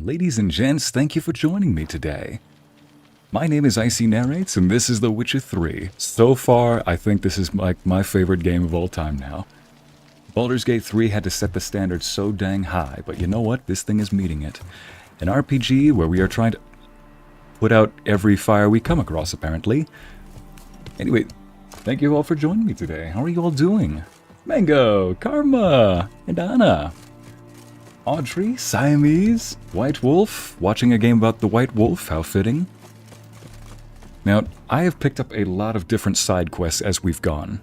Ladies and gents, thank you for joining me today. My name is Ycey Narrates, and this is The Witcher 3. So far, I think this is like my favorite game of all time now. Baldur's Gate 3 had to set the standard so dang high, but you know what? This thing is meeting it. An RPG where we are trying to put out every fire we come across, apparently. Anyway, thank you all for joining me today. How are you all doing? Mango, Karma, and Anna. Audrey, Siamese, White Wolf, watching a game about the White Wolf, how fitting. Now, I have picked up a lot of different side quests as we've gone.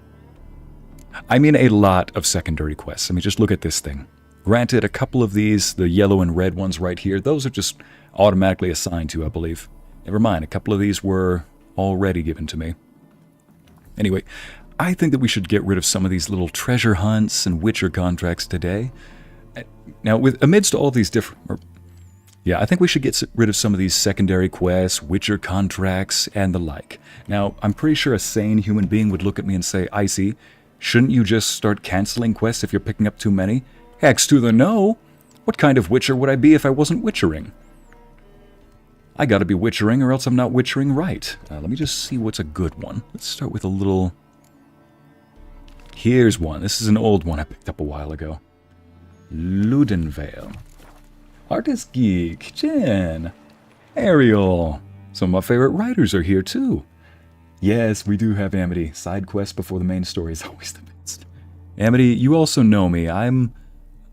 I mean a lot of secondary quests. I mean, just look at this thing. Granted, a couple of these, the yellow and red ones right here, those are just automatically assigned to, I believe. Never mind, a couple of these were already given to me. Anyway, I think that we should get rid of some of these little treasure hunts and Witcher contracts today. Now, amidst all these different... I think we should get rid of some of these secondary quests, Witcher contracts, and the like. Now, I'm pretty sure a sane human being would look at me and say, Ycey, shouldn't you just start canceling quests if you're picking up too many? Hex to the no! What kind of Witcher would I be if I wasn't Witchering? I gotta be Witchering or else I'm not Witchering right. Let me just see what's a good one. Let's start with a little... Here's one. This is an old one I picked up a while ago. Ludenvale. Artist Geek, Jen, Ariel. Some of my favorite writers are here too. Yes, we do have Amity. Side quest before the main story is always the best. Amity, you also know me. I'm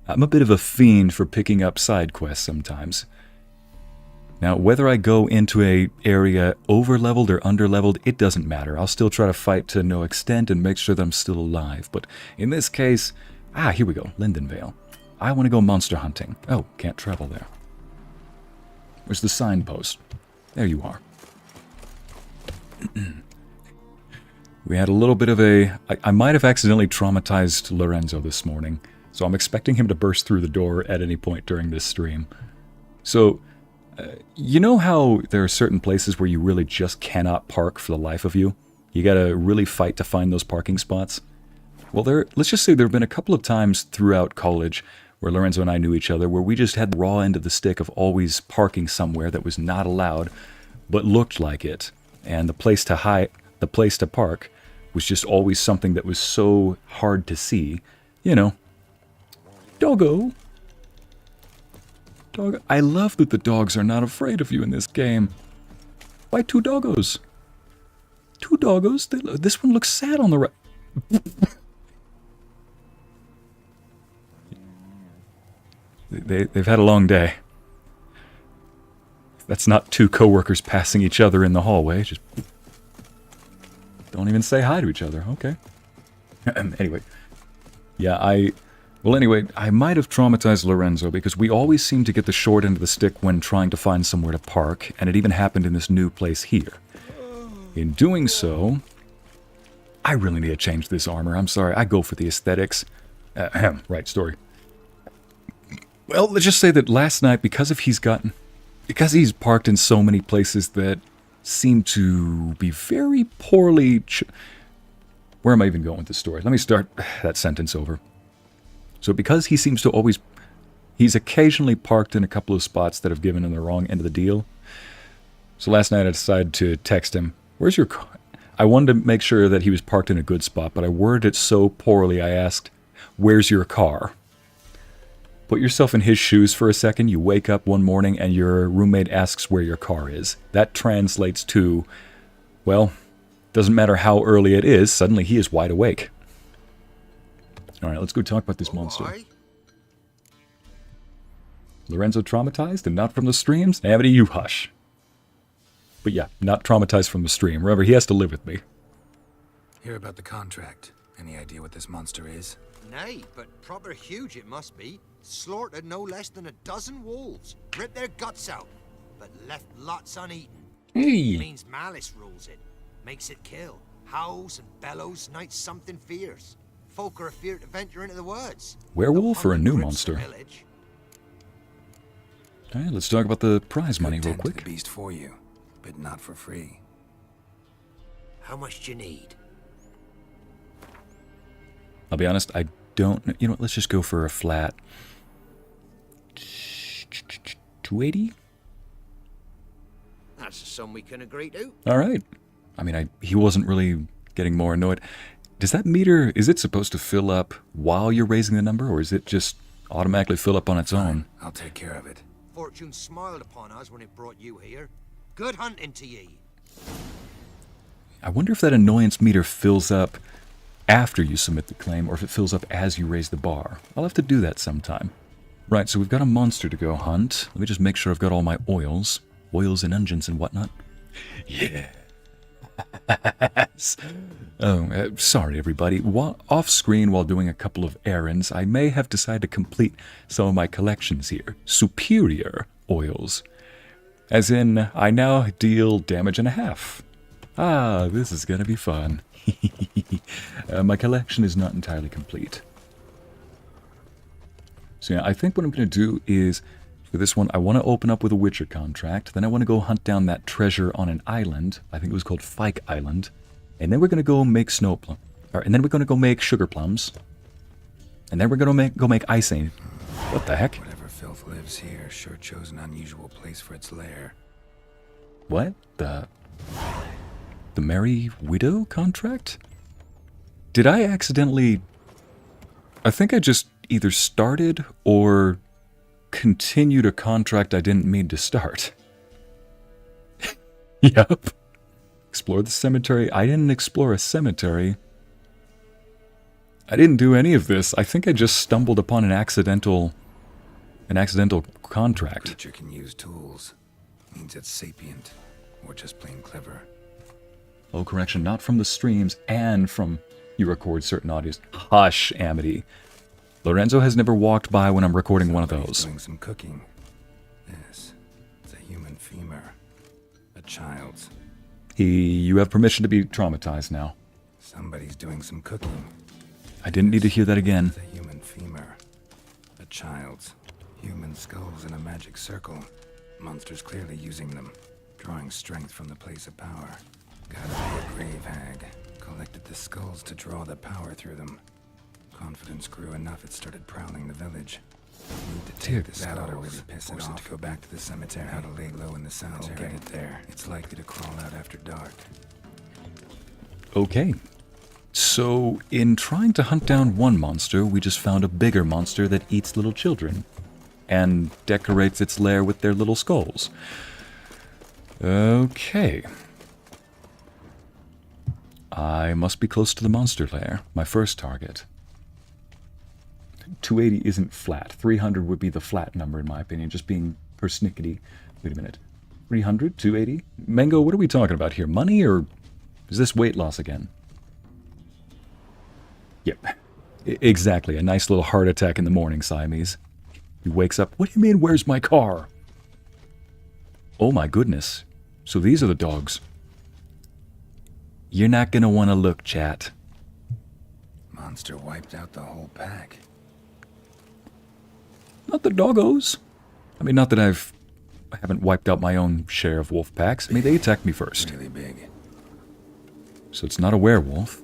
a bit of a fiend for picking up side quests sometimes. Now, whether I go into a area over-leveled or under-leveled, it doesn't matter. I'll still try to fight to no extent and make sure that I'm still alive. But in this case, here we go, Lindenvale. I want to go monster hunting. Oh, can't travel there. Where's the signpost? There you are. We had a little bit of a... I might have accidentally traumatized Lorenzo this morning, so I'm expecting him to burst through the door at any point during this stream. So, you know how there are certain places where you really just cannot park for the life of you? You gotta really fight to find those parking spots? Well, let's just say there have been a couple of times throughout college where Lorenzo and I knew each other, where we just had the raw end of the stick of always parking somewhere that was not allowed, but looked like it. And the place to park was just always something that was so hard to see. You know. Doggo. Dog. I love that the dogs are not afraid of you in this game. Why two doggos? Two doggos? This one looks sad on the right. They've had a long day. That's not two coworkers passing each other in the hallway. Just don't even say hi to each other. Okay. Anyway. Yeah, I might have traumatized Lorenzo because we always seem to get the short end of the stick when trying to find somewhere to park, and it even happened in this new place here. In doing so, I really need to change this armor. I'm sorry. I go for the aesthetics. Right, story. Well, let's just say that last night, because he's parked in so many places that seem to be very poorly... Where am I even going with this story? Let me start that sentence over. So because he seems to always... He's occasionally parked in a couple of spots that have given him the wrong end of the deal. So last night I decided to text him, "Where's your car?" I wanted to make sure that he was parked in a good spot, but I worded it so poorly I asked, "Where's your car?" Put yourself in his shoes for a second. You wake up one morning and your roommate asks where your car is. That translates to, well, doesn't matter how early it is, suddenly he is wide awake. Alright, let's go talk about this monster. Lorenzo traumatized and not from the streams? Amity, you hush. But yeah, not traumatized from the stream. Remember, he has to live with me. Hear about the contract. Any idea what this monster is? Nay, but proper huge it must be. Slaughtered no less than a dozen wolves. Ripped their guts out, but left lots uneaten. Hey. Means malice rules it. Makes it kill. Howls and bellows, nights something fierce. Folk are afeard to venture into the woods. Werewolf or a new Grips the monster? village. Alright, let's talk about the prize money real Tend to quick. the beast for you, but not for free. How much do you need? I'll be honest, I don't... You know what, let's just go for a flat... 280? That's a sum we can agree to. Alright. I mean, he wasn't really getting more annoyed. Does that meter... Is it supposed to fill up while you're raising the number, or is it just automatically fill up on its own? I'll take care of it. Fortune smiled upon us when it brought you here. Good hunting to ye. I wonder if that annoyance meter fills up after you submit the claim, or if it fills up as you raise the bar. I'll have to do that sometime. Right, so we've got a monster to go hunt. Let me just make sure I've got all my oils. Oils and engines and whatnot. Yeah. Oh, sorry everybody. Off screen while doing a couple of errands, I may have decided to complete some of my collections here. Superior oils. As in, I now deal damage and a half. Ah, this is gonna be fun. My collection is not entirely complete. So yeah, I think what I'm gonna do is, for this one, I want to open up with a Witcher contract. Then I want to go hunt down that treasure on an island. I think it was called Fike Island. And then we're going to go make snow plum. And then we're going to go make sugar plums. And then we're going to go make Ycey. What the heck? Whatever filth lives here sure chose an unusual place for its lair. What? The Merry Widow contract? Did I accidentally... I think I just either started or... continued a contract I didn't mean to start. Yep. Explore the cemetery. I didn't explore a cemetery. I didn't do any of this. I think I just stumbled upon an accidental contract. Creature can use tools. Means it's sapient, or just plain clever. Oh, correction, not from the streams and from you record certain audios. Hush, Amity. Lorenzo has never walked by when I'm recording one of those. Doing some cooking. This, it's a human femur. A child's. You have permission to be traumatized now. Somebody's doing some cooking. I didn't need to hear that again. It's a human femur. A child's. Human skulls in a magic circle. Monsters clearly using them. Drawing strength from the place of power. Gotta be a grave hag. Collected the skulls to draw the power through them. Confidence grew enough it started prowling the village. Need to take the skulls. That ought to really piss it off. To go back to the cemetery. How to lay low in the cemetery. I'll get it there. It's likely to crawl out after dark. Okay. So, in trying to hunt down one monster, we just found a bigger monster that eats little children. And decorates its lair with their little skulls. Okay. I must be close to the monster lair, my first target. 280 isn't flat. 300 would be the flat number, in my opinion, just being persnickety. Wait a minute. 300? 280? Mango, what are we talking about here? Money, or is this weight loss again? Yep. Exactly. A nice little heart attack in the morning, Siamese. He wakes up. What do you mean, where's my car? Oh my goodness. So these are the dogs. You're not gonna want to look, chat. Monster wiped out the whole pack. Not the doggos. I mean, not that I haven't wiped out my own share of wolf packs. I mean, they attacked me first. Really big. So it's not a werewolf.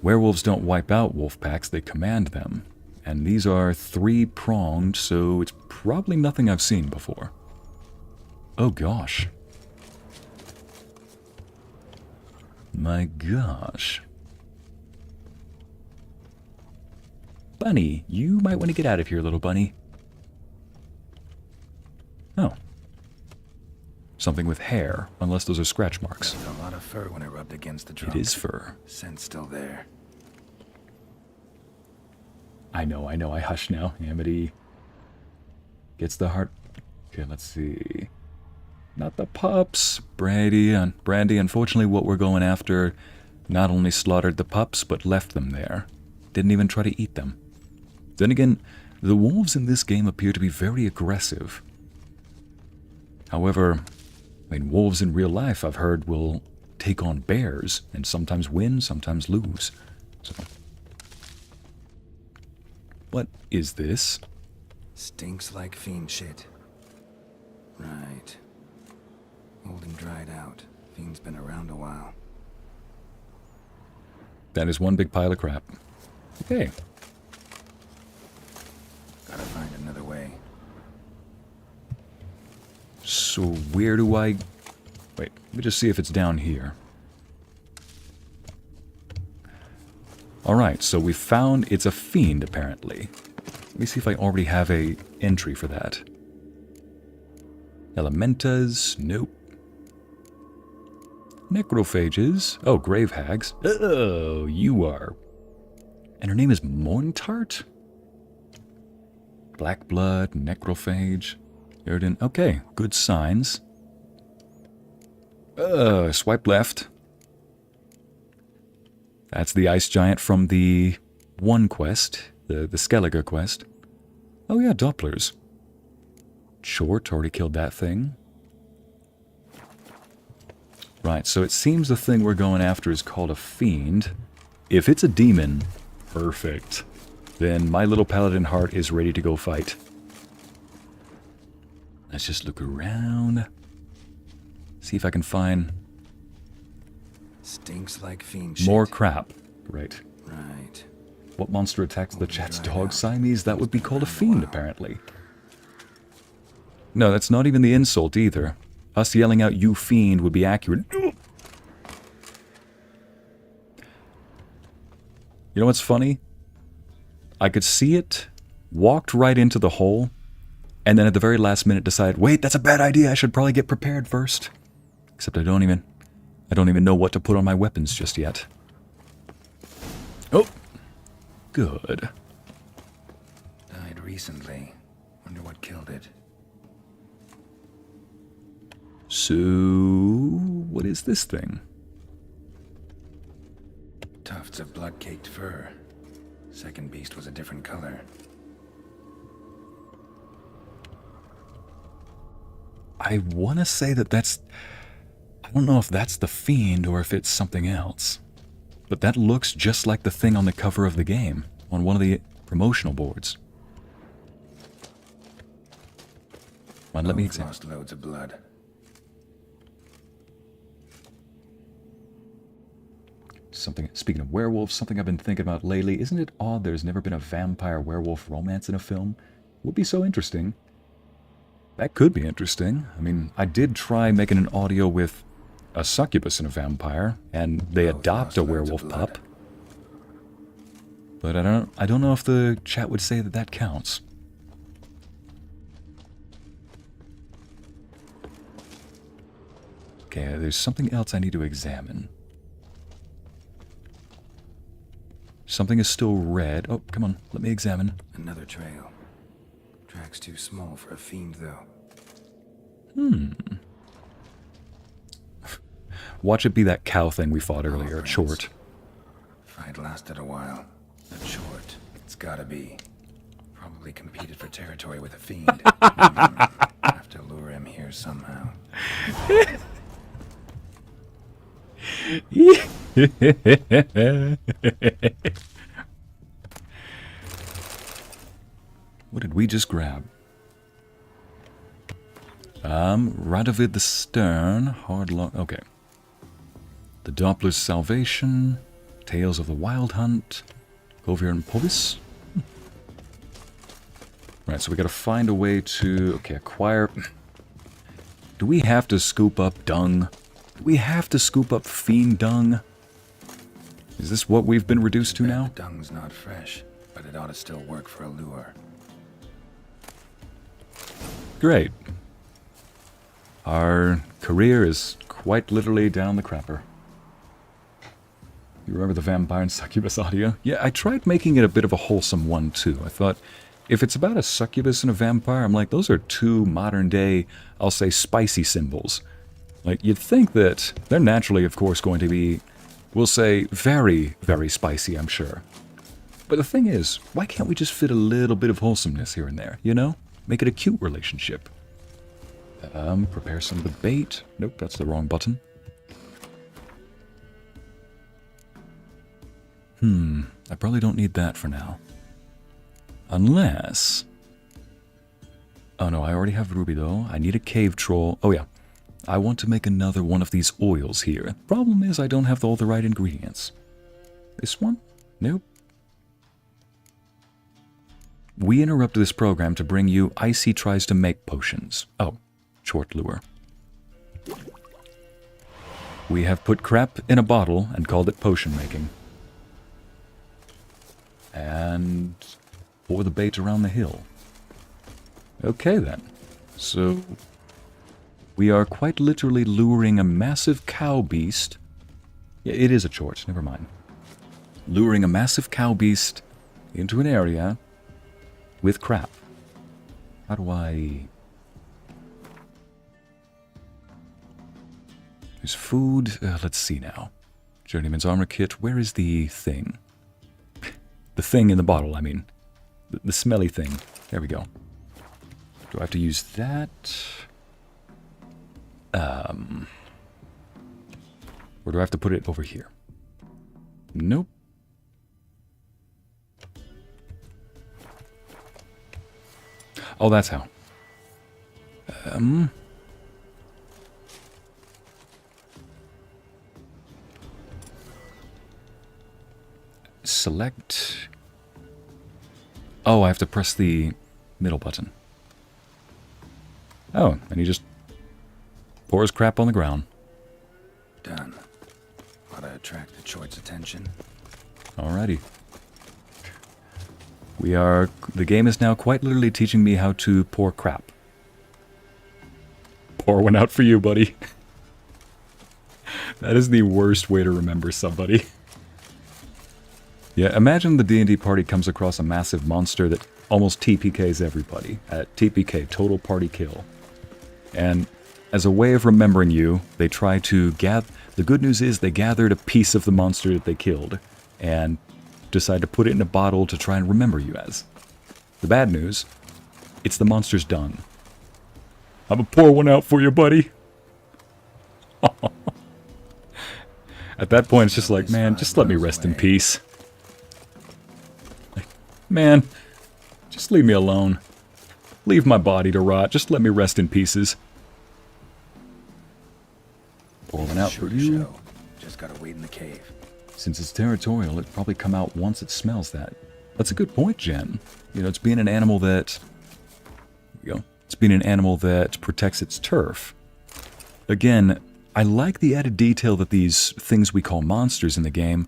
Werewolves don't wipe out wolf packs, they command them. And these are 3-pronged, so it's probably nothing I've seen before. Oh gosh. My gosh. Bunny, you might want to get out of here, little bunny. Oh. Something with hair, unless those are scratch marks. There's a lot of fur when it rubbed against the trunk. It is fur. Scent's still there. I know, I hush now. Amity gets the heart. Okay, let's see. Not the pups. Brandy, unfortunately what we're going after not only slaughtered the pups, but left them there. Didn't even try to eat them. Then again, the wolves in this game appear to be very aggressive. However, I mean, wolves in real life, I've heard, will take on bears and sometimes win, sometimes lose. So, what is this? Stinks like fiend shit. Right. Old and dried out. Fiend's been around a while. That is one big pile of crap. Okay. Gotta find another way. So where do I... Wait, let me just see if it's down here. Alright, so we found it's a fiend, apparently. Let me see if I already have a entry for that. Elementas, nope. Necrophages, oh, grave hags. Oh, you are. And her name is Montart? Black blood, necrophage. Erden, okay, good signs. Swipe left. That's the ice giant from the one quest, the Skellige quest. Oh yeah, Dopplers. Short, already killed that thing. Right, so it seems the thing we're going after is called a fiend. If it's a demon, perfect. Then my little paladin heart is ready to go fight. Let's just look around. See if I can find... Stinks like fiend shit. More crap. Right. Right. What monster attacks the chat's dog Siamese? That would be called a fiend, apparently. No, that's not even the insult, either. Us yelling out, "You fiend," would be accurate. You know what's funny? I could see it, walked right into the hole, and then at the very last minute decided, wait, that's a bad idea, I should probably get prepared first. Except I don't even know what to put on my weapons just yet. Oh! Good. Died recently. Wonder what killed it. So, what is this thing? Tufts of blood-caked fur. Second beast was a different color. I want to say that's... I don't know if that's the fiend or if it's something else. But that looks just like the thing on the cover of the game, on one of the promotional boards. Come on, let me examine. Lost loads of blood. Something, speaking of werewolves, something I've been thinking about lately. Isn't it odd there's never been a vampire-werewolf romance in a film? Would be so interesting. That could be interesting. I mean, I did try making an audio with a succubus and a vampire, and they adopt a werewolf pup. But I don't know if the chat would say that that counts. Okay, there's something else I need to examine. Something is still red. Oh, come on, let me examine. Another trail. Track's too small for a fiend, though. Watch it be that cow thing we fought earlier, at short. Fight lasted a while. At short, it's gotta be. Probably competed for territory with a fiend. Have to lure him here somehow. What did we just grab? Radovid the Stern, Hard Lock. Okay. The Doppler's Salvation, Tales of the Wild Hunt, Govir and Pobis. Right, so we gotta find a way to, okay, acquire. Do we have to scoop up dung? Do we have to scoop up fiend dung? Is this what we've been reduced to now? The dung's not fresh, but it ought to still work for a lure. Great. Our career is quite literally down the crapper. You remember the vampire and succubus audio? Yeah, I tried making it a bit of a wholesome one, too. I thought, if it's about a succubus and a vampire, I'm like, those are two modern-day, I'll say, spicy symbols. Like, you'd think that they're naturally, of course, going to be, we'll say, very, very spicy, I'm sure. But the thing is, why can't we just fit a little bit of wholesomeness here and there, you know? Make it a cute relationship. Prepare some of the bait. Nope, that's the wrong button. I probably don't need that for now. Unless... Oh no, I already have Ruby though. I need a cave troll. Oh yeah. I want to make another one of these oils here. Problem is I don't have all the right ingredients. This one? Nope. We interrupt this program to bring you Ycey tries to make potions. Oh, short lure. We have put crap in a bottle and called it potion making. And pour the bait around the hill. Okay then. So we are quite literally luring a massive cow beast. Yeah, it is a chort, never mind. Luring a massive cow beast into an area with crap. How do I... There's food. Let's see now. Journeyman's armor kit. Where is the thing? The thing in the bottle, I mean. The smelly thing. There we go. Do I have to use that? Or do I have to put it over here? Nope. Oh, that's how. Select. Oh, I have to press the middle button. Oh, and he just pours crap on the ground. Done. Ought to attract the choit's attention. Alrighty. The game is now quite literally teaching me how to pour crap. Pour one out for you, buddy. That is the worst way to remember somebody. Yeah, imagine the D&D party comes across a massive monster that almost TPKs everybody. At TPK, total party kill. And as a way of remembering you, they try to gather... The good news is they gathered a piece of the monster that they killed, and decide to put it in a bottle to try and remember you as. The bad news, it's the monster's done. I'm gonna pour one out for you, buddy. At that point, it's just like, man, just let me rest in peace. Like, man, just leave me alone. Leave my body to rot. Just let me rest in pieces. Pour one out for you. Just gotta wait in the cave. Since it's territorial, it'd probably come out once it smells that. That's a good point, Jen. You know, it's being an animal that... There we go. It's being an animal that protects its turf. Again, I like the added detail that these things we call monsters in the game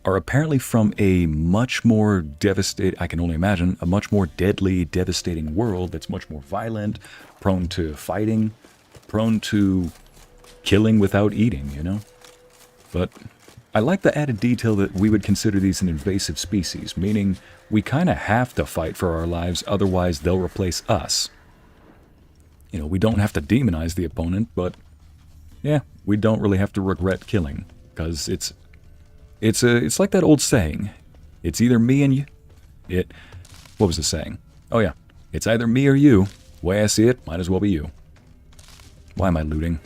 are apparently from a much more devastating, I can only imagine, a much more deadly, devastating world that's much more violent, prone to fighting, prone to killing without eating, you know? But I like the added detail that we would consider these an invasive species, meaning we kind of have to fight for our lives, otherwise they'll replace us. You know, we don't have to demonize the opponent, but yeah, we don't really have to regret killing, because it's like that old saying, it's either me and you. What was the saying? Oh yeah, it's either me or you. The way I see it, might as well be you. Why am I looting?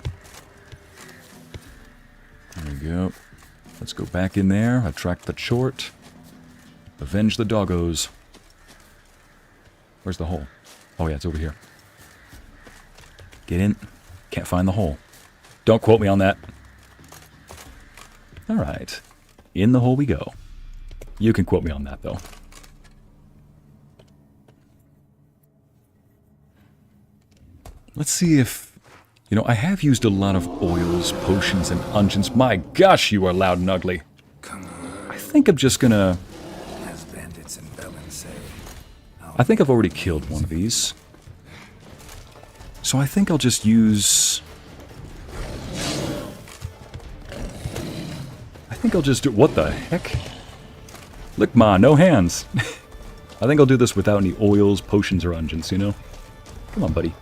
There we go. Let's go back in there, attract the chort, avenge the doggos. Where's the hole? Oh yeah, it's over here. Get in. Can't find the hole. Don't quote me on that. Alright. In the hole we go. You can quote me on that, though. Let's see if... You know, I have used a lot of oils, potions, and unguents. My gosh, you are loud and ugly. Come on, I think I'm just gonna... as bandits and Bellin say. I think I've already killed one of these. So I think I'll just use... I think I'll just do... What the heck? Look, ma, no hands. I think I'll do this without any oils, potions, or unguents, you know? Come on, buddy.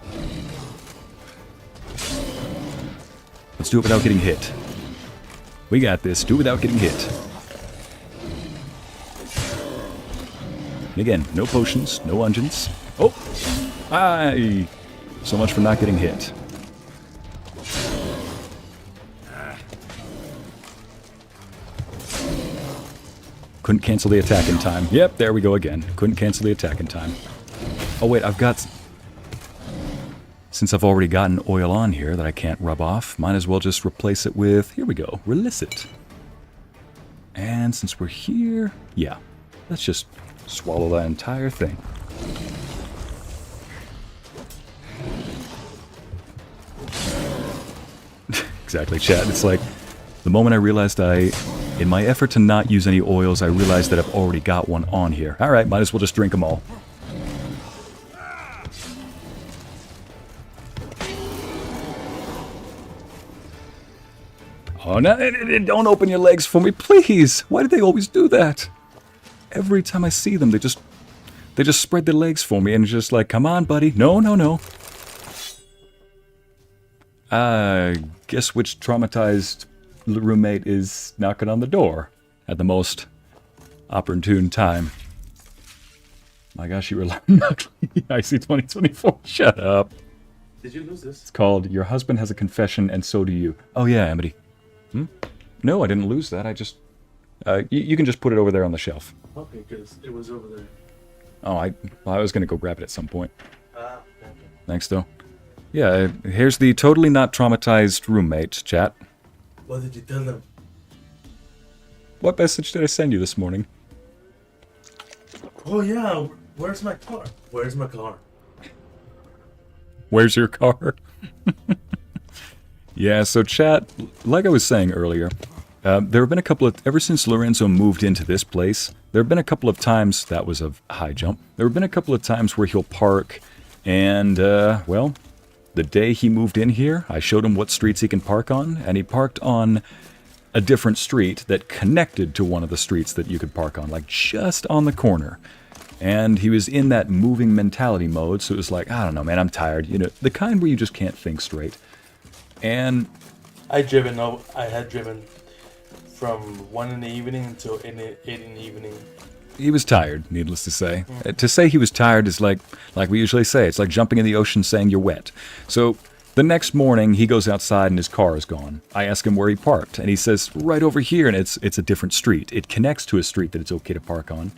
Let's do it without getting hit. We got this. Do it without getting hit. And again, no potions, no unguents. Oh! Aye! So much for not getting hit. Couldn't cancel the attack in time. Yep, there we go again. Couldn't cancel the attack in time. Oh wait, I've got... Since I've already got an oil on here that I can't rub off, might as well just replace it with... Here we go, Relicit. And since we're here... Yeah, let's just swallow that entire thing. Exactly, chat. It's like, the moment I realized in my effort to not use any oils, I realized that I've already got one on here. Alright, might as well just drink them all. Oh, no, don't open your legs for me, please! Why do they always do that? Every time I see them, they just spread their legs for me and it's just like, come on, buddy. No, no, no. Guess which traumatized roommate is knocking on the door at the most opportune time. My gosh, you were loud and ugly. Ycey 2024. Shut up. Did you lose this? It's called Your Husband Has a Confession and So Do You. Oh yeah, Amity. No, I didn't lose that. I just... you can just put it over there on the shelf. Okay, because it was over there. Oh, I was going to go grab it at some point. Okay. Thanks, though. Yeah, here's the totally not traumatized roommate, chat. What did you tell them? What message did I send you this morning? Oh yeah, where's my car? Where's my car? Where's your car? Yeah, so chat, like I was saying earlier, there have been a couple of... Ever since Lorenzo moved into this place, there have been a couple of times... That was a high jump. There have been a couple of times where he'll park and, well... The day he moved in here, I showed him what streets he can park on, and he parked on a different street that connected to one of the streets that you could park on, like just on the corner. And he was in that moving mentality mode, so it was like, I don't know, man, I'm tired. You know, the kind where you just can't think straight. And... I had driven from 1 in the evening until 8 in the evening. He was tired, needless to say. To say he was tired is like we usually say, it's like jumping in the ocean saying you're wet. So the next morning, he goes outside and his car is gone. I ask him where he parked, and he says, right over here, and it's a different street. It connects to a street that it's okay to park on.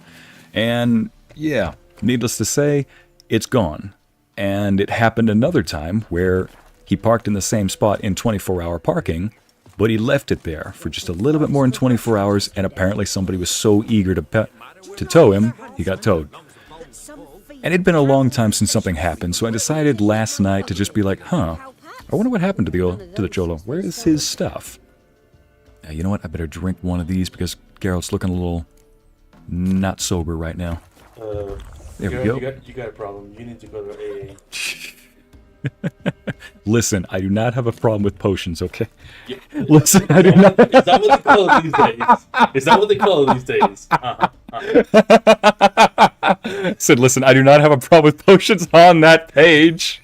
And yeah, needless to say, it's gone. And it happened another time where he parked in the same spot in 24-hour parking, but he left it there for just a little bit more than 24 hours, and apparently somebody was so eager to tow him, he got towed. And it'd been a long time since something happened, so I decided last night to just be like, huh, I wonder what happened to the Cholo. Where is his stuff? You know what, I better drink one of these because Geralt's looking a little not sober right now. There we go. You got a problem. You need to go to AA. Listen, I do not have a problem with potions, okay? Yeah. Listen, I do not... Is that what they call it these days? Is that what they call it these days? Said, listen, I do not have a problem with potions on that page.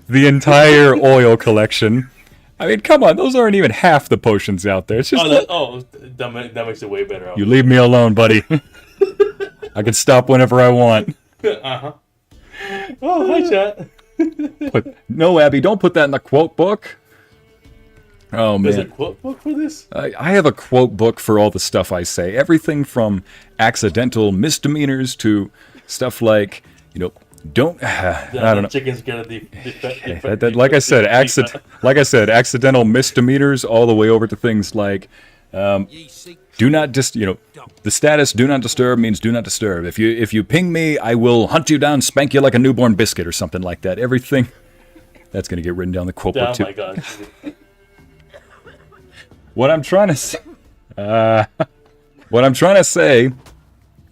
The entire oil collection. I mean, come on, those aren't even half the potions out there. It's just that makes it way better. You leave me alone, buddy. I can stop whenever I want. Oh, hi, chat. No, Abby, don't put that in the quote book. Oh, There's a man. quote book for this? I have a quote book for all the stuff I say. Everything from accidental misdemeanors to stuff like, don't... I don't know. Chickens get a Like I said, accidental misdemeanors all the way over to things like... Ycey, do not the status do not disturb means do not disturb. If you ping me, I will hunt you down, spank you like a newborn biscuit or something like that. Everything that's going to get written down the quote book Oh too. my god. What I'm trying to say,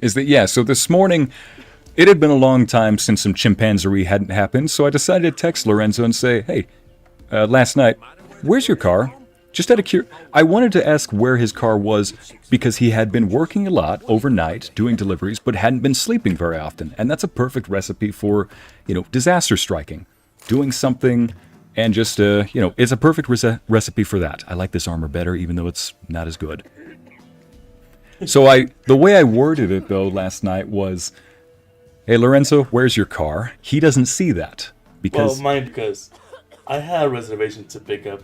is that so this morning it had been a long time since some chimpanzee hadn't happened, so I decided to text Lorenzo and say, "Hey, last night, where's your car?" Just out of I wanted to ask where his car was because he had been working a lot overnight doing deliveries, but hadn't been sleeping very often, and that's a perfect recipe for, disaster striking, doing something, and just it's a perfect recipe for that. I like this armor better, even though it's not as good. So the way I worded it though last night was, "Hey Lorenzo, where's your car?" He doesn't see that because because I had a reservation to pick up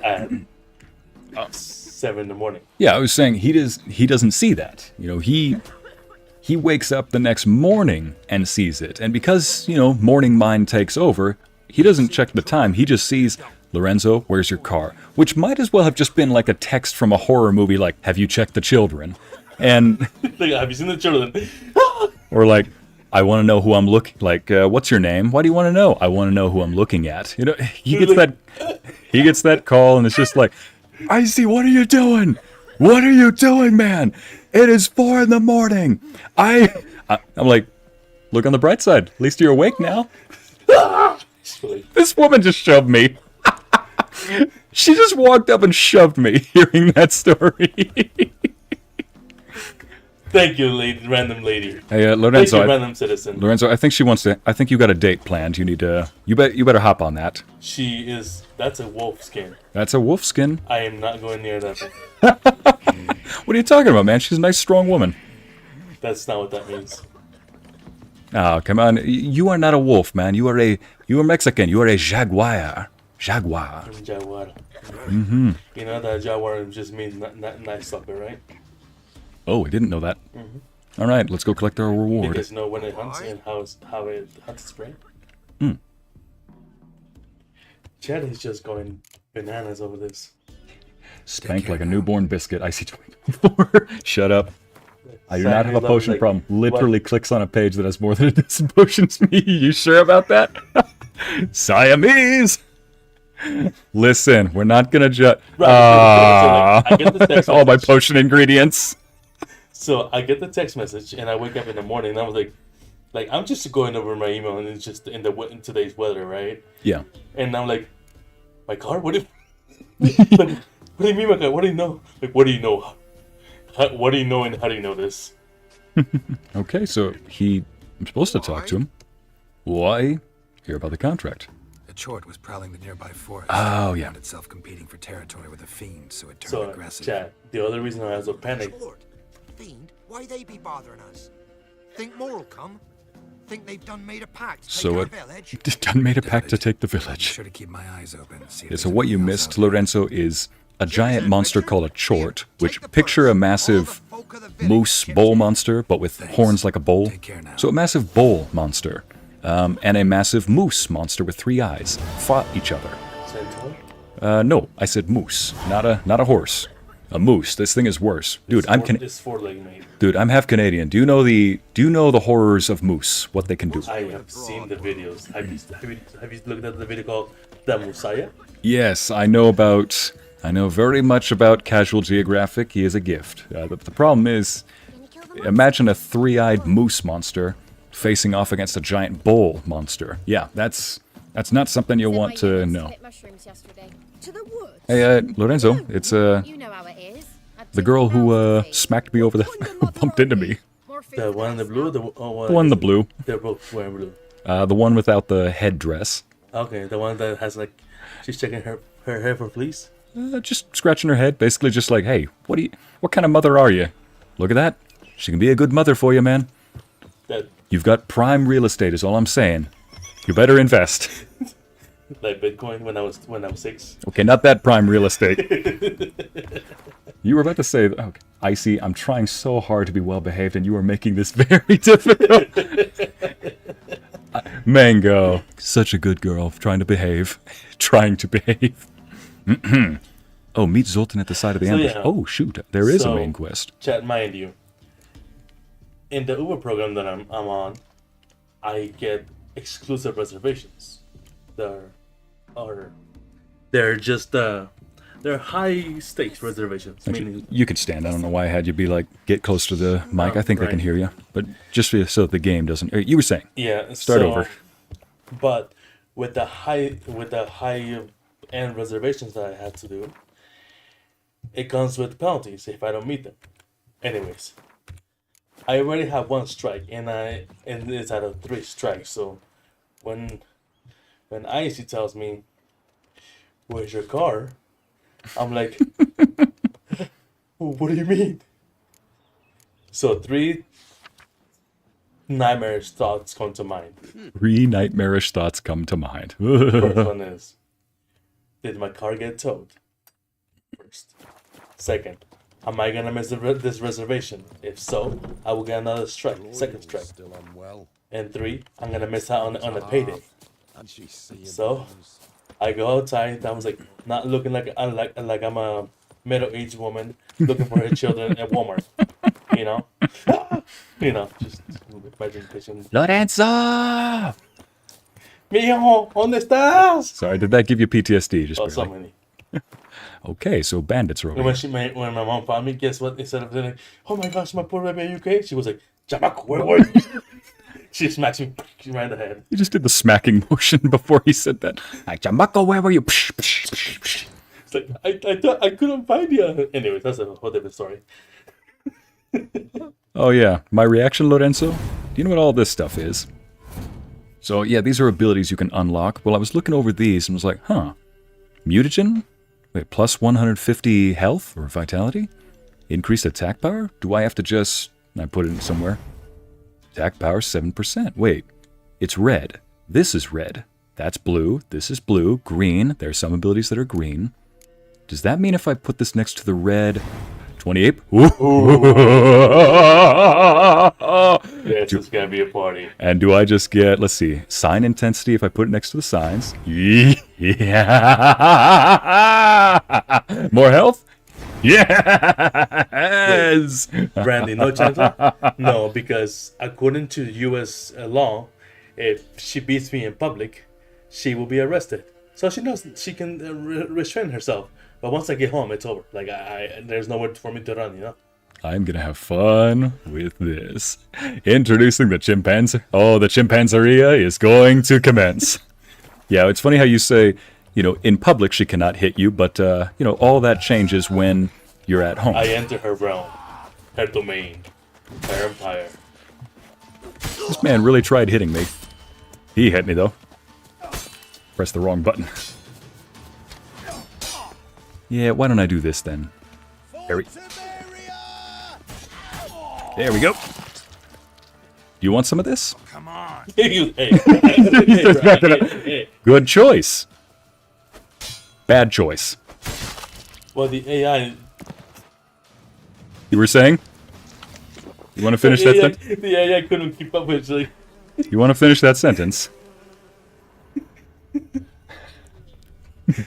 at 7 in the morning. Yeah, I was saying he doesn't see that. He wakes up the next morning and sees it. And because, morning mind takes over, he doesn't check the time. He just sees, "Lorenzo, where's your car?" Which might as well have just been like a text from a horror movie like, "Have you checked the children?" And Like, have you seen the children? or like, "I want to know who I'm looking like. What's your name? Why do you want to know?" "I want to know who I'm looking at." He gets that call, and it's just like, "Ycey, what are you doing? What are you doing, man? It is 4 in the morning. I'm like, look on the bright side. At least you're awake now." This woman just shoved me. She just walked up and shoved me hearing that story. Thank you, random lady. Hey, Lorenzo. Thank you, random citizen. Lorenzo, I think she wants to. I think you got a date planned. You need to. You better hop on that. That's a wolf skin. That's a wolf skin. I am not going near that thing. What are you talking about, man? She's a nice, strong woman. That's not what that means. Oh, come on. You are not a wolf, man. You are Mexican. You are a jaguar. Jaguar. Jaguar. Mm-hmm. You know that jaguar just means not nice sucker, right? Oh, I didn't know that. Mm-hmm. All right, let's go collect our reward. Because know when it hunts and how it hunts its prey. Chad is just going bananas over this. Spank like a newborn biscuit. Ycey 24. Shut up. I do not have a potion problem. Literally clicks on a page that has more than a dozen potions. Me, you sure about that? Siamese! Listen, we're not gonna judge. I get the text all my message. potion ingredients. So I get the text message and I wake up in the morning and I was like I'm just going over my email and it's just in today's weather, right? Yeah. And I'm like, my car? What do you mean my car? What do you know? Like, what do you know? What do you know and how do you know this? Okay, so I'm supposed to talk to him. Why? Hear about the contract. A chort was prowling the nearby forest. Oh, yeah. Found itself competing for territory with a fiend, so it turned So, aggressive. Chad, the other reason I was so panicked. Lord, fiend, why they be bothering us? Think more'll come? Think they've done made a pact to So take our village? done made a pact to take the Be village. sure to keep my eyes open. See if Yeah, so there's what you anything else missed, out there. Lorenzo, is a giant monster called a chort, which picture a massive moose bull monster, but with horns like a bull. Take care now. So a massive bull monster, and a massive moose monster with 3 eyes fought each other. Centaur? No, I said moose, not a horse. A moose. This thing is worse, dude. It's 4-legged, mate. Dude, I'm half Canadian. Do you know the horrors of moose? What they can do? I have seen the videos. Have you looked at the video called The Messiah? Yes, I know very much about Casual Geographic. He is a gift. The problem is, imagine a 3-eyed moose monster facing off against a giant bull monster. Yeah, that's not something you'll want to know. To the woods. Hey, Lorenzo, it's You know how it is. the girl who smacked me over the who bumped into me. The one in the blue? The one in the blue. They're both wearing blue. The one without the headdress. Okay, the one that has she's checking her hair for fleas? Just scratching her head, basically just like, hey, what kind of mother are you? Look at that. She can be a good mother for you, man. That You've got prime real estate is all I'm saying. You better invest. like Bitcoin when I was 6. Okay, not that prime real estate. You were about to say, okay, Ycey, I'm trying so hard to be well behaved, and you are making this very difficult. Mango, such a good girl, trying to behave. Trying to behave. Oh, meet Zoltan at the side of the So, ambush. yeah. Oh, shoot, there is a So, main quest. Chat, mind you, in the Uber program that I'm on, I get exclusive reservations. They're just they're high stakes reservations. Meaning, You could stand. I don't know why I had you be like, get close to the mic. I think I can right. hear you. But just so the game doesn't... You were saying. yeah, Start over. But with the high end reservations that I had to do, it comes with penalties if I don't meet them. Anyways, I already have 1 strike, and it's out of 3 strikes. So when Ycey tells me, "Where's your car?" I'm like, "What do you mean?" So 3 nightmarish thoughts come to mind. 3 nightmarish thoughts come to mind. First one is, did my car get towed? First. Second, am I gonna miss this reservation? If so, I will get another strike, second strike. Still unwell. And 3, I'm gonna miss out on a payday. And she's seeing So I go outside. I was like, not looking like I'm a middle-aged woman looking for her children at Walmart. You know, just imagine pitching. Lorenzo! Mijo, ¿dónde estás? Sorry, did that give you PTSD? Just Oh, so barely? many. Okay, so bandits are over And here. when my mom found me, guess what? Instead of saying, "Oh my gosh, my poor baby, are you okay?" She was like, "Chamaco, where were you?" She smacks me right in the head. He just did the smacking motion before he said that. Like, Chamaco, where were you? Psh, psh, psh, psh. It's like I thought I couldn't find you. Anyways, that's a whole different story. Oh yeah, my reaction, Lorenzo? Do you know what all this stuff is? So yeah, these are abilities you can unlock. Well, I was looking over these and was like, huh. Mutagen? Wait, plus 150 health or vitality? Increased attack power? Do I have to just... I put it somewhere. Attack power 7%. Wait, it's red. This is red. That's blue. This is blue. Green. There are some abilities that are green. Does that mean if I put this next to the red... 28? Yes, it's gonna be a party. And do I just get, let's see, sign intensity if I put it next to the signs? Yeah. More health? Yes! Brandy, no chance? No, because according to U.S. law, if she beats me in public, she will be arrested. So she knows she can restrain herself. But once I get home, it's over. Like there's nowhere for me to run, you know. I'm gonna have fun with this. Introducing the chimpanzee. Oh, the chimpanzeria is going to commence. Yeah, it's funny how you say, in public she cannot hit you, but, all that changes when you're at home. I enter her realm, her domain, her empire. This man really tried hitting me. He hit me, though. Press the wrong button. Yeah, why don't I do this then? There we go. Do you want some of this? Come on. Hey. Good choice. Bad choice. Well, the AI. You were saying? You want to finish that sentence? The AI couldn't keep up with it. You want to finish that sentence?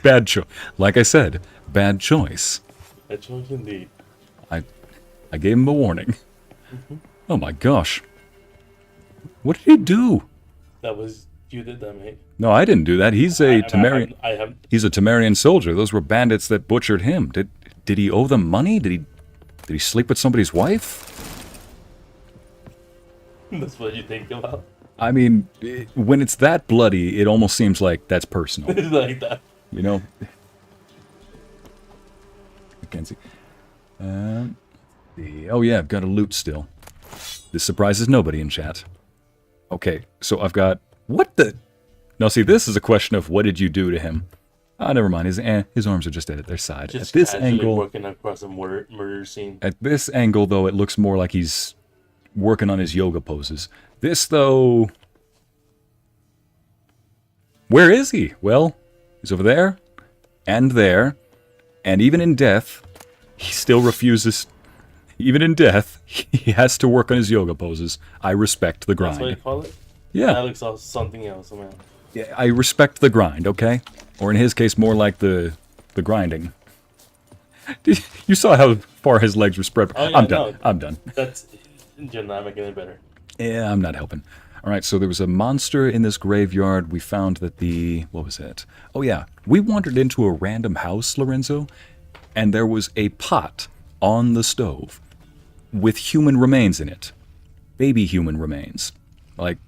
Bad choice. Like I said, bad choice. Bad choice indeed. I gave him a warning. Oh my gosh. What did he do? That was you did that, mate. No, I didn't do that. He's a Temerian. I have. He's a Temerian soldier. Those were bandits that butchered him. Did he owe them money? Did he sleep with somebody's wife? That's what you think about. I mean, when it's that bloody, it almost seems like that's personal. It's like that. I can't see. Oh yeah, I've got a loot still. This surprises nobody in chat. Okay, so I've got... What the... Now see, this is a question of what did you do to him? Ah, never mind. His arms are just at their side. Just at this casually angle... working across a murder scene. At this angle, though, it looks more like he's working on his yoga poses. This, though... Where is he? Well, he's over there, and there, and even in death, he still refuses. Even in death, he has to work on his yoga poses. I respect the grind. That's what you call it? Yeah. Alex saw something else, man. Yeah, I respect the grind, okay? Or in his case, more like the grinding. You saw how far his legs were spread. Oh, yeah, I'm done. no. I'm done. You're not making it better. Yeah, I'm not helping. All right, so there was a monster in this graveyard. We found that what was it? Oh, yeah. We wandered into a random house, Lorenzo, and there was a pot on the stove with human remains in it. Baby human remains. Like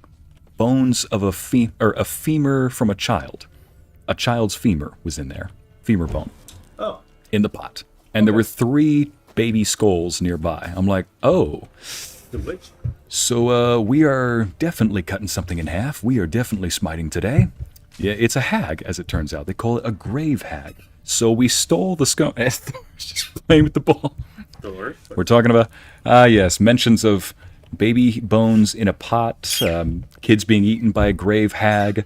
bones of a femur from a child. A child's femur was in there. Femur bone. Oh. In the pot. And there were 3 baby skulls nearby. I'm like, oh. The witch? So we are definitely cutting something in half. We are definitely smiting today. Yeah, it's a hag, as it turns out. They call it a grave hag. So we stole the skull. Just playing with the ball. Door? We're talking about, yes, mentions of baby bones in a pot, kids being eaten by a grave hag,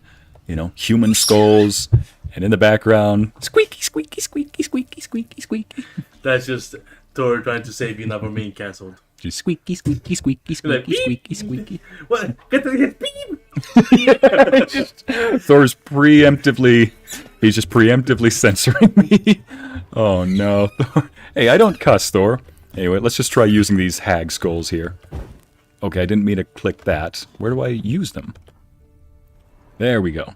human skulls, and in the background, squeaky, squeaky, squeaky, squeaky, squeaky, squeaky. That's just Thor trying to save you not from being cancelled. Just squeaky, squeaky, squeaky, Like, squeaky, squeaky, squeaky. What? Get to the beep! Thor's he's just preemptively censoring me. Oh no, Thor. Hey, I don't cuss, Thor. Anyway, let's just try using these hag skulls here. Okay, I didn't mean to click that. Where do I use them? There we go.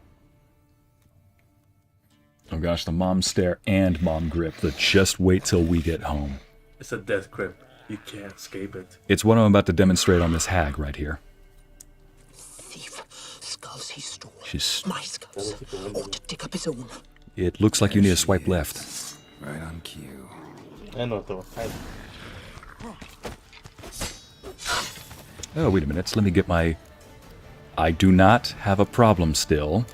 Oh gosh, the mom stare and mom grip. The just wait till we get home. It's a death grip. You can't escape it. It's what I'm about to demonstrate on this hag right here. Thief. Skulls he stole. She's... My skulls. Ought to dig up his own. It looks like you need to swipe left. Right on cue. I know, Thor. Oh, wait a minute. Let me get my... I do not have a problem still.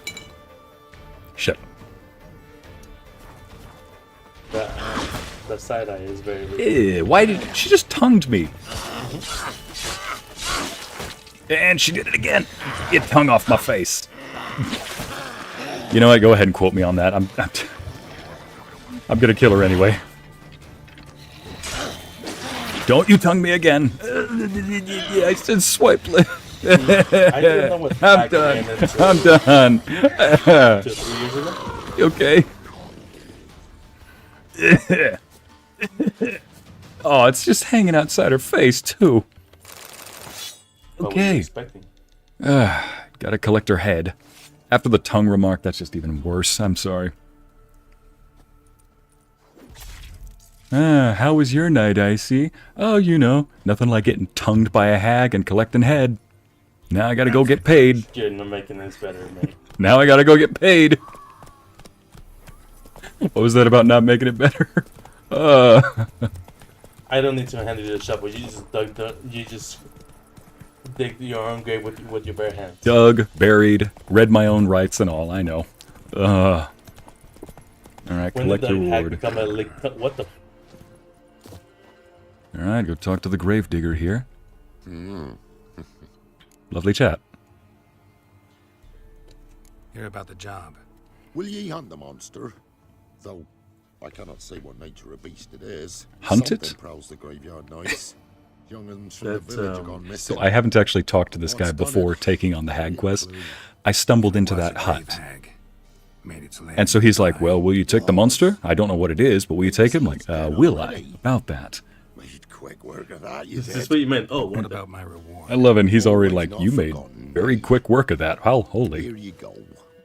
Shut up. The side eye is very weird. Why did... She just tongued me. And she did it again. Get tongue off my face. You know what? Go ahead and quote me on that. I'm gonna kill her anyway. Don't you tongue me again. I said swipe left. I didn't know what I'm done. I'm done. 2 3 years ago. Okay. Oh, it's just hanging outside her face, too. What were you Okay. expecting? Gotta collect her head. After the tongue remark, that's just even worse. I'm sorry. How was your night, Ycey? Oh, nothing like getting tongued by a hag and collecting head. Now I gotta go get paid. You're not making this better, man. Now I gotta go get paid. What was that about not making it better? I don't need to hand you the shovel. You just dig your own grave with your bare hands. Dug, buried, read my own rights and all, I know. Alright, When collect did your the hack reward. become a what the? Alright, go talk to the gravedigger here. Lovely chat. Hear about the job. Will ye hunt the monster? Though I cannot say what nature of beast it is. Hunt Something it? prowls the graveyard nights. Young'uns from the That's, village have gone missing. So I haven't actually talked to this guy before taking on the hag quest. I stumbled into Was that a hut. grave hag. Made its lair And so he's like, nearby. well, will you take the monster? I don't know what it is, but will you take it? I'm like, will I? About that. Made quick work of that, you Is did. this what you meant? Oh, What what about my reward? I love it. And he's already like, Not you made forgotten. very quick work of that. How Here holy. you go.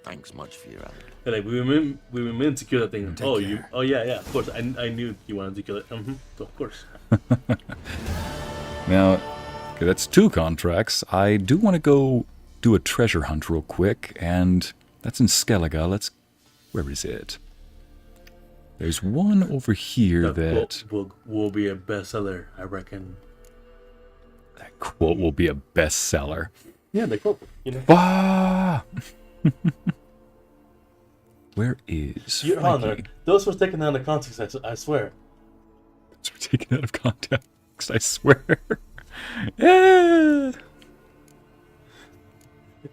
Thanks much for your help. Like we were meant to kill that thing. Take Oh, care. yeah, of course. I knew you wanted to kill it. Of course. Now, okay, that's 2 contracts. I do want to go do a treasure hunt real quick, and that's in Skellige. Where is it? There's one over here that... will be a bestseller, I reckon. That quote will be a bestseller. Yeah, the quote. Ah! Where is Your Frankie? Honor, those were taken out of context. I swear. Those were taken out of context, I swear. Yeah.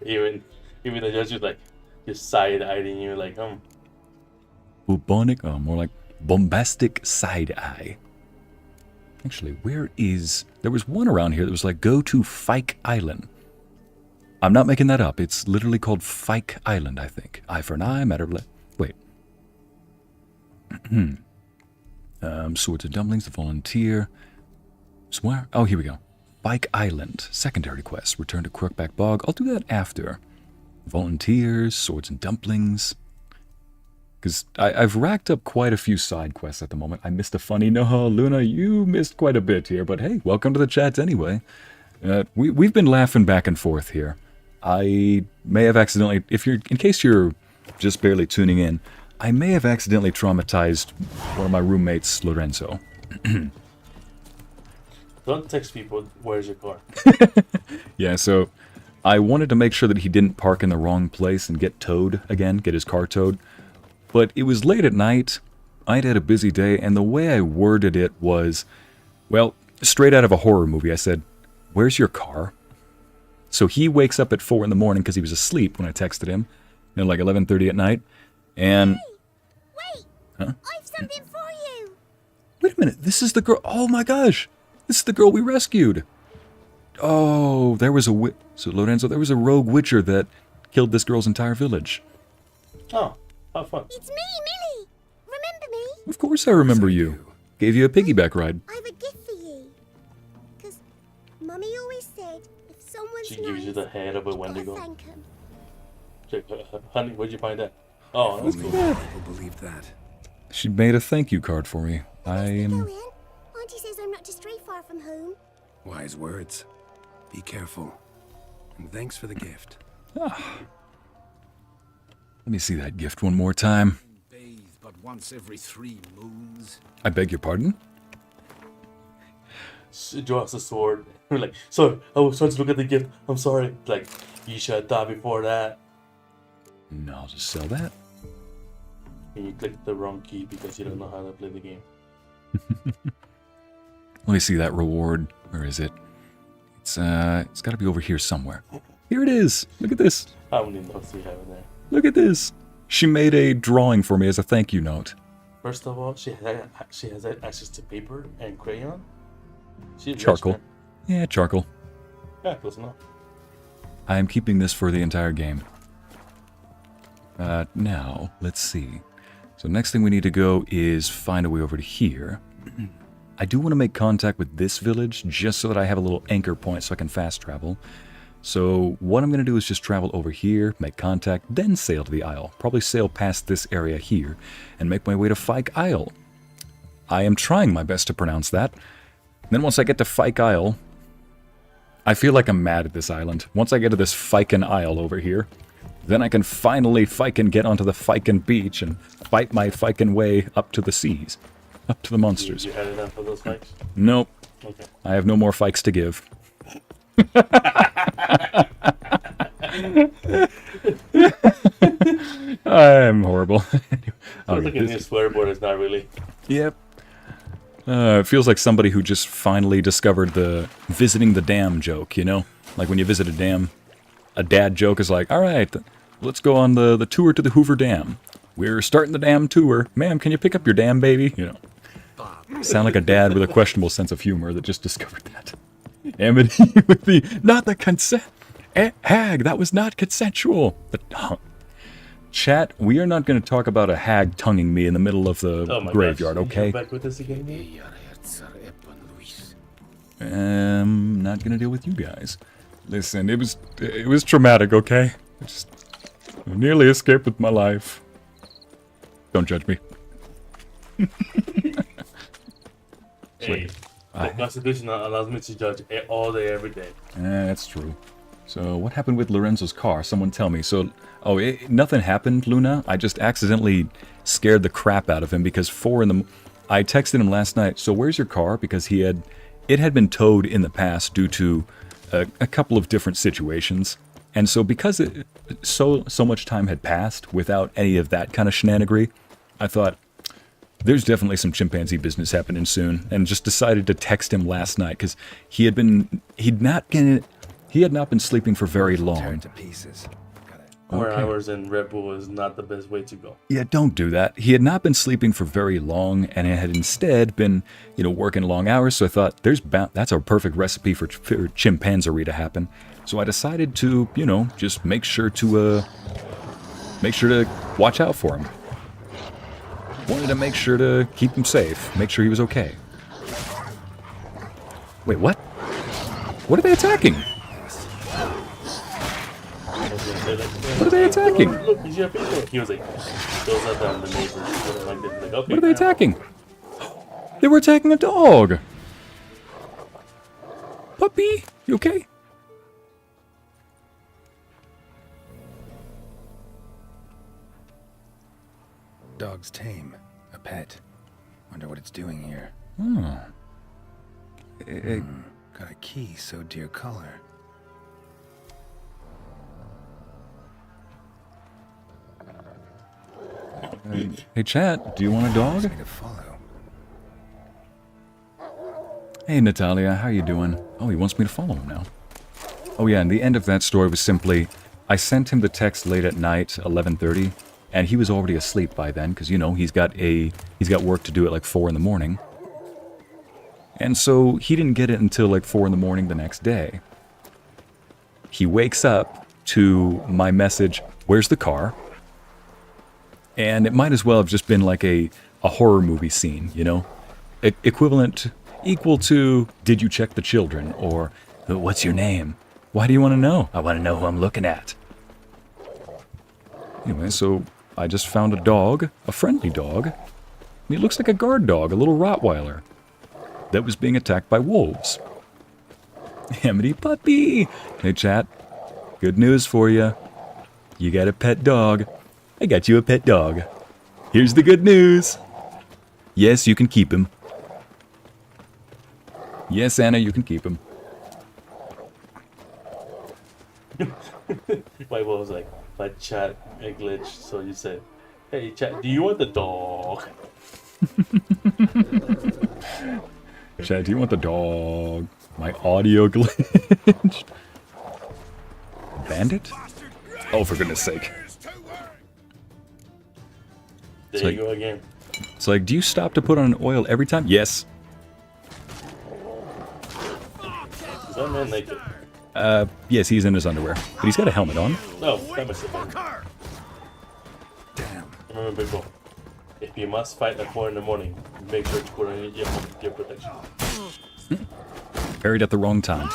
Even the judge was like, just side-eyeing you like, Bubonic, more like bombastic side eye. Actually, where is... There was one around here that was like, go to Fike Island. I'm not making that up. It's literally called Fike Island, I think. Eye for an eye, matter of... Wait. Swords and Dumplings, the Volunteer. Somewhere? Oh, here we go. Fike Island. Secondary quest. Return to Crookback Bog. I'll do that after. Volunteers, Swords and Dumplings. Because I've racked up quite a few side quests at the moment. I missed a funny... No, Luna, you missed quite a bit here. But hey, welcome to the chat anyway. We've been laughing back and forth here. I may have accidentally... In case you're just barely tuning in, I may have accidentally traumatized one of my roommates, Lorenzo. don't text people, where's your car? Yeah, so I wanted to make sure that he didn't park in the wrong place and get towed again, get his car towed. But it was late at night, I'd had a busy day, and the way I worded it was, well, straight out of a horror movie. I said, where's your car? So he wakes up at 4 in the morning because he was asleep when I texted him, like 11:30 at night, and... Hey, wait! Huh? I've something for you! Wait a minute, this is the girl... Oh my gosh! This is the girl we rescued! Oh, there was a... So, Lorenzo, there was a rogue witcher that killed this girl's entire village. Oh, how fun. It's me, Millie! Remember me? Of course I remember you. Gave you a piggyback ride. I have a gift for you. Because Mummy always said, if someone's She gives you nice, the head of a gotta Wendigo. thank 'em. Check, honey, where'd you find that? Oh, that's Only cool. people believed that. She made a thank you card for me. I Go am... in. Auntie says I'm not to stray far from home. Wise words. Be careful. And thanks for the gift. Let me see that gift one more time. Bathe but once every 3 moons. I beg your pardon? She draws a sword. We're like, sorry, I was trying to look at the gift. I'm sorry. Like, you should have thought before that. No, I'll just sell that. And you clicked the wrong key because you don't know how to play the game. Let me see that reward. Where is it? It's got to be over here somewhere. Here it is. Look at this. How many notes do you have in there? Look at this. She made a drawing for me as a thank you note. First of all, she has access to paper and crayon. She's rich, Charcoal. man. Yeah, charcoal. Yeah, close enough. I am keeping this for the entire game. Now, let's see. So next thing we need to go is find a way over to here. I do want to make contact with this village just so that I have a little anchor point so I can fast travel. So what I'm going to do is just travel over here, make contact, then sail to the Isle. Probably sail past this area here and make my way to Fike Isle. I am trying my best to pronounce that. Then once I get to Fike Isle, I feel like I'm mad at this island. Once I get to this Fiken Isle over here, then I can finally Fiken get onto the Fiken beach and fight my Fiken way up to the seas. Up to the monsters. You had enough of those fights? Nope. Okay. I have no more fikes to give. I'm horrible. Sounds like a new swear word, it's not really. Yep. It feels like somebody who just finally discovered the visiting the dam joke, you know? Like when you visit a dam, a dad joke is like, all right, let's go on the tour to the Hoover Dam. We're starting the dam tour. Ma'am, can you pick up your dam, baby? You know. Sound like a dad with a questionable sense of humor that just discovered that. Amity with the, not the consent. Hag, that was not consensual. But, chat, we are not going to talk about a hag tonguing me in the middle of the graveyard, gosh. okay? You come back with this again, man? Not going to deal with you guys. Listen, it was traumatic, okay? I just nearly escaped with my life. Don't judge me. Hey, the Constitution allows me to judge all day, every day. That's true. So, what happened with Lorenzo's car? Someone tell me. So, nothing happened, Luna. I just accidentally scared the crap out of him because I texted him last night. So, where's your car? Because it had been towed in the past due to a couple of different situations. And so, because so much time had passed without any of that kind of shenanigery, I thought, there's definitely some chimpanzee business happening soon, and just decided to text him last night because he had not been sleeping for very long. Tear to pieces. 4 Okay. hours in Red Bull is not the best way to go. Yeah, don't do that. He had not been sleeping for very long, and had instead been, working long hours. So I thought, that's a perfect recipe for chimpanzee to happen. So I decided to, just make sure to watch out for him. Wanted to make sure to keep him safe, make sure he was okay. Wait, what? What are they attacking? What are they attacking? Look, he's your people. He was like, those are the neighbors. Like, okay, What are they attacking? They were attacking a dog. Puppy, you okay? Dog's tame. A pet. Wonder what it's doing here. Got a key so dear color. Hey, chat, do you want a dog? Me to follow. Hey, Natalia, how you doing? Oh, he wants me to follow him now. Oh yeah, and the end of that story was simply, I sent him the text late at night, 11:30, and he was already asleep by then, because, he's got work to do at like 4 in the morning. And so he didn't get it until like 4 in the morning the next day. He wakes up to my message, "Where's the car?" And it might as well have just been like a horror movie scene, Equal to, "Did you check the children?" Or, "What's your name? Why do you want to know?" "I want to know who I'm looking at." Anyway, so I just found a dog, a friendly dog. And he looks like a guard dog, a little Rottweiler, that was being attacked by wolves. Amity puppy! Hey chat, good news for you. You got a pet dog. I got you a pet dog. Here's the good news. Yes, you can keep him. Yes, Anna, you can keep him. My boy was like, my chat a glitch, so you said, "Hey chat, do you want the dog?" Chat, do you want the dog? My audio glitched. Bandit? Oh, for goodness sake. There you go again. It's like, do you stop to put on oil every time? Yes. Is that man naked? Yes, he's in his underwear. But he's got a helmet on. No, that must have been. Damn. Remember, people, if you must fight at 4 in the morning, make sure to put on your protection. Buried at the wrong time.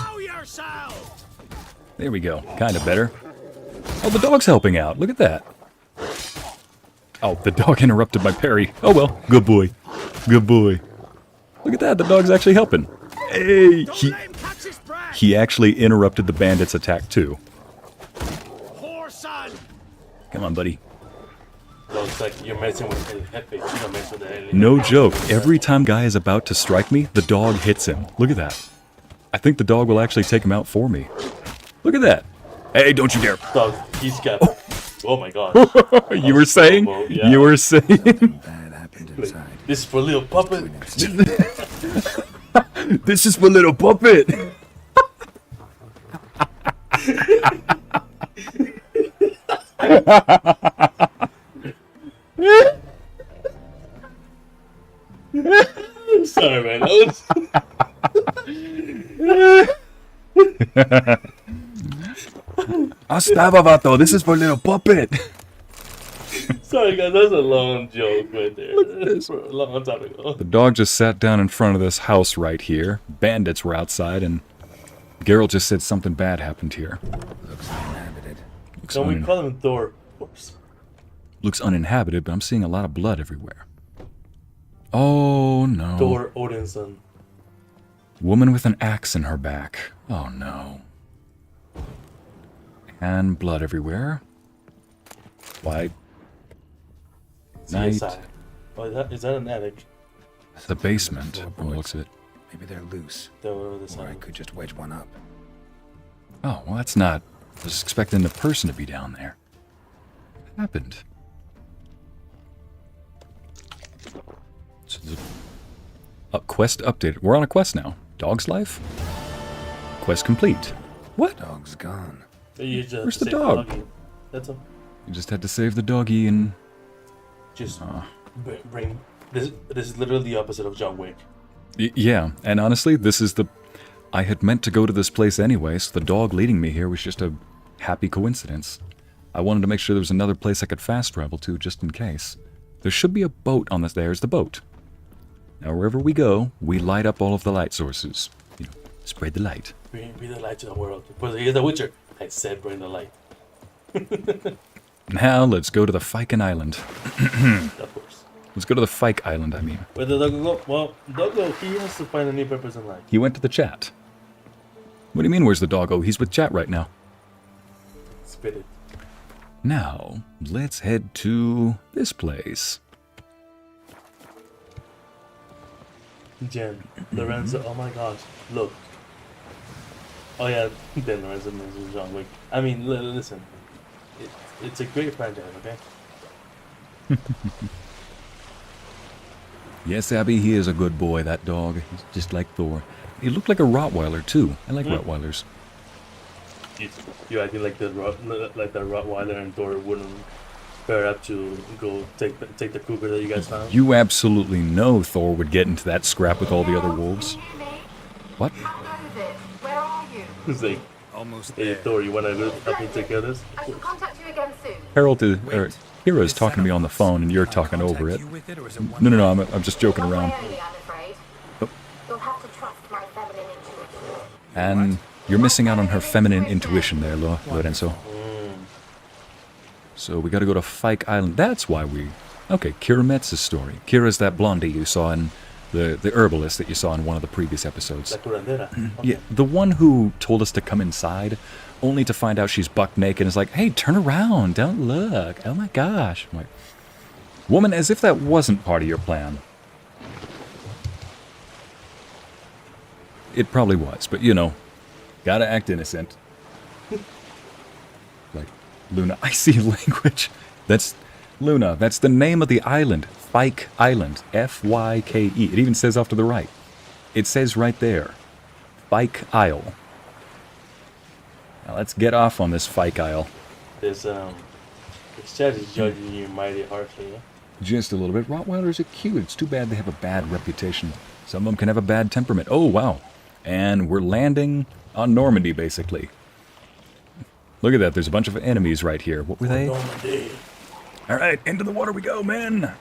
There we go. Kind of better. Oh, the dog's helping out. Look at that. Oh, the dog interrupted my parry. Oh well. Good boy. Good boy. Look at that. The dog's actually helping. Hey! He actually interrupted the bandit's attack too. Come on, buddy. Looks like you're messing with the headface. You don't mess with the alien. No joke. Every time guy is about to strike me, the dog hits him. Look at that. I think the dog will actually take him out for me. Look at that. Hey, don't you dare. Dog, he's got. Oh my god. You were saying? Yeah. You were saying? Bad happened inside. This is for little puppet. This is for little puppet. Sorry, man. Astava, vato. This is for little puppet. Sorry, guys. That's a long joke right there. Look at this. A long time ago. The dog just sat down in front of this house right here. Bandits were outside, and Geralt just said something bad happened here. Looks uninhabited. Can we call him Thor? Of course. Looks uninhabited, but I'm seeing a lot of blood everywhere. Oh no. Thor Odinson. Woman with an axe in her back. Oh no. And blood everywhere. Why? Night. CSI. Oh, is that an attic? The basement. Oh, looks it. Maybe they're loose. That was the Or I sign. could just wedge one up. Oh, well that's not... I was expecting the person to be down there. What happened? So quest updated. We're on a quest now. Dog's life? Quest complete. What? Dog's gone. You just Where's the say dog? doggy. That's all. You just had to save the doggy and... Just bring this. This is literally the opposite of John Wick. Yeah, and honestly, this is the... I had meant to go to this place anyway, so the dog leading me here was just a happy coincidence. I wanted to make sure there was another place I could fast travel to, just in case. There should be a boat on this. There's the boat. Now, wherever we go, we light up all of the light sources. You know, spread the light. Bring the light to the world. Because he's the Witcher. I said bring the light. Now, let's go to the Viking Island. Of course. Let's go to the Fike Island, I mean. Where the dog go? Well, Doggo, he has to find a new purpose in life. He went to the chat. What do you mean, where's the doggo? He's with chat right now. Spit it. Now, let's head to this place. Jen, Lorenzo, oh my gosh, look. Oh yeah, then Lorenzo mentions John Wick. I mean, listen. It's a great franchise, okay? Yes, Abby, he is a good boy, that dog. He's just like Thor. He looked like a Rottweiler, too. I like Rottweilers. You acting like the Rottweiler and Thor wouldn't pair up to go take the cougar that you guys found? You absolutely know Thor would get into that scrap with all the other wolves. What? Where are you? It's like, Almost hey there. Thor, you wanna help me take care of this? I shall contact you again soon. Harold is, Hero is talking to me on the phone, and you're talking over it. No, I'm just joking around. Not my only, I'm afraid. Oh. You'll have to trust my feminine intuition. And you're missing out on her feminine intuition there, Lorenzo. So we gotta go to Fike Island. That's why we... Okay, Kira Metz's story. Kira's that blondie you saw in... The herbalist that you saw in one of the previous episodes. La curandera. Okay. Yeah, the one who told us to come inside, only to find out she's buck naked and is like, hey, turn around, don't look. Oh my gosh. I'm like, woman, as if that wasn't part of your plan. It probably was, but you know, gotta act innocent. Like, Luna, I see language. That's, Luna, that's the name of the island. Fike Island. F-Y-K-E. It even says off to the right. It says right there. Fike Isle. Now let's get off on this Fike Isle. This chat is judging you mighty harshly, yeah? Just a little bit. Rottweilers are cute. It's too bad they have a bad reputation. Some of them can have a bad temperament. Oh, wow. And we're landing on Normandy, basically. Look at that. There's a bunch of enemies right here. What were they? Normandy. All right, into the water we go, men.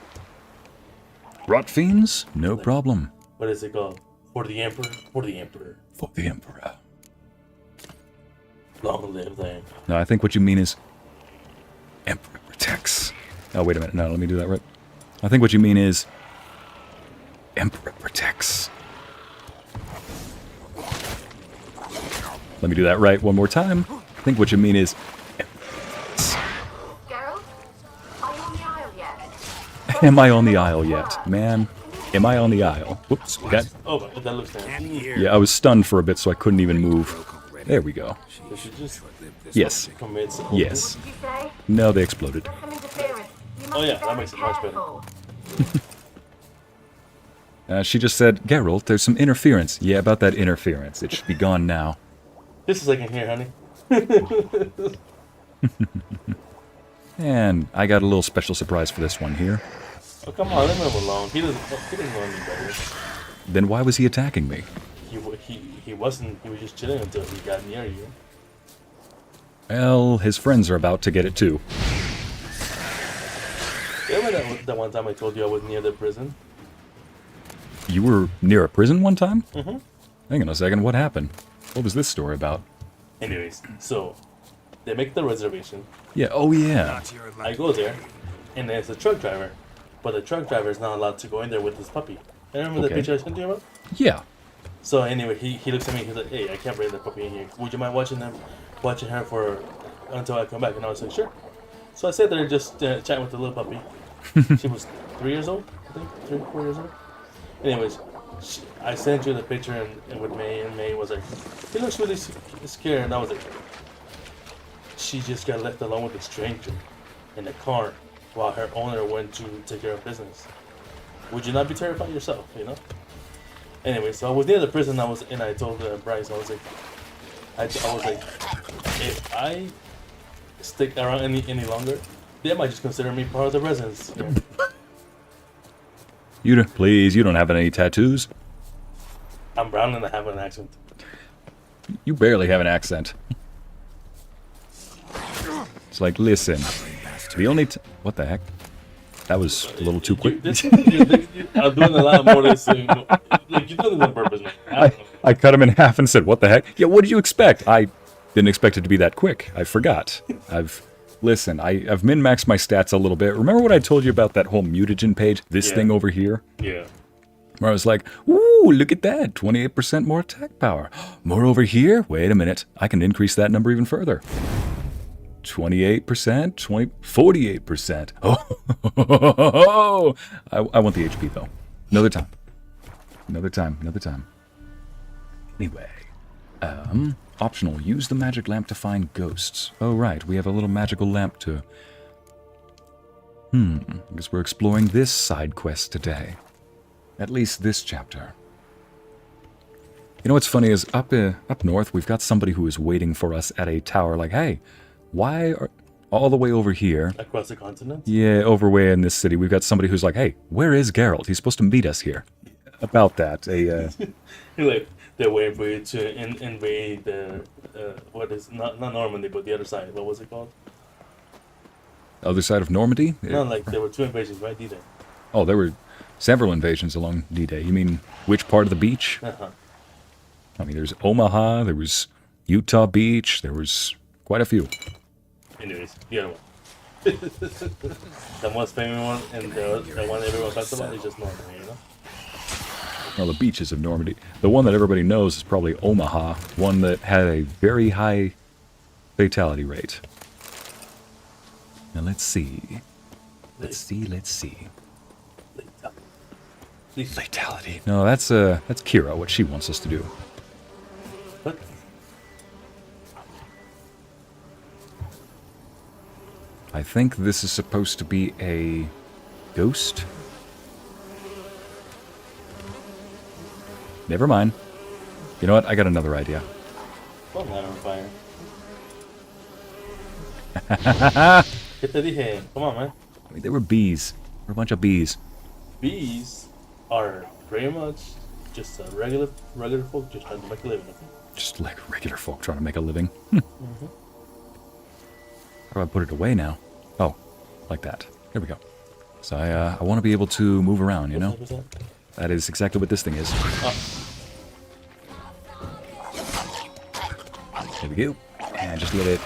Rot fiends? No problem. What is it called? For the Emperor? For the Emperor. For the Emperor. Long live the Emperor. No, I think what you mean is... Emperor protects. Oh, wait a minute. No, let me do that right. I think what you mean is... Emperor protects. Let me do that right one more time. I think what you mean is... Geralt, are you on the aisle yet? Am I on the aisle yet? Man, am I on the aisle? Whoops. Got, Oh, but that looks nice. yeah, I was stunned for a bit, so I couldn't even move. There we go. They should just Yes. commit some- Yes. Did you say? No, they exploded. There's some interference. You must Oh, yeah, be that very makes it much better. careful. She just said, Geralt, there's some interference. Yeah, about that interference. It should be gone now. Just a second here, honey. And I got a little special surprise for this one here. Oh, come on, leave him alone. He doesn't know any better. Then why was he attacking me? He wasn't. He was just chilling until he got near you. Well, his friends are about to get it too. Remember that one time I told you I was near the prison? You were near a prison one time? Mm-hmm. Hang on a second, what happened? What was this story about? Anyways, so they make the reservation. Yeah, oh yeah. I go there, and there's a truck driver, but the truck driver is not allowed to go in there with his puppy. Remember the Okay. picture I sent you about? Yeah. So anyway, he looks at me. He's like, "Hey, I can't bring the puppy in here. Would you mind watching her for until I come back?" And I was like, "Sure." So I sat there just chatting with the little puppy. She was 3 years old, I think, 3, 4 years old. Anyways, I sent you the picture and with May, and May was like, "He looks really scared." And I was like, "She just got left alone with a stranger in the car while her owner went to take care of business. Would you not be terrified yourself, you know?" Anyway, so I was near the prison. I told Bryce, I was like, if I stick around any longer, they might just consider me part of the residents. You please, you don't have any tattoos. I'm brown and I have an accent. You barely have an accent. It's like, listen, the only what the heck? That was a little too quick. I'm doing a lot more of this. Like, you're doing this on purpose, man. I cut him in half and said, what the heck? Yeah, what did you expect? I didn't expect it to be that quick. I forgot. Listen, I've min-maxed my stats a little bit. Remember what I told you about that whole mutagen page? This thing over here? Yeah. Where I was like, ooh, look at that. 28% more attack power. More over here? Wait a minute. I can increase that number even further. 28%, 48%. Oh, I want the HP though. Another time. Anyway, optional. Use the magic lamp to find ghosts. Oh right, we have a little magical lamp to. I guess we're exploring this side quest today. At least this chapter. You know what's funny is up north we've got somebody who is waiting for us at a tower. Like, hey. Why are all the way over here? Across the continent? Yeah, over way in this city. We've got somebody who's like, hey, where is Geralt? He's supposed to meet us here. About that. Like, they're waiting for you to invade the, what is, not Normandy, but the other side. What was it called? Other side of Normandy? No, like, there were 2 invasions, right? D-Day. Oh, there were several invasions along D-Day. You mean, which part of the beach? Uh-huh. I mean, there's Omaha, there was Utah Beach, there was quite a few. Anyways, the other one. The most famous one and the one everyone talks about is just Normandy, you know? Well, the beaches of Normandy. The one that everybody knows is probably Omaha, one that had a very high fatality rate. Now let's see. Let's see. Fatality. No, that's Kira, what she wants us to do. What? I think this is supposed to be a ghost. Never mind. You know what? I got another idea. Well, not on fire. ¿Qué te dije? Come on, man. I mean, they were bees. We're a bunch of bees. Bees are pretty much just a regular folk just trying to make a living. Just like regular folk trying to make a living. How do I put it away now? Oh, like that. Here we go. So I want to be able to move around, you know? What's that? That is exactly what this thing is. Oh. There we go. And just let it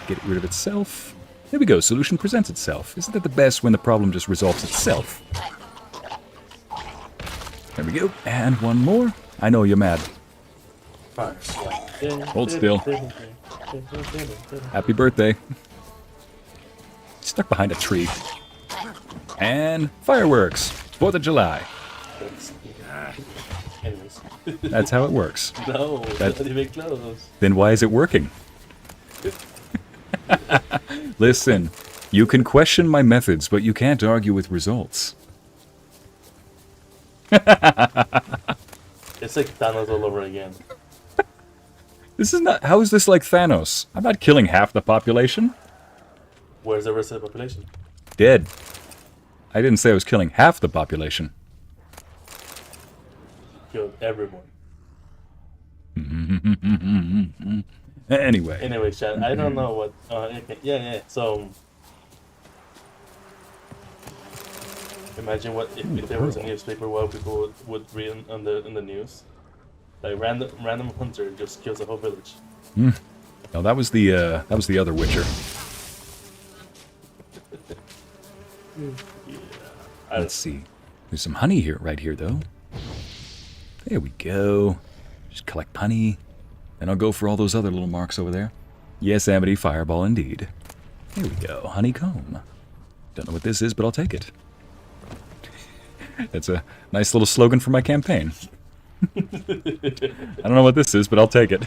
get rid of itself. There we go. Solution presents itself. Isn't that the best when the problem just resolves itself? There we go. And one more. I know you're mad. Fine. Hold still. Happy birthday. Stuck behind a tree. And fireworks. 4th of July. Anyways. That's how it works. No, that's not even close. Then why is it working? Listen, you can question my methods, but you can't argue with results. It's like Thanos all over again. This is not... How is this like Thanos? I'm not killing half the population. Where's the rest of the population? Dead. I didn't say I was killing half the population. Killed everyone. Anyway. Anyway, Chad, I don't know what... okay. Yeah. So... Imagine what if there was a newspaper what people would read in the news. Like random hunter just kills a whole village. No, that was the other Witcher. Let's see. There's some honey here, right here, though. There we go. Just collect honey. Then I'll go for all those other little marks over there. Yes, Amity, fireball indeed. Here we go. Honeycomb. Don't know what this is, but I'll take it. That's a nice little slogan for my campaign. I don't know what this is, but I'll take it.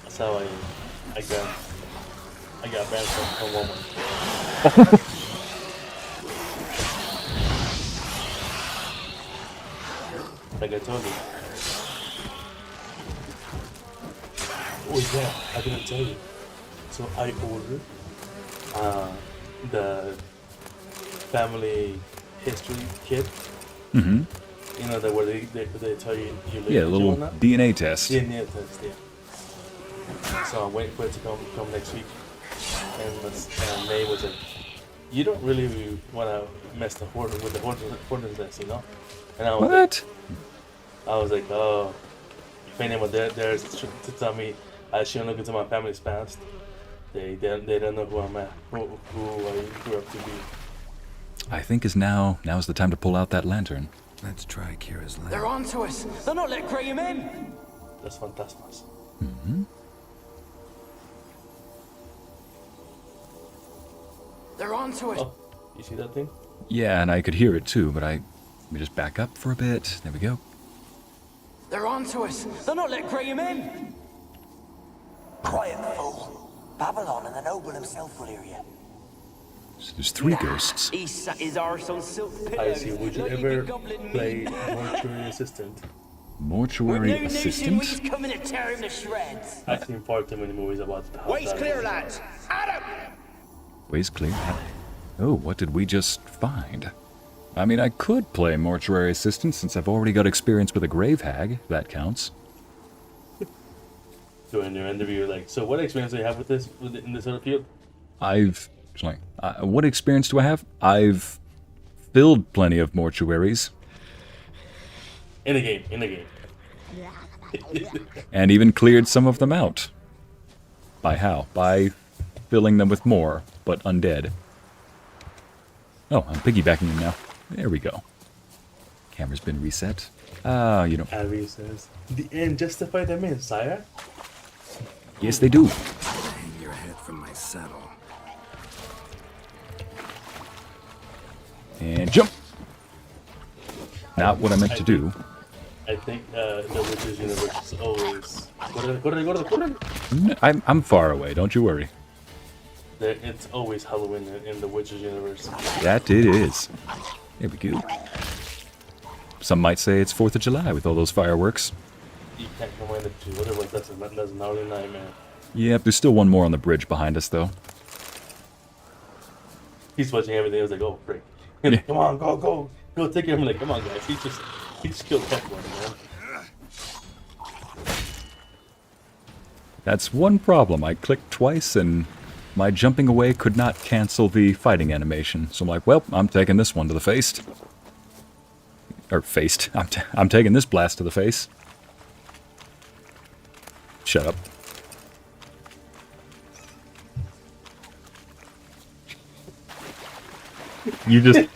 That's how I got banned from Walmart. Like I told you. Oh yeah, I didn't tell you. So I ordered the family history kit. Mm-hmm. You know, where they tell you live Yeah, a little DNA test. DNA test, yeah. So I'm waiting for it to come next week. And May was like, you don't really want to mess with the horses test, you know? And I was What? I was like, oh, if anyone there's to tell me I shouldn't look into my family's past. They don't know who I'm at, who I grew up to be. I think now's the time to pull out that lantern. Let's try Kira's lamp. They're on to us. They're not letting Graham in. That's fantastic. Mm-hmm. They're on to us. Oh, you see that thing? Yeah, and I could hear it too, but let me just back up for a bit. There we go. They're on to us. They're not letting Graham in. Quiet, fool. Babylon and the noble himself will hear you. So there's 3 ghosts. He sat his arse on silk I see. Would you ever play mortuary assistant? Mortuary assistant? He's coming to tear him to shreds. I've seen far too many movies about how Ways that clear, is. lads. Adam! Ways clear. Oh, what did we just find? I mean, I could play mortuary assistant since I've already got experience with a grave hag. If that counts. So in your interview, you're like, so what experience do you have with this in this other field? What experience do I have? I've filled plenty of mortuaries. In the game. And even cleared some of them out. By how? By filling them with more, but undead. Oh, I'm piggybacking him now. There we go. Camera's been reset. You know. Abby says, the end justify the means, sire. Yes, they do. Hang your head from my saddle. And jump! Not what I meant to do. I think the Witcher's universe is always... Corre. I'm far away, don't you worry. It's always Halloween in the Witcher's universe. That it is. There we go. Some might say it's 4th of July with all those fireworks. You can't combine the two, otherwise that's an hourly nightmare. Yep, there's still one more on the bridge behind us, though. He's watching everything, I was like, oh, frick. Yeah. Come on, go take him. I'm like, come on, guys. He just killed everyone, man. That's one problem. I clicked twice and my jumping away could not cancel the fighting animation. So I'm like, well, I'm taking this one to the face. Or faced. I'm taking this blast to the face. Shut up. You just...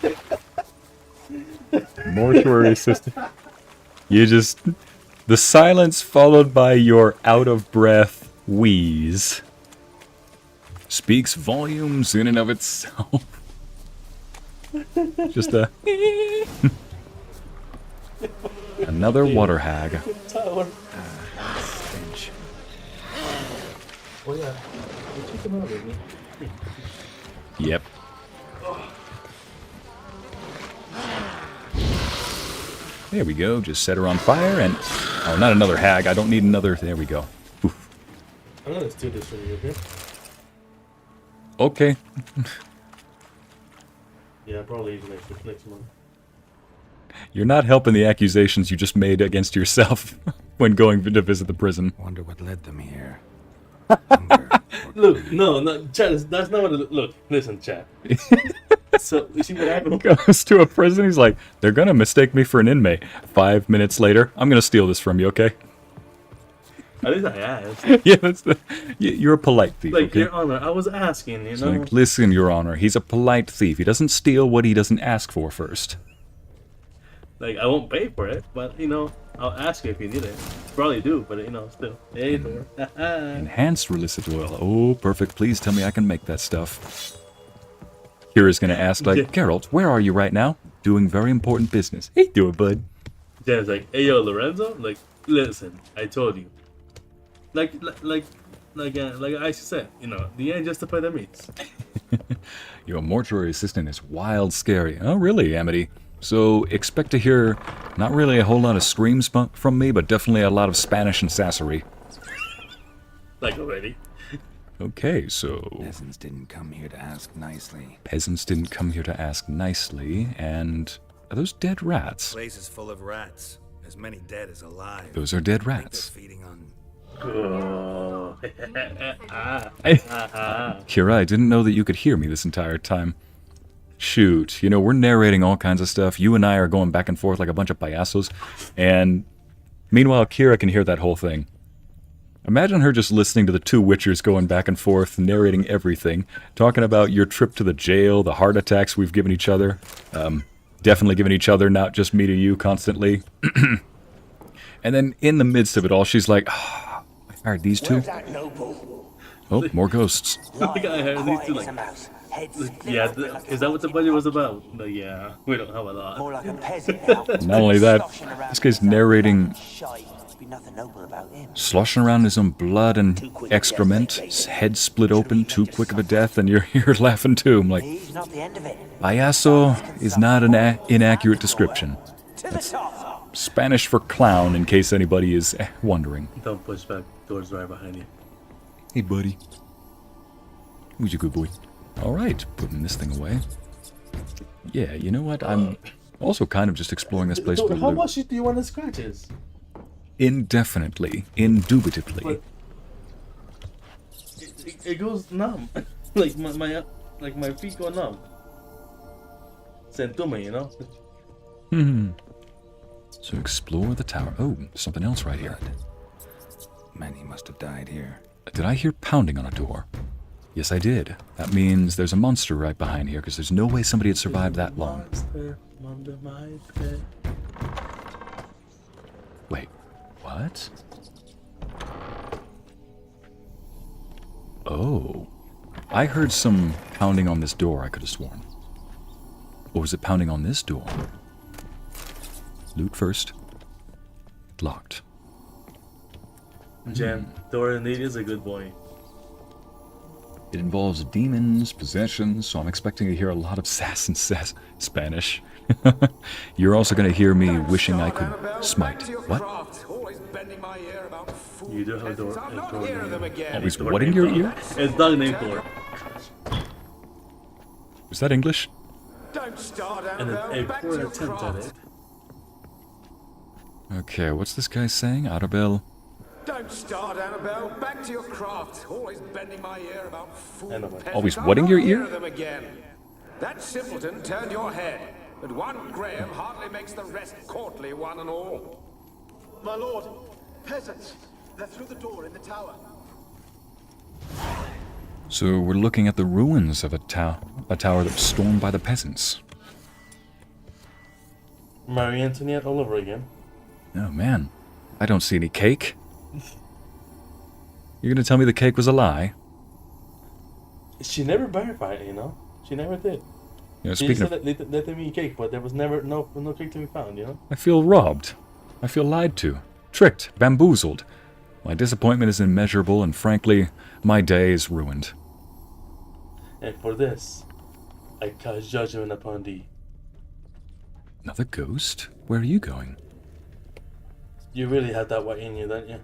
Mortuary assistant. You just... The silence followed by your out-of-breath wheeze speaks volumes in and of itself. Just a... Another water hag. Tower. Stench. Oh, yeah. You took him out, didn't you? Yep. There we go. Just set her on fire and... Oh, not another hag. I don't need another... There we go. Oof. I'm gonna steal this from you, okay? Okay. Yeah, probably next month. You're not helping the accusations you just made against yourself when going to visit the prison. Wonder what led them here. Look, no, Chad, that's not what it... Look, listen, Chad. So, you see what happened? Goes to a prison, he's like, they're gonna mistake me for an inmate. 5 minutes later, I'm gonna steal this from you, okay? At least I asked. Yeah, that's the... You're a polite thief, Like, okay? Your Honor, I was asking, you It's know? like, listen, Your Honor, he's a polite thief. He doesn't steal what he doesn't ask for first. Like, I won't pay for it, but, you know, I'll ask you if you need it. Probably do, but, you know, still. Hey, Thor. Enhanced illicit oil. Oh, perfect. Please tell me I can make that stuff. Kira's gonna ask, like, Yeah. Geralt, where are you right now? Doing very important business. Hey, do it, bud. Jen's like, hey, yo, Lorenzo? Like, listen, I told you. Like I said, you know, the end justify the means. Your mortuary assistant is wild scary. Oh, really, Amity? So expect to hear not really a whole lot of screams from me, but definitely a lot of Spanish and sassery. Like, already. Okay, so Peasants didn't come here to ask nicely. peasants didn't come here to ask nicely, and are those dead rats? Place is full of rats. As many dead as alive. Those are dead I think they're rats. feeding on. Oh. Kira, I didn't know that you could hear me this entire time. Shoot, you know, we're narrating all kinds of stuff. You and I are going back and forth like a bunch of payasos, and meanwhile, Kira can hear that whole thing. Imagine her just listening to the two Witchers going back and forth, narrating everything, talking about your trip to the jail, the heart attacks we've given each other, definitely given each other, not just me to you constantly. And then in the midst of it all, she's like, oh, I hired these two? Oh, more ghosts. I think I heard these two, like, yeah, is that what the budget was about? But yeah, we don't have a lot. More like a peasant now. Not only that, this guy's narrating, Must be nothing noble about him. sloshing around in his own blood and excrement, his head split open, too quick of a death, and you're laughing too. I'm like, He's not the end of it. payaso is not an inaccurate description. To the top. Spanish for clown, in case anybody is wondering. Don't push back. Doors right behind you. Hey, buddy. Who's a good boy? Alright, putting this thing away. Yeah, you know what? I'm also kind of just exploring this place for How loot. much do you want the scratches? Indefinitely. Indubitably. But it goes numb. like my feet go numb. Send to me, you know? So explore the tower. Oh, something else right here. Many must have died here. Did I hear pounding on a door? Yes, I did. That means there's a monster right behind here, because there's no way somebody had survived that long. Monster under my bed. Wait, what? Oh. I heard some pounding on this door, I could have sworn. Or was it pounding on this door? Loot first. Locked. Jen, Dora indeed is a good boy. It involves demons, possessions, so I'm expecting to hear a lot of sass and Spanish. You're also going to hear me wishing I could smite. What? You do have a door. Always what in your ear? It's dog named Thor. Is that English? And a poor attempt at it. Okay, what's this guy saying? Arabelle? Don't start, Annabelle. Back to your craft. Always bending my ear about fool Annabelle. peasants. Always I'll what in not your hear ear? them again. That simpleton turned your head, but one Graham hardly makes the rest courtly, one and all. My lord, peasants. They're through the door in the tower. So we're looking at the ruins of a tower that was stormed by the peasants. Marie Antoinette all over again. Oh man, I don't see any cake. You're gonna tell me the cake was a lie? She never verified it, you know? She never did. You know, She speaking just of, said that let them eat cake, but there was never no cake to be found, you know? I feel robbed. I feel lied to, tricked, bamboozled. My disappointment is immeasurable, and frankly, my day is ruined. And for this, I cast judgment upon thee. Another ghost? Where are you going? You really have that white in you, don't you?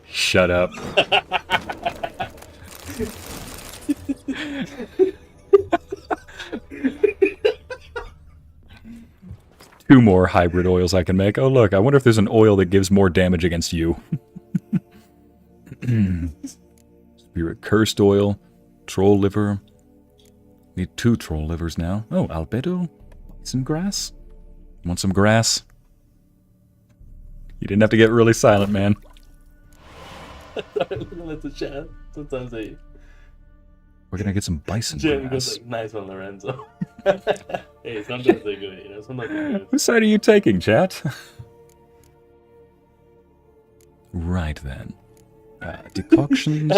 Shut up. Two more hybrid oils I can make. Oh look, I wonder if there's an oil that gives more damage against you. Spirit cursed oil, troll liver. Need 2 troll livers now. Oh, albedo? Some grass? Want some grass? You didn't have to get really silent, man. Let the chat. Sometimes they. We're gonna get some bison Jen grass. goes like, nice one, Lorenzo. Hey, sometimes they're good, you know? Sometimes they're good. Whose side are you taking, chat? Right then. Decoctions.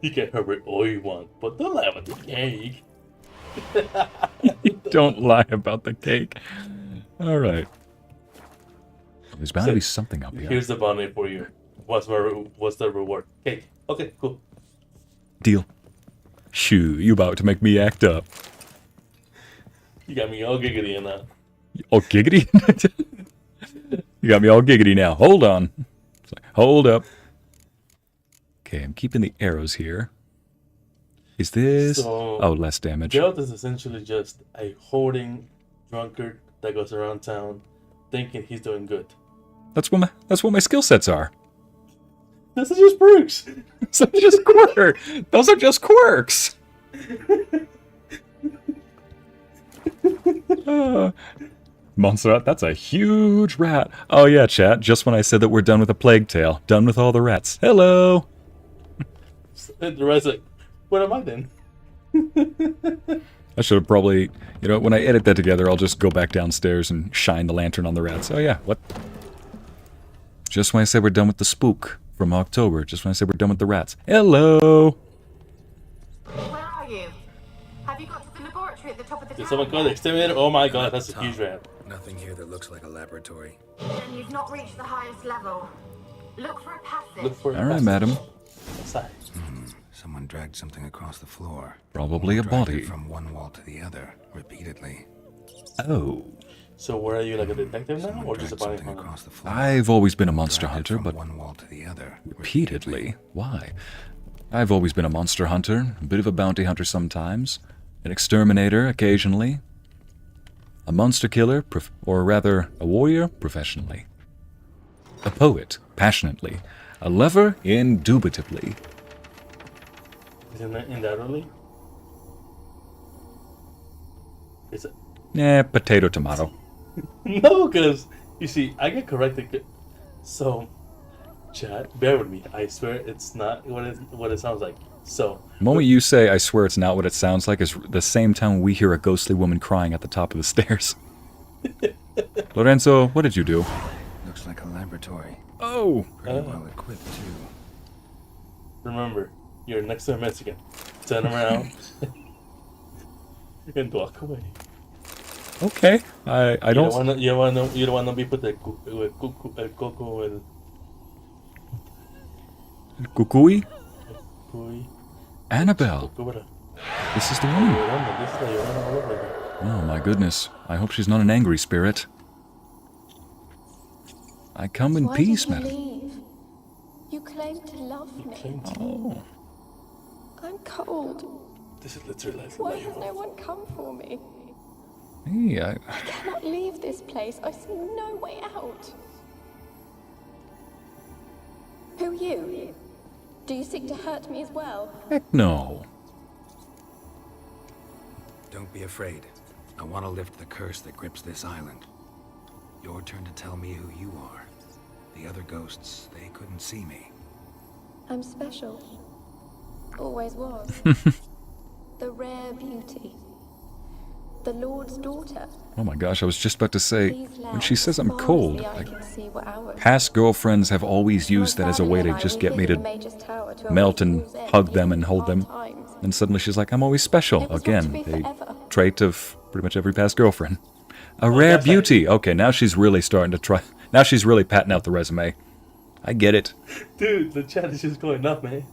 You can have it all you want, but don't lie about the cake. Don't lie about the cake. Alright. There's bound to be something up here. Here's the bounty for you. What's the reward? Cake. Okay, cool. Deal. Shoo, you about to make me act up. You got me all giggity in that. All giggity? You got me all giggity now. Hold on. It's like, hold up. Okay, I'm keeping the arrows here. Is this... So, oh, less damage. Geralt is essentially just a hoarding drunkard that goes around town thinking he's doing good. That's what my skill sets are. Those are just perks. Those are just quirks. Those are just quirks. Monster, that's a huge rat. Oh yeah, chat. Just when I said that we're done with the plague tale, done with all the rats. Hello. The rat's like, what am I then? I should have probably, you know, when I edit that together, I'll just go back downstairs and shine the lantern on the rats. Oh yeah, what? Just when I said we're done with the spook from October. Just when I said we're done with the rats. Hello. Where are you? Have you got to the laboratory at the top of the Did tower? someone call the exterminator? Oh my god, that's a huge rat. Nothing here that looks like a laboratory. Then you've not reached the highest level. Look for a passage. Look for All right, madam. Someone dragged something across the floor. Probably a Dragged body. it from one wall to the other, repeatedly. Oh. So where are you, like a detective now, or just a body hunter? Across the floor. I've always been a monster hunter, From but one wall to the other, repeatedly? Why? I've always been a monster hunter, a bit of a bounty hunter sometimes, an exterminator occasionally, a monster killer, or rather, a warrior professionally, a poet passionately, a lover indubitably. Isn't that in that early? Is it? Potato tomato. No, because, you see, I get corrected. So, chat, bear with me. I swear it's not what it sounds like. So, The moment you say, I swear it's not what it sounds like, is the same time we hear a ghostly woman crying at the top of the stairs. Lorenzo, what did you do? Looks like a laboratory. Oh! Pretty well equipped, too. remember, you're next to a Mexican. Turn around and walk away. Okay, I don't... You don't wanna be put the coco el Kukui? cuy. Annabelle. This is the woman. This is la Llorona all over again. Oh my goodness. I hope she's not an angry spirit. I come in peace, Why did madam. you leave? You claimed to love me. Oh. I'm cold. This is literally like Why has no one come for me? Hey, I cannot leave this place. I see no way out. Who are you? Do you seek to hurt me as well? Heck no. Don't be afraid. I want to lift the curse that grips this island. Your turn to tell me who you are. The other ghosts, they couldn't see me. I'm special. Always was. The rare beauty. The Lord's daughter. Oh my gosh, I was just about to say, when she says I'm cold, I like, can see what hours. past girlfriends have always used that as a way to just get me to melt and hug them and hold them. And suddenly she's like, I'm always special. Again, a trait of pretty much every past girlfriend. A rare beauty. Okay, now she's really starting to try. Now she's really patting out the resume. I get it. Dude, the chat is just going up, man.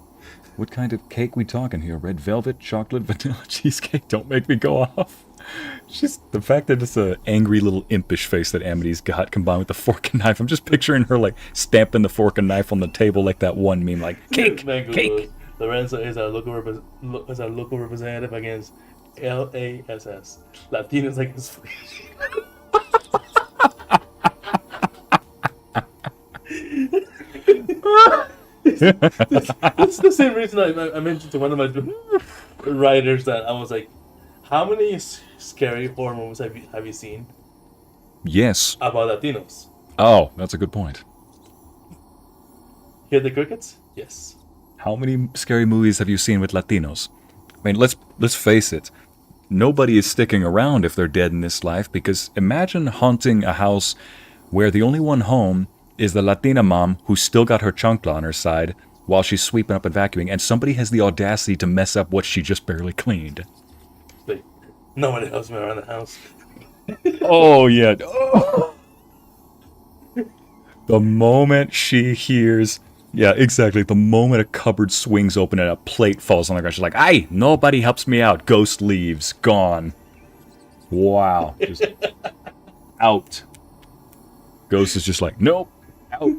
What kind of cake we talking here? Red velvet, chocolate, vanilla cheesecake? Don't make me go off. Just the fact that it's an angry little impish face that Amity's got combined with the fork and knife. I'm just picturing her like stamping the fork and knife on the table like that one meme, like cake, cake. Lorenzo is our local representative against LASS. Latinos against. That's the same reason I mentioned to one of my writers that I was like, how many scary horror movies have you seen? Yes. About Latinos. Oh, that's a good point. Hear the crickets? Yes. How many scary movies have you seen with Latinos? I mean, let's face it. Nobody is sticking around if they're dead in this life, because imagine haunting a house where the only one home is the Latina mom who's still got her chancla on her side while she's sweeping up and vacuuming, and somebody has the audacity to mess up what she just barely cleaned. Like, nobody helps me around the house. Oh, yeah. Oh. The moment she hears... Yeah, exactly. The moment a cupboard swings open and a plate falls on the ground, she's like, "Aye, nobody helps me out. Ghost leaves. Gone." Wow. Just out. Ghost is just like, nope. Out.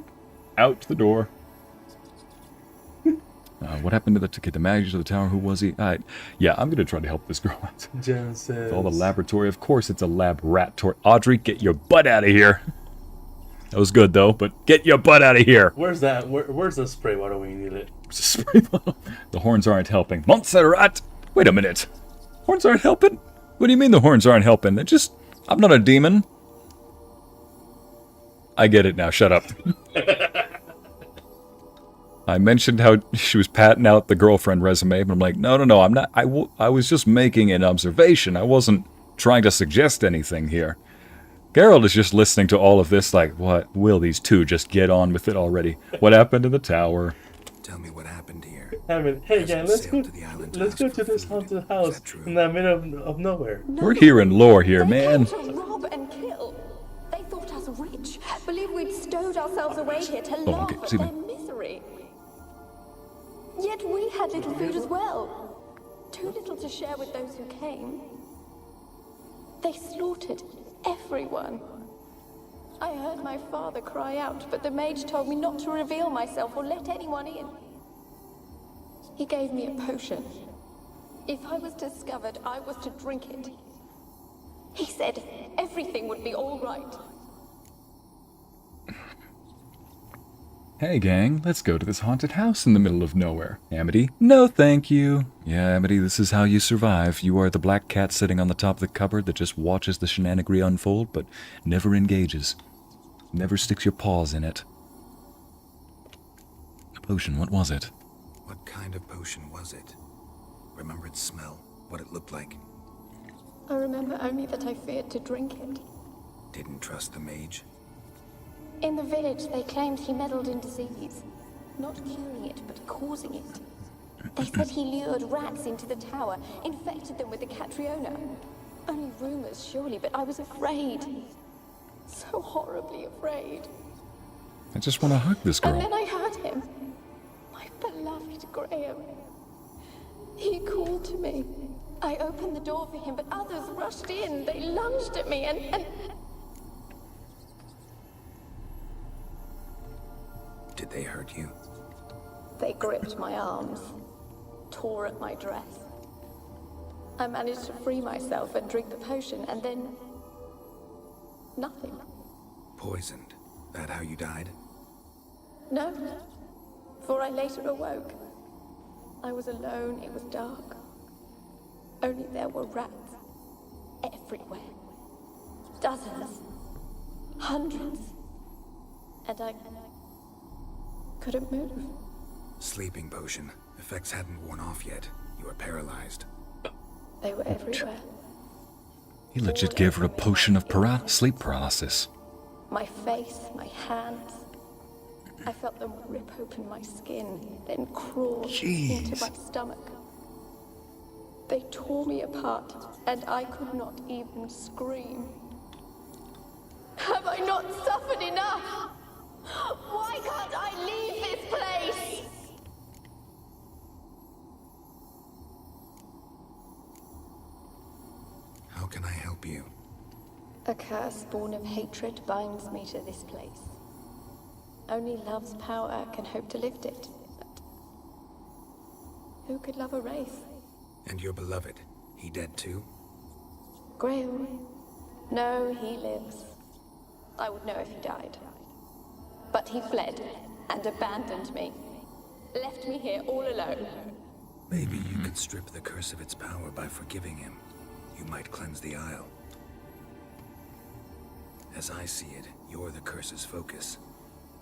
Out the door. What happened to the kid? The manager of the tower? Who was he? Yeah, I'm gonna try to help this girl out. Jen says... All the laboratory. Of course it's a laboratory. Audrey, get your butt out of here. That was good, though, but get your butt out of here. Where's that? Where's the spray bottle when you need it? Spray bottle? The horns aren't helping. Montserrat! Wait a minute. Horns aren't helping? What do you mean the horns aren't helping? They're just... I'm not a demon. I get it now. Shut up. I mentioned how she was patting out the girlfriend resume, but I'm like, no, I'm not. I was just making an observation. I wasn't trying to suggest anything here. Geralt is just listening to all of this like, what? Will these two just get on with it already? What happened in the tower? Tell me what happened here. Hey gang, let's go to this haunted house in the middle of nowhere. We're hearing lore here, man. To rob and kill. They thought us rich, believed we'd stowed ourselves away here to laugh at their misery. Yet we had little food as well. Too little to share with those who came. They slaughtered everyone. I heard my father cry out, but the mage told me not to reveal myself or let anyone in. He gave me a potion. If I was discovered, I was to drink it. He said everything would be all right. Hey gang, let's go to this haunted house in the middle of nowhere. Amity? No thank you. Yeah, Amity, this is how you survive. You are the black cat sitting on the top of the cupboard that just watches the shenanigery unfold, but never engages. Never sticks your paws in it. A potion, what was it? What kind of potion was it? Remember its smell? What it looked like? I remember only that I feared to drink it. Didn't trust the mage? In the village, they claimed he meddled in disease. Not curing it, but causing it. They said he lured rats into the tower, infected them with the Catriona. Only rumors, surely, but I was afraid. So horribly afraid. I just want to hug this girl. And then I heard him. My beloved Graham. He called to me. I opened the door for him, but others rushed in. They lunged at me and... Did they hurt you? They gripped my arms, tore at my dress. I managed to free myself and drink the potion, and then... nothing. Poisoned? That how you died? No, for I later awoke. I was alone, it was dark. Only there were rats everywhere. Dozens. Hundreds. And I couldn't move. Sleeping potion. Effects hadn't worn off yet. You were paralyzed. They were everywhere. He legit gave her a potion of sleep paralysis. My face, my hands. I felt them rip open my skin, then crawl into my stomach. They tore me apart, and I could not even scream. Have I not suffered enough? Why can't I leave this place? How can I help you? A curse born of hatred binds me to this place. Only love's power can hope to lift it. But who could love a wraith? And your beloved, he dead too? Graham? No, he lives. I would know if he died. But he fled and abandoned me. Left me here all alone. Maybe you could strip the curse of its power by forgiving him. You might cleanse the Isle. As I see it, you're the curse's focus.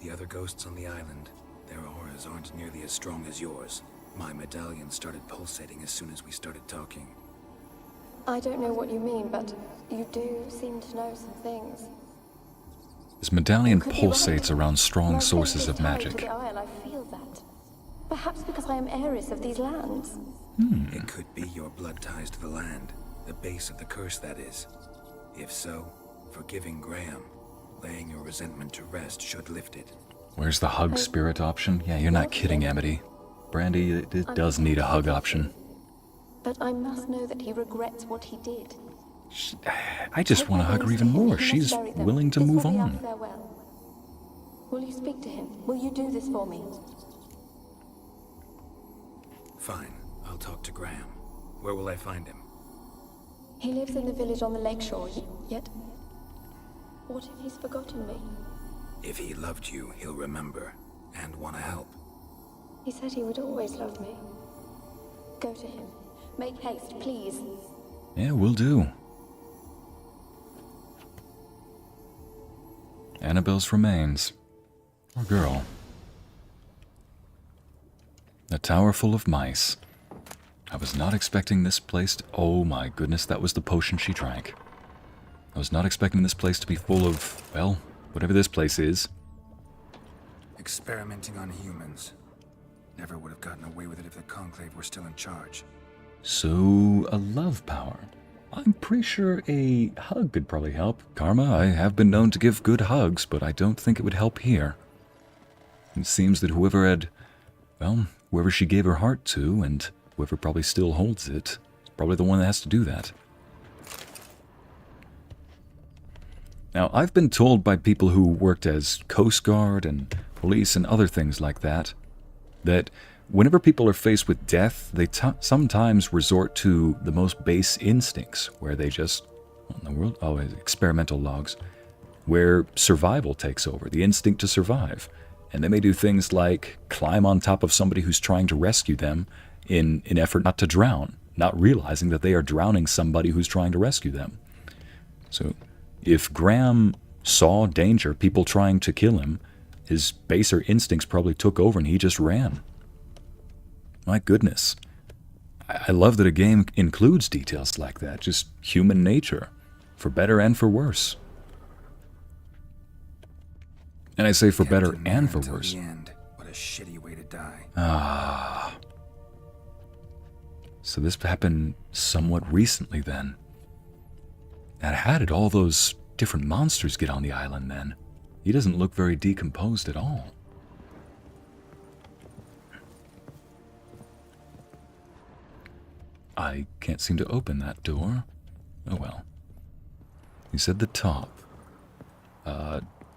The other ghosts on the island, their auras aren't nearly as strong as yours. My medallion started pulsating as soon as we started talking. I don't know what you mean, but you do seem to know some things. His medallion pulsates around strong sources of magic. To the Isle, I feel that. Perhaps because I am heiress of these lands. It could be your blood ties to the land, the base of the curse, that is. If so, forgiving Graham, laying your resentment to rest should lift it. Where's the hug spirit option? Yeah, you're not kidding, Amity. Brandy, it does need a hug option. But I must know that he regrets what he did. I just want to hug her even more. She's willing to move on. Will you speak to him? Will you do this for me? Fine. I'll talk to Graham. Where will I find him? He lives in the village on the lakeshore, yet... What if he's forgotten me? If he loved you, he'll remember. And want to help. He said he would always love me. Go to him. Make haste, please. Yeah, will do. Annabelle's remains. Poor girl. A tower full of mice. I was not expecting this place to... Oh my goodness, that was the potion she drank. I was not expecting this place to be full of, well, whatever this place is. Experimenting on humans. Never would have gotten away with it if the Conclave were still in charge. So, a love power. I'm pretty sure a hug could probably help. Karma, I have been known to give good hugs, but I don't think it would help here. It seems that whoever had, well, whoever she gave her heart to, and whoever probably still holds it, is probably the one that has to do that. Now, I've been told by people who worked as Coast Guard and police and other things like that, that whenever people are faced with death, they sometimes resort to the most base instincts, where they just, what in the world? Oh, experimental logs, where survival takes over, the instinct to survive. And they may do things like climb on top of somebody who's trying to rescue them in an effort not to drown, not realizing that they are drowning somebody who's trying to rescue them. So if Graham saw danger, people trying to kill him, his baser instincts probably took over and he just ran. My goodness. I love that a game includes details like that, just human nature, for better and for worse. And I say for better and for worse. The end. What a shitty way to die. Ah. So this happened somewhat recently then. And how did all those different monsters get on the island then? He doesn't look very decomposed at all. I can't seem to open that door. Oh well. He said the top.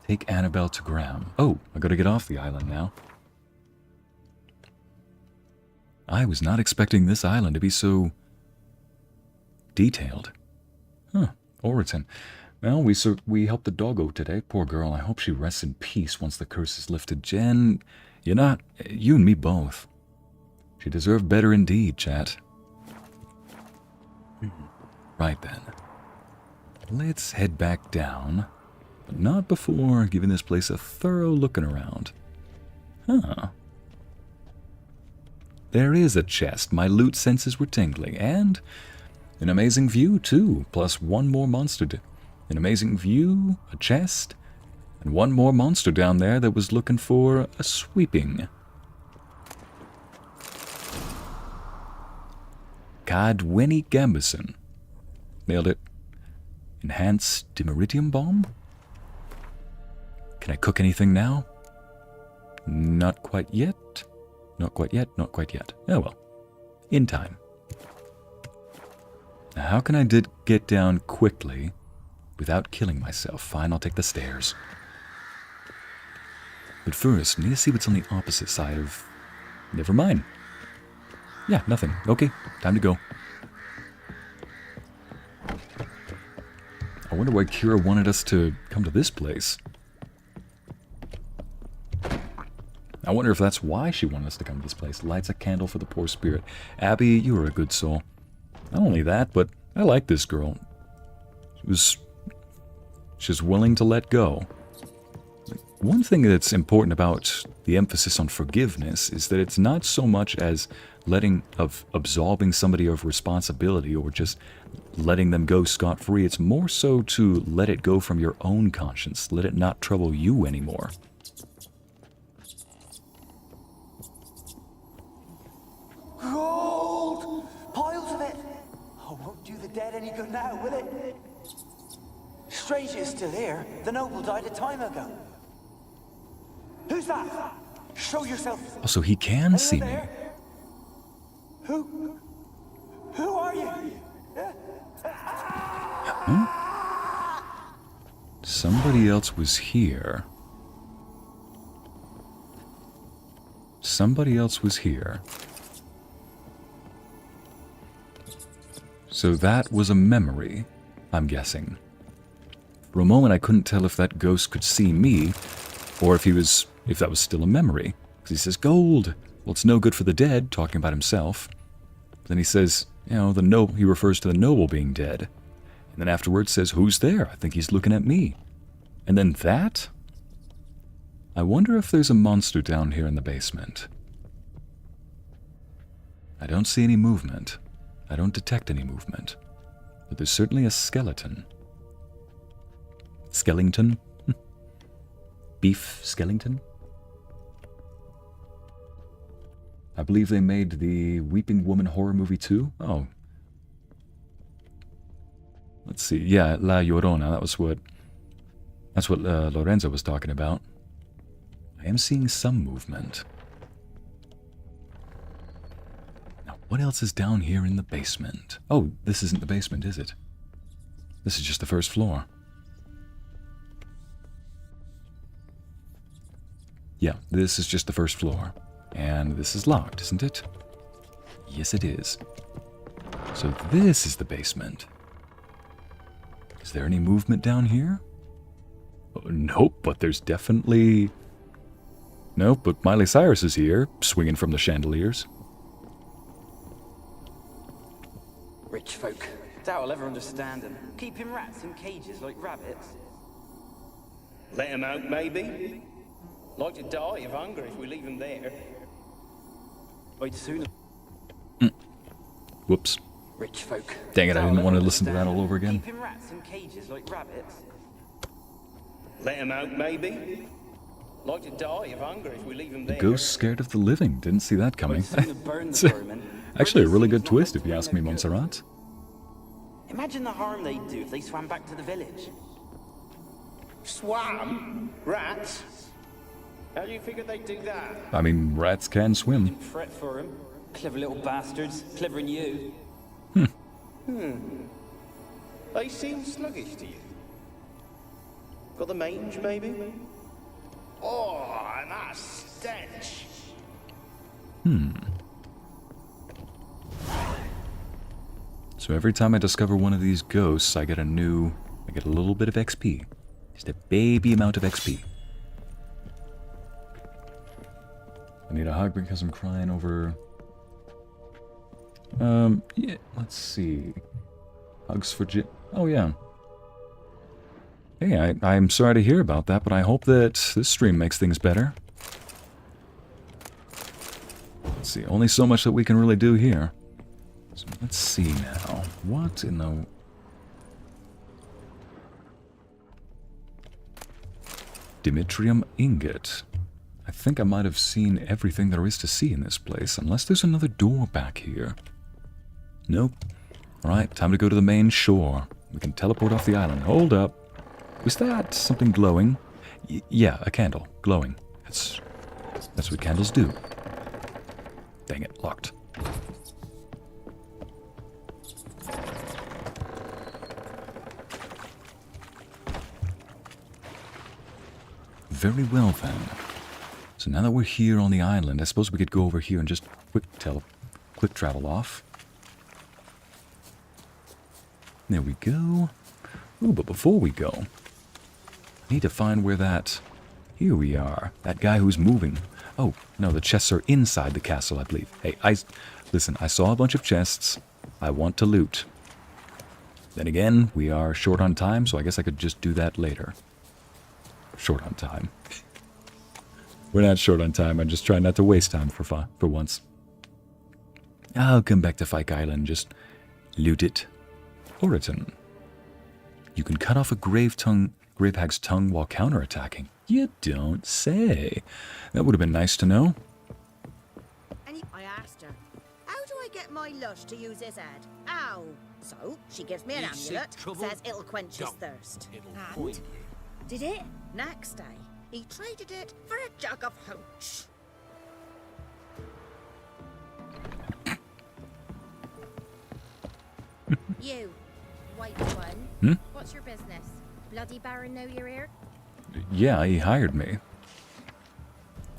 Take Annabelle to Graham. Oh, I gotta get off the island now. I was not expecting this island to be so detailed. Huh, Oriton. Well, we helped the doggo today. Poor girl, I hope she rests in peace once the curse is lifted. Jen, you and me both. She deserved better indeed, chat. Right then. Let's head back down, but not before giving this place a thorough looking around. Huh. There is a chest. My loot senses were tingling, and an amazing view too, plus one more monster. An amazing view, a chest, and one more monster down there that was looking for a sweeping. Cadwenny Gambison. Nailed it. Enhanced Dimeridium Bomb? Can I cook anything now? Not quite yet. Not quite yet, not quite yet. Oh well. In time. Now how can I get down quickly without killing myself? Fine, I'll take the stairs. But first, I need to see what's on the opposite side of... Never mind. Yeah, nothing. Okay, time to go. I wonder why Kira wanted us to come to this place. I wonder if that's why she wanted us to come to this place. Lights a candle for the poor spirit. Abby, you are a good soul. Not only that, but I like this girl. She's willing to let go. One thing that's important about the emphasis on forgiveness is that it's not so much as absolving somebody of responsibility or just letting them go scot-free. It's more so to let it go from your own conscience. Let it not trouble you anymore. Gold! Piles of it! Oh, won't do the dead any good now, will it? Strange it's still here. The noble died a time ago. Who's that? Show yourself. Oh, so he can see me. Who are you? Huh? Somebody else was here. Somebody else was here. So that was a memory, I'm guessing. For a moment I couldn't tell if that ghost could see me, or if that was still a memory. Because he says, gold! Well, it's no good for the dead, talking about himself. But then he says, you know, he refers to the noble being dead. And then afterwards says, who's there? I think he's looking at me. And then that? I wonder if there's a monster down here in the basement. I don't see any movement. I don't detect any movement. But there's certainly a skeleton. Skellington? Beef skeleton? I believe they made the Weeping Woman horror movie too? Oh. Let's see. Yeah, La Llorona. That's what Lorenzo was talking about. I am seeing some movement. Now, what else is down here in the basement? Oh, this isn't the basement, is it? This is just the first floor. Yeah, this is just the first floor. And this is locked, isn't it? Yes, it is. So this is the basement. Is there any movement down here? Oh, nope, but there's definitely... Nope, but Miley Cyrus is here, swinging from the chandeliers. Rich folk. Doubt I'll ever understand them. Keeping rats in cages like rabbits. Let them out, maybe? Like to die of hunger if we leave them there. I'd sooner... Whoops. Rich folk. Dang it, I didn't want to listen to that all over again. Keeping rats in cages like rabbits. Let them out, maybe? Like to die of hunger if we leave them The there. ghost scared of the living. Didn't see that coming. I'd sooner burn the vermin. Actually, a really good twist, if you ask me, Montserrat. Imagine the harm they'd do if they swam back to the village. Swam? Rats? How do you figure they'd do that? I mean, rats can swim. Fret for him. Clever little bastards. Clever than you. They seem sluggish to you. Got the mange, maybe? Oh, and that stench. So every time I discover one of these ghosts, I get a little bit of XP. Just a baby amount of XP. I need a hug because I'm crying over... yeah, let's see. Hugs for Oh, yeah. Hey, I'm sorry to hear about that, but I hope that this stream makes things better. Let's see, only so much that we can really do here. So let's see now. What in the... Dimitrium ingot. I think I might have seen everything there is to see in this place, unless there's another door back here. Nope. Alright, time to go to the main shore. We can teleport off the island. Hold up. Was that something glowing? Yeah, a candle. Glowing. That's what candles do. Dang it, locked. Very well then. So now that we're here on the island, I suppose we could go over here and just quick travel off. There we go. Ooh, but before we go, I need to find where that... Here we are. That guy who's moving. Oh, no, the chests are inside the castle, I believe. Hey, listen, I saw a bunch of chests. I want to loot. Then again, we are short on time, so I guess I could just do that later. Short on time. We're not short on time. I'm just trying not to waste time for once. I'll come back to Fike Island. Just loot it. Oriton. You can cut off a grave hag's tongue while counterattacking. You don't say. That would have been nice to know. And I asked her, how do I get my lush to use his head? Ow. So she gives me an amulet, says it'll quench his thirst. And did it? Next day, he traded it for a jug of hooch. You, white one. What's your business? Bloody Baron know you're here? Yeah, he hired me.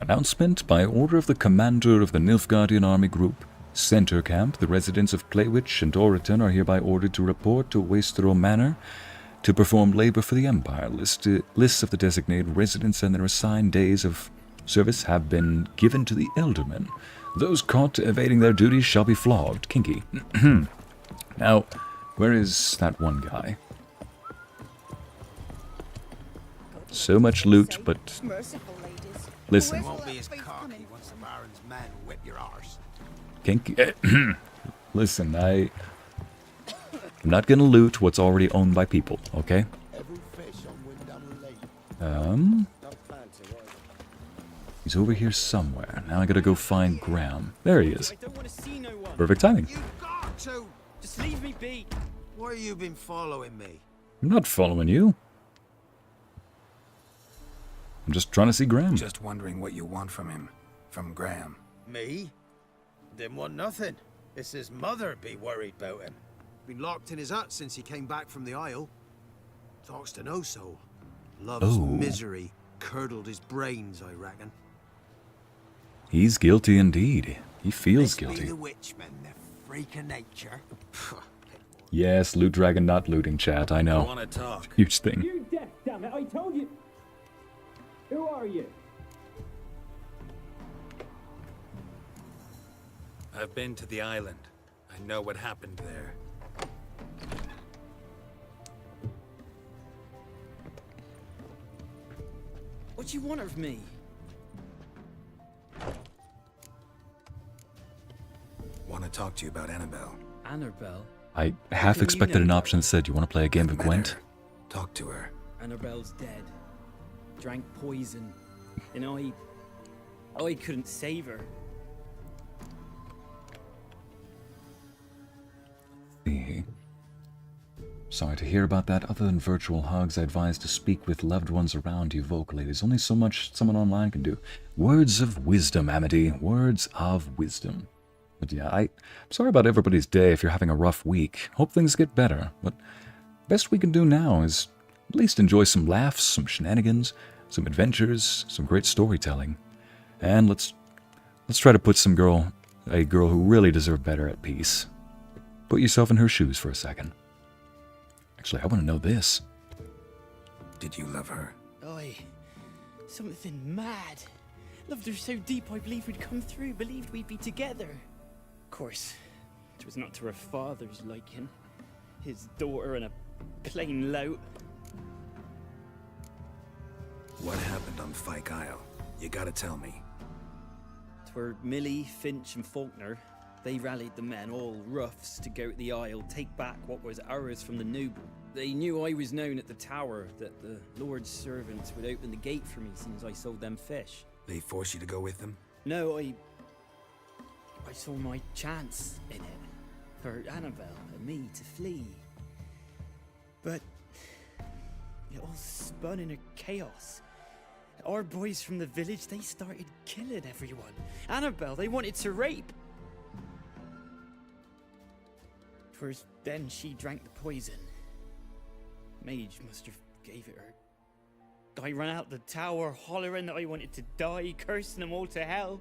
Announcement by order of the commander of the Nilfgaardian army group. Center Camp, the residents of Claywitch and Oriton are hereby ordered to report to Wastrel Manor to perform labor for the Empire. Lists of the designated residents and their assigned days of service have been given to the Eldermen. Those caught evading their duties shall be flogged. Kinky. Now, where is that one guy? So much loot, but... Listen. Won't be as cocky once the Baron's men whip your arse. Kinky... Listen, I'm not gonna loot what's already owned by people, okay? He's over here somewhere. Now I gotta go find Graham. There he is. Perfect timing. Just leave me be. Why you been following me? I'm not following you. I'm just trying to see Graham. Just wondering what you want from him. From Graham. Me? Didn't want nothing. It's his mother be worried about him. Been locked in his hut since he came back from the Isle. Talks to no soul. Love's misery curdled his brains, I reckon. He's guilty indeed. He feels guilty. Be the witchman, the freak of nature. Yes, Loot Dragon not looting, chat. I know. I wanna talk. Huge thing. You deaf, damn it! I told you. Who are you? I've been to the island. I know what happened there. What do you want of me? Want to talk to you about Annabelle. Annabelle? I half expected an option that said, you want to play a game of Gwent? Talk to her. Annabelle's dead. Drank poison. And I couldn't save her. Sorry to hear about that. Other than virtual hugs, I advise to speak with loved ones around you vocally. There's only so much someone online can do. Words of wisdom, Amity. Words of wisdom. But yeah, I'm sorry about everybody's day if you're having a rough week. Hope things get better. But best we can do now is at least enjoy some laughs, some shenanigans, some adventures, some great storytelling. And let's try to put a girl who really deserved better at peace. Put yourself in her shoes for a second. Actually, I want to know this. Did you love her? Oi, something mad. Loved her so deep I believed we'd come through, believed we'd be together. Of course, it was not to her father's liking. His daughter and a plain lout. What happened on Fyke Isle? You gotta tell me. Twere Millie, Finch and Faulkner. They rallied the men, all roughs, to go to the Isle, take back what was ours from the noble. They knew I was known at the tower, that the Lord's servants would open the gate for me since I sold them fish. They forced you to go with them? No, I saw my chance in it, for Annabelle and me to flee. But it all spun in a chaos. Our boys from the village, they started killing everyone. Annabelle, they wanted to rape. 'Twas then she drank the poison. Mage must have gave it her. I ran out the tower, hollering that I wanted to die, cursing them all to hell.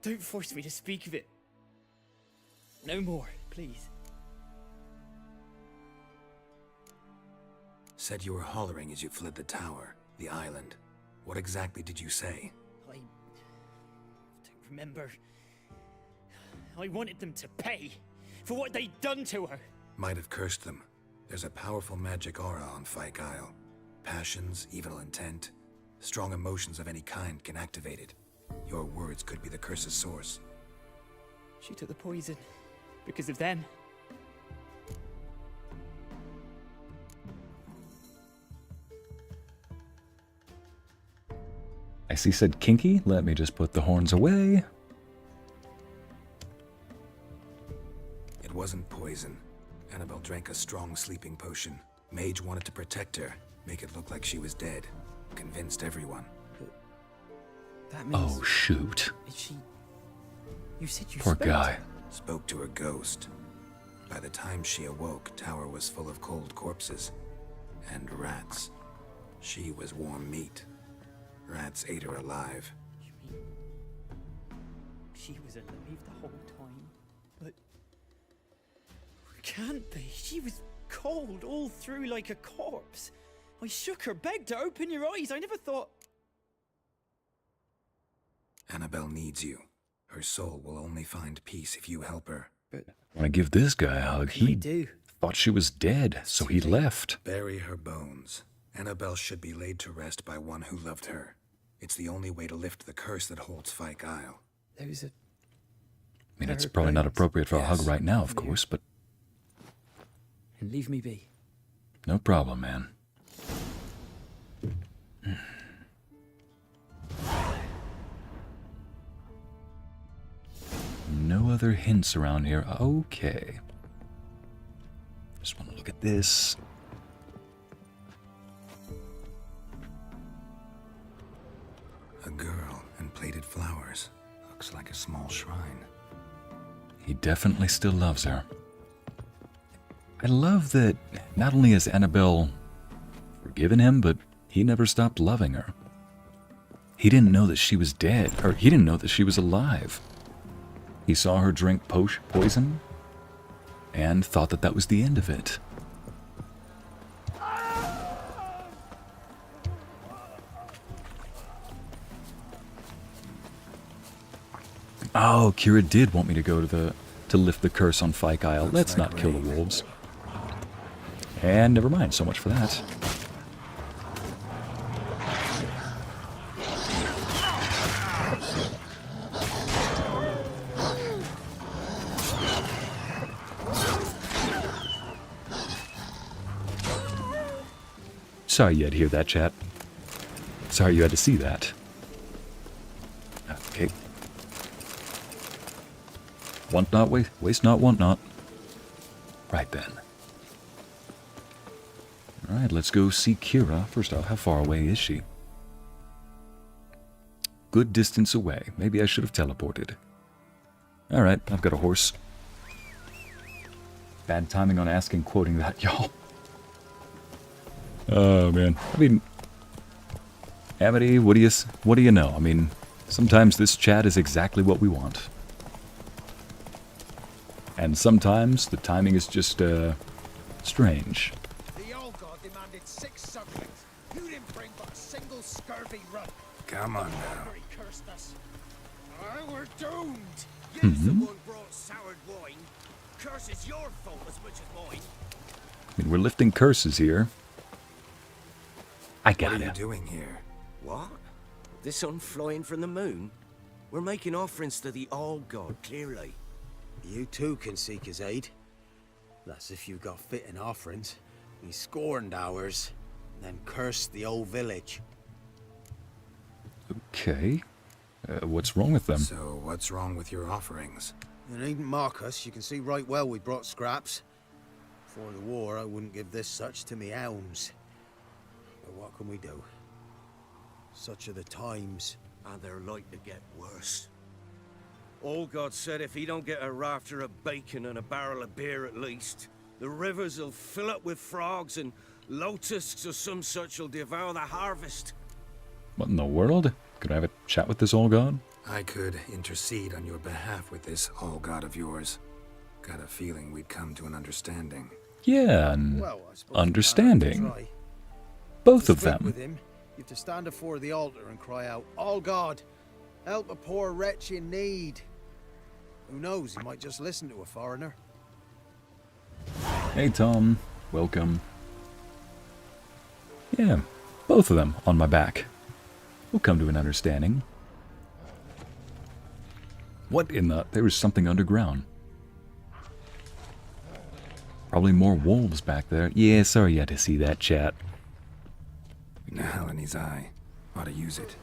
Don't force me to speak of it. No more, please. Said you were hollering as you fled the tower, the island. What exactly did you say? I don't remember. I wanted them to pay for what they'd done to her. Might have cursed them. There's a powerful magic aura on Fyke Isle. Passions, evil intent, strong emotions of any kind can activate it. Your words could be the curse's source. She took the poison because of them. I see said kinky. Let me just put the horns away. It wasn't poison. Annabelle drank a strong sleeping potion. Mage wanted to protect her, make it look like she was dead. Convinced everyone. That means... Oh, shoot. Is she... You said you Poor spoke guy. Spoke to her ghost. By the time she awoke, tower was full of cold corpses. And rats. She was warm meat. Rats ate her alive. She she was alive the whole time, but can't be. She was cold all through like a corpse. I shook her, begged her, open your eyes. I never thought... Annabelle needs you. Her soul will only find peace if you help her. But I want to give this guy a hug. He thought she was dead, so he left. Bury her bones. Annabelle should be laid to rest by one who loved her. It's the only way to lift the curse that holds Fyke Isle. Those are... I mean, it's probably not appropriate for a hug right now, of course, but... And leave me be. No problem, man. No other hints around here. Okay. Just want to look at this. A girl and plated flowers. Looks like a small shrine. He definitely still loves her. I love that not only has Annabelle forgiven him, but he never stopped loving her. He didn't know that she was dead, or he didn't know that she was alive. He saw her drink poison and thought that that was the end of it. Oh, Kira did want me to go to lift the curse on Fyke Isle. Let's not kill the wolves. And never mind, so much for that. Sorry you had to hear that, chat. Sorry you had to see that. Okay. Want not, waste not, want not. Right then. Alright, let's go see Kira. First off, how far away is she? Good distance away. Maybe I should have teleported. Alright, I've got a horse. Bad timing on asking, quoting that, y'all. Oh, man. I mean, Amity, what do you know? I mean, sometimes this chat is exactly what we want. And sometimes the timing is just, strange. The old god demanded 6 subjects. You didn't bring but a single scurvy run. Come on now. He cursed us. We're doomed. You're the one brought soured wine. Curse is your fault as much as mine. I mean, we're lifting curses here. I got it. What are you doing here? What? The sun flying from the moon? We're making offerings to the All-God, clearly. You too can seek his aid. That's if you got fitting offerings. We scorned ours, then cursed the old village. Okay. What's wrong with them? So, what's wrong with your offerings? You needn't mock us. You can see right well we brought scraps. Before the war, I wouldn't give this such to me elms. But what can we do? Such are the times, and they're like to get worse. Old God said if he don't get a rafter of bacon and a barrel of beer at least, the rivers will fill up with frogs and locusts or some such will devour the harvest. What in the world? Could I have a chat with this old god? I could intercede on your behalf with this all-god of yours. Got a feeling we'd come to an understanding. Yeah, an understanding. Both of them. With him, you have to stand before the altar and cry out, "All God, help a poor wretch in need." Who knows, he might just listen to a foreigner. Hey Tom, welcome. Yeah, both of them on my back. We'll come to an understanding. What in the... There was something underground. Probably more wolves back there. Yeah, sorry you had to see that, chat. Now in his eye. Ought to use it.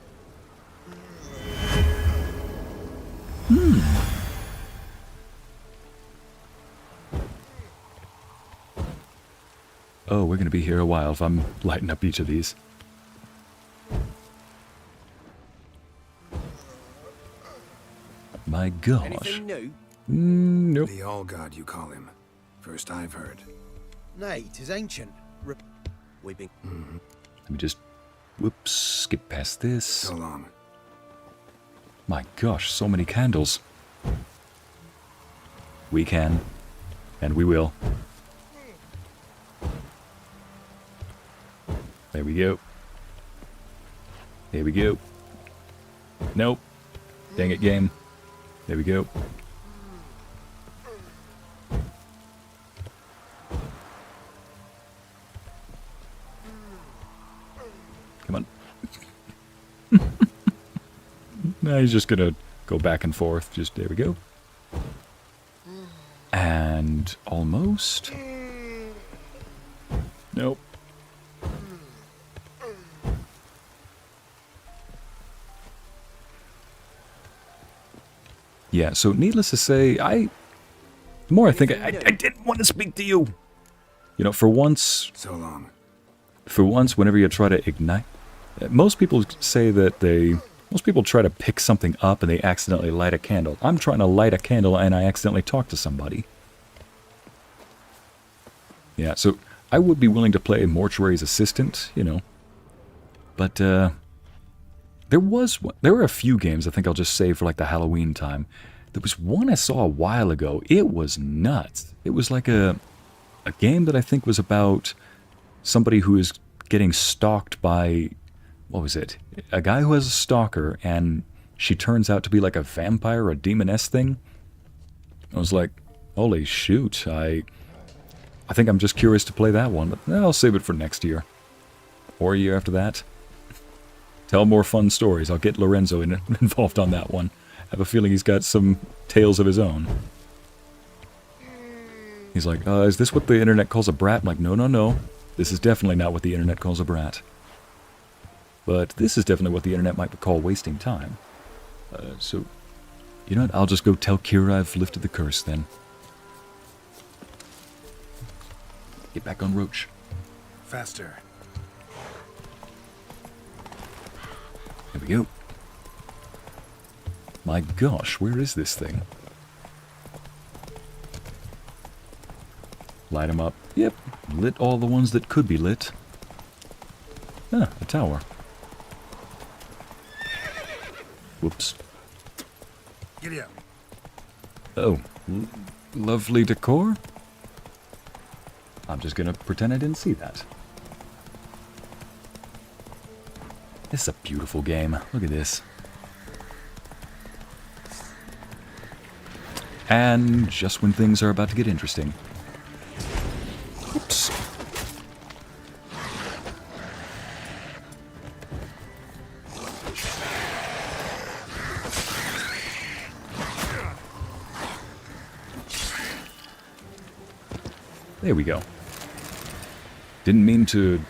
Oh, we're gonna be here a while if I'm lighting up each of these. My gosh. Anything new? Nope. The all-god you call him. First I've heard. Nay, 'tis ancient. We've been... Let me just... Whoops, skip past this. So long. My gosh, so many candles. We can. And we will. There we go. There we go. Nope. Dang it, game. There we go. Come on. Now he's just gonna go back and forth. Just there we go. And almost. Nope. Yeah, so needless to say, the more I think, I didn't want to speak to you. You know, for once... So long. For once, whenever you try to ignite... Most people say that most people try to pick something up and they accidentally light a candle. I'm trying to light a candle and I accidentally talk to somebody. Yeah, so I would be willing to play Mortuary's Assistant, you know. But, there were a few games I think I'll just save for like the Halloween time. There was one I saw a while ago. It was nuts. It was like a game that I think was about somebody who is getting stalked by, what was it? A guy who has a stalker and she turns out to be like a vampire or a demoness thing. I was like, holy shoot, I think I'm just curious to play that one, but I'll save it for next year. Or a year after that. Tell more fun stories. I'll get Lorenzo involved on that one. I have a feeling he's got some tales of his own. He's like, is this what the internet calls a brat? I'm like, no, no, no. This is definitely not what the internet calls a brat. But this is definitely what the internet might call wasting time. So, you know what? I'll just go tell Kira I've lifted the curse then. Get back on Roach. Faster. There we go. My gosh, where is this thing? Light them up. Yep, lit all the ones that could be lit. Ah, a tower. Whoops. Giddy up. Oh, lovely decor? I'm just gonna pretend I didn't see that. This is a beautiful game. Look at this. And just when things are about to get interesting. Oops. There we go. Didn't mean to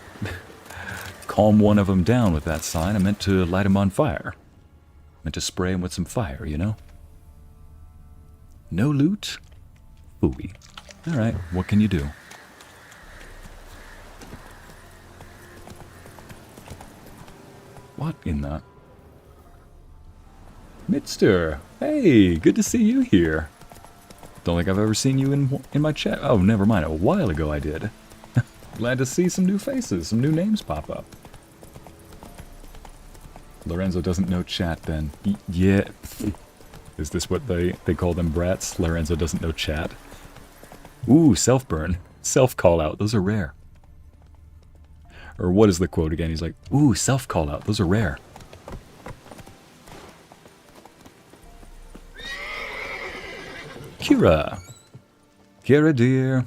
calm one of them down with that sign. I meant to light him on fire. Meant to spray him with some fire, you know? No loot? Ooey. Alright, what can you do? What in the... Mitster! Hey, good to see you here. Don't think I've ever seen you in my chat. Oh, never mind. A while ago I did. Glad to see some new faces, some new names pop up. Lorenzo doesn't know chat then. Yeah. Is this what they call them, brats? Lorenzo doesn't know chat. Ooh, self-burn. Self-call-out. Those are rare. Or what is the quote again? He's like, ooh, self-call-out. Those are rare. Kira. Kira, dear.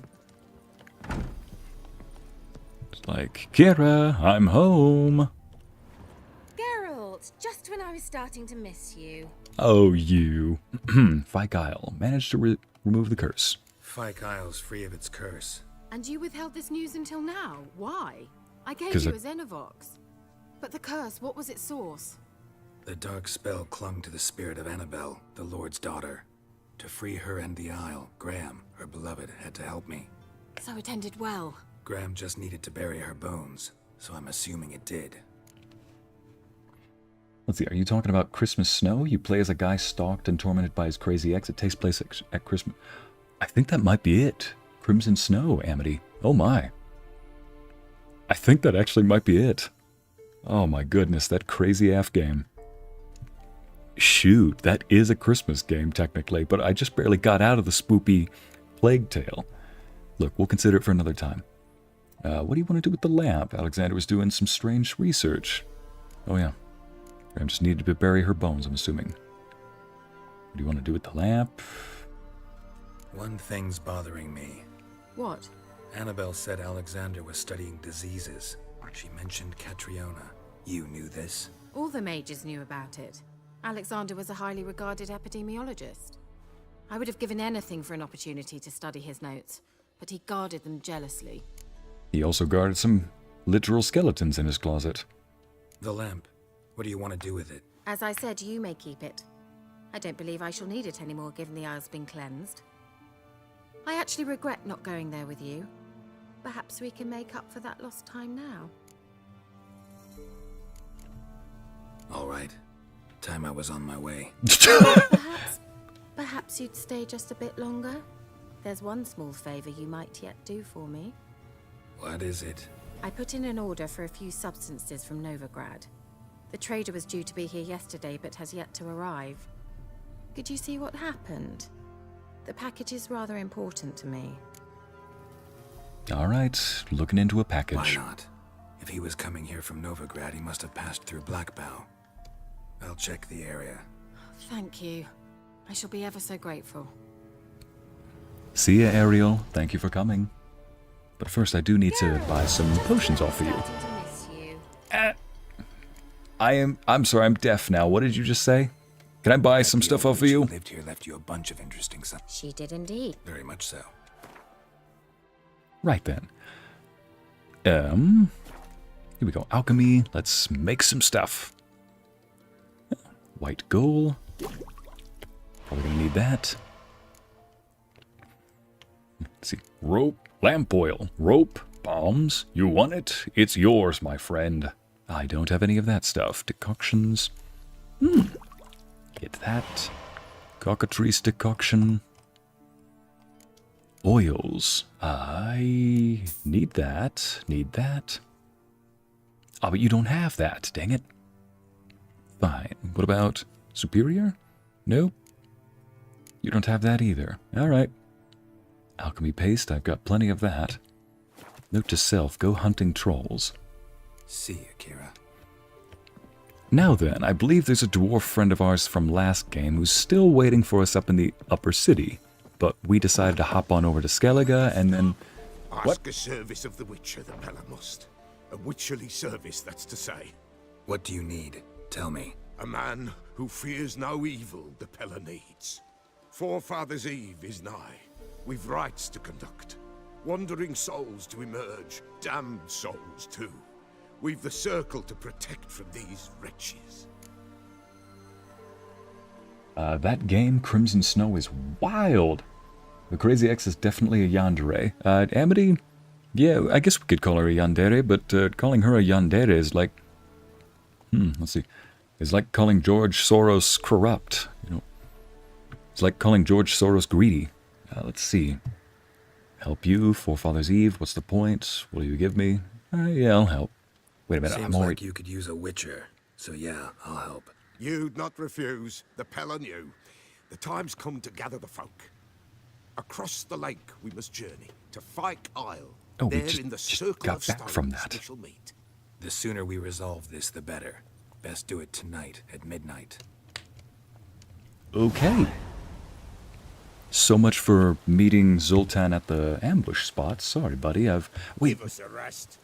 It's like, Kira, I'm home. Geralt, just when I was starting to miss you. Oh, you. Fyke Isle. Managed to remove the curse. Fyke Isle's free of its curse. And you withheld this news until now? Why? I gave you a Xenovox. But the curse, what was its source? The dark spell clung to the spirit of Annabelle, the Lord's daughter. To free her and the Isle, Graham, her beloved, had to help me. So it ended well. Graham just needed to bury her bones, so I'm assuming it did. Let's see, are you talking about Christmas Snow? You play as a guy stalked and tormented by his crazy ex. It takes place at Christmas. I think that might be it. Crimson Snow, Amity. Oh my. I think that actually might be it. Oh my goodness, that crazy AF game. Shoot, that is a Christmas game, technically, but I just barely got out of the spoopy Plague Tale. Look, we'll consider it for another time. What do you want to do with the lamp? Alexander was doing some strange research. Oh, yeah. Graham just needed to bury her bones, I'm assuming. What do you want to do with the lamp? One thing's bothering me. What? Annabelle said Alexander was studying diseases. She mentioned Catriona. You knew this? All the mages knew about it. Alexander was a highly regarded epidemiologist. I would have given anything for an opportunity to study his notes, but he guarded them jealously. He also guarded some literal skeletons in his closet. The lamp. What do you want to do with it? As I said, you may keep it. I don't believe I shall need it anymore, given the Isle's been cleansed. I actually regret not going there with you. Perhaps we can make up for that lost time now. All right. Time I was on my way. Perhaps you'd stay just a bit longer? There's one small favor you might yet do for me. What is it? I put in an order for a few substances from Novigrad. The trader was due to be here yesterday, but has yet to arrive. Could you see what happened? The package is rather important to me. All right, looking into a package. Why not? If he was coming here from Novigrad, he must have passed through Blackbow. I'll check the area. Thank you. I shall be ever so grateful. See ya, Ariel. Thank you for coming. But first, I do need to buy some potions off of you. I'm sorry, I'm deaf now. What did you just say? Can I buy some stuff off of you? Lived here left you a bunch of interesting stuff. She did indeed. Very much so. Right then. Here we go. Alchemy. Let's make some stuff. White gold. Probably gonna need that. Let's see. Rope. Lamp oil. Rope. Bombs. You want it? It's yours, my friend. I don't have any of that stuff. Decoctions. Get that. Cockatrice decoction. Oils. I need that. Need that. Oh, but you don't have that. Dang it. Fine. What about superior? Nope. You don't have that either. Alright. Alchemy paste. I've got plenty of that. Note to self. Go hunting trolls. See you, Kira. Now then, I believe there's a dwarf friend of ours from last game who's still waiting for us up in the upper city. But we decided to hop on over to Skellige and then... Ask a service of the Witcher, the Pella must. A witcherly service, that's to say. What do you need? Tell me. A man who fears no evil the Pella needs. Forefathers' Eve is nigh. We've rites to conduct. Wandering souls to emerge. Damned souls, too. We've the circle to protect from these wretches. That game, Crimson Snow, is wild. The Crazy X is definitely a yandere. Amity, yeah, I guess we could call her a yandere, but calling her a yandere is like... let's see. It's like calling George Soros corrupt. You know, it's like calling George Soros greedy. Let's see. Help you, Forefathers' Eve. What's the point? Will you give me? Yeah, I'll help. Wait a minute, Seems I'm already... like you could use a witcher, so yeah, I'll help. You'd not refuse. The Pella knew. The time's come to gather the folk. Across the lake we must journey to Fyke Isle. Oh, we there just in the circle of back from stones that. we shall meet. The sooner we resolve this, the better. Best do it tonight at midnight. Okay. So much for meeting Zoltan at the ambush spot. Sorry, buddy, Wait. Give us a rest.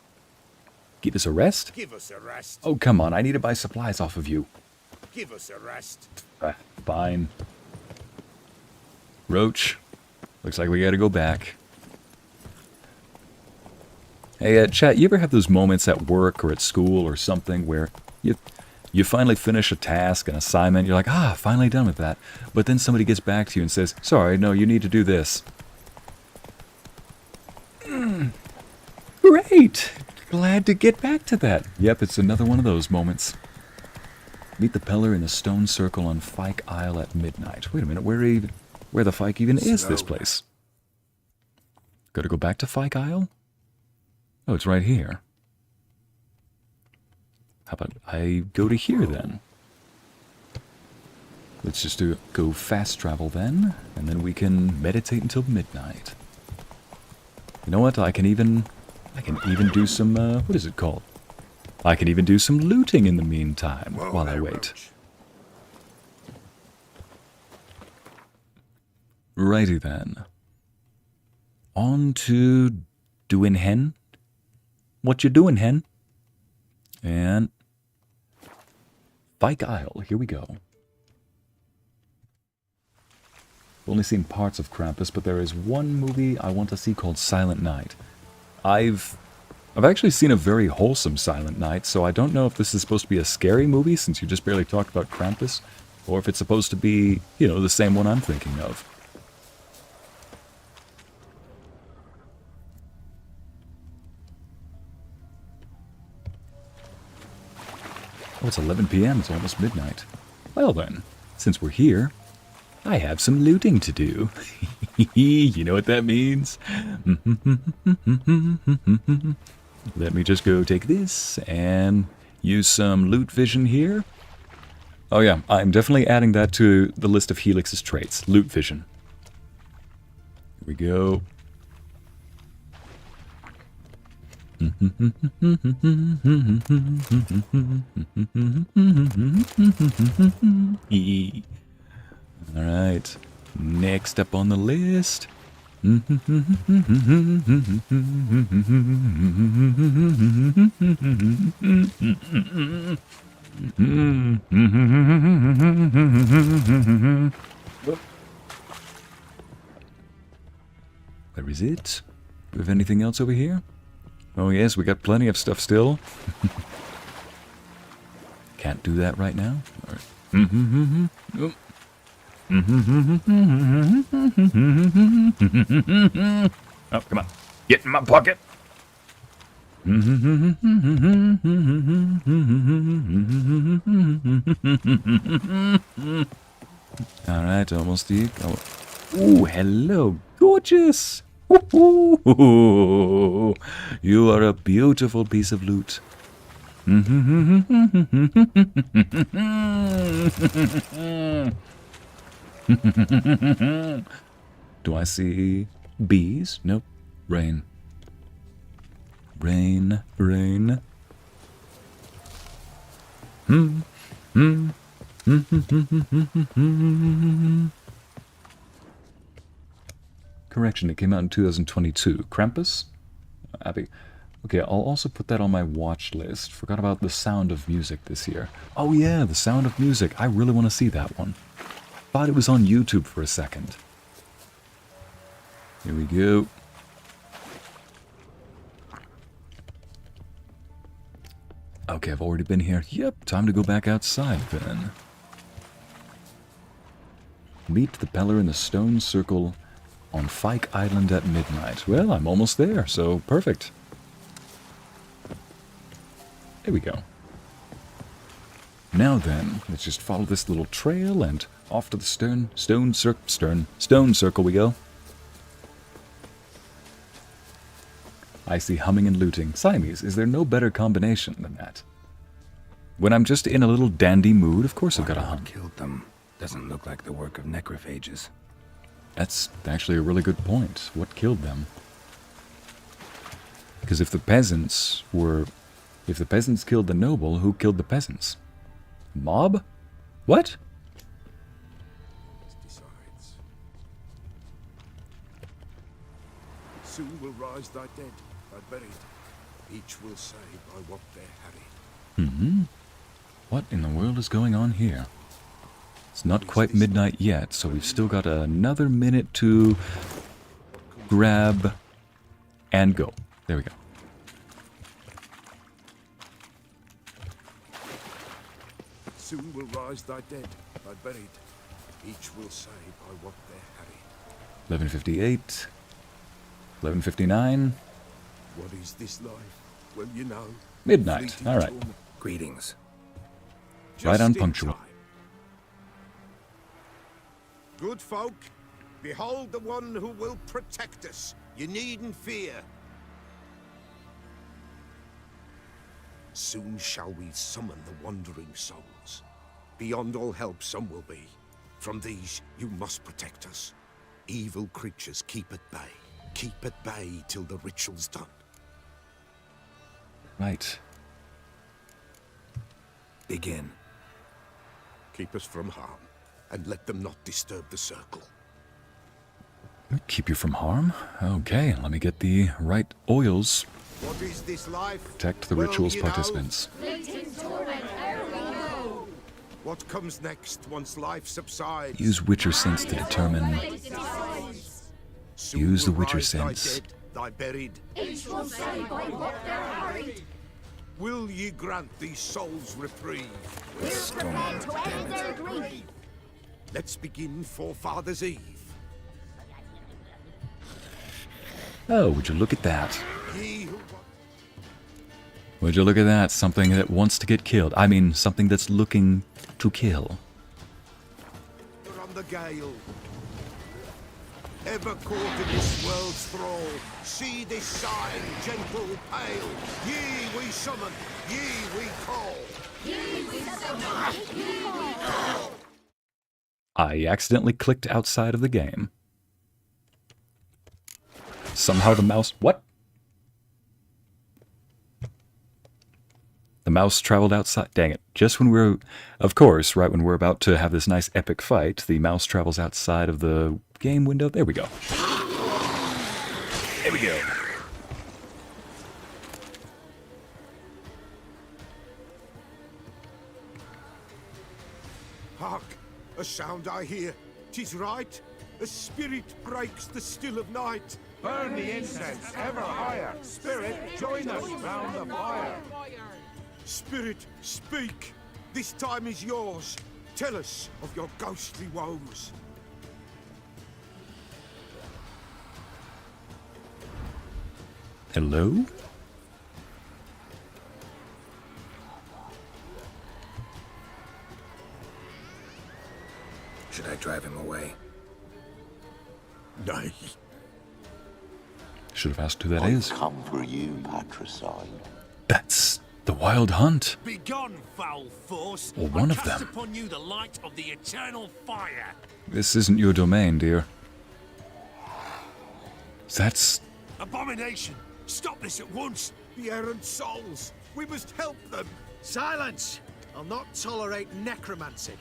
Give us a rest? Give us a rest. Oh, come on. I need to buy supplies off of you. Give us a rest. Fine. Roach. Looks like we gotta go back. Hey, chat, you ever have those moments at work or at school or something where you finally finish a task, an assignment, you're like, finally done with that. But then somebody gets back to you and says, sorry, no, you need to do this. Great! Glad to get back to that. Yep, it's another one of those moments. Meet the Peller in the stone circle on Fyke Isle at midnight. Wait a minute, where the Fyke even is this place? Gotta go back to Fyke Isle? Oh, it's right here. How about I go to here then? Let's just go fast travel then, and then we can meditate until midnight. You know what? I can even do some, what is it called? I can even do some looting in the meantime while I wait. Righty then. On to doing hen. What you doing, hen? And Bike Isle, here we go. I've only seen parts of Krampus, but there is one movie I want to see called Silent Night. I've actually seen a very wholesome Silent Night, so I don't know if this is supposed to be a scary movie, since you just barely talked about Krampus, or if it's supposed to be, you know, the same one I'm thinking of. Oh, it's 11 p.m. It's almost midnight. Well then, since we're here, I have some looting to do. You know what that means? Let me just go take this and use some loot vision here. Oh yeah, I'm definitely adding that to the list of Helix's traits. Loot vision. Here we go. Alright, next up on the list. Where is it? Do we have anything else over here? Oh yes, we got plenty of stuff still. Can't do that right now. All right. Oh, come on. Get in my pocket. Alright, almost deep. Oh. Ooh, hello, gorgeous. You are a beautiful piece of loot. Do I see bees? Nope. Rain. Rain, rain. Correction, it came out in 2022. Krampus? Abby. Okay, I'll also put that on my watch list. Forgot about The Sound of Music this year. Oh yeah, The Sound of Music. I really want to see that one. Thought it was on YouTube for a second. Here we go. Okay, I've already been here. Yep, time to go back outside then. Meet the Peller in the Stone Circle on Fike Island at midnight. Well, I'm almost there, so perfect. There we go. Now then, let's just follow this little trail and off to the stone circle we go. I see humming and looting. Siamese, is there no better combination than that? When I'm just in a little dandy mood, of course I've got to hum. Killed them. Doesn't look like the work of necrophages. That's actually a really good point. What killed them? Because if the peasants killed the noble, who killed the peasants? Mob? What? Soon will rise thy dead, thy buried. Each will say by what they're harried. What in the world is going on here? It's not quite midnight yet, so we've still got another minute to grab and go. There we go. Soon will rise thy dead, thy buried. Each will say by what they're harried. 11:58. 11:59. What is this life? Well, you know. Midnight. All right. Greetings. Right on punctual. Good folk, behold the one who will protect us. You needn't fear. Soon shall we summon the wandering souls. Beyond all help some will be, From these, you must protect us. Evil creatures keep at bay. Keep at bay till the ritual's done. Right. Begin. Keep us from harm, and let them not disturb the circle. Keep you from harm? Okay, let me get the right oils. What is this life? Protect the Well, ritual's you know. participants. What comes next once life subsides? Use Witcher sense to determine. Soon Use the will Witcher rise thy sense. dead, thy buried. Each will say by what they're hurried. Will ye grant these souls reprieve? We're prepared to end their grief. Let's begin Forefathers' Eve. Oh, would you look at that? Ye who Would you look at that? Something that wants to get killed. I mean, something that's looking to kill. wander on the gale, ever caught in this world's thrall, see this sign, gentle, pale. Ye we summon, ye we call. I accidentally clicked outside of the game. Somehow the mouse... What? The mouse traveled outside. Dang it. Just when we're... Of course, right when we're about to have this nice epic fight, the mouse travels outside of the game window. There we go. There we go. Hark, a sound I hear. 'Tis right. A spirit breaks the still of night. Burn the incense ever higher. Spirit, join us round the fire. Spirit, speak. This time is yours. Tell us of your ghostly woes. Hello? Should I drive him away? Nay. Should have asked who that is. Come for you, patricide. That's the Wild Hunt. Begone, foul force! Or one I of cast them. upon you the light of the eternal fire. This isn't your domain, dear. That's... Abomination! Stop this at once! The errant souls. We must help them. Silence! I'll not tolerate necromancy.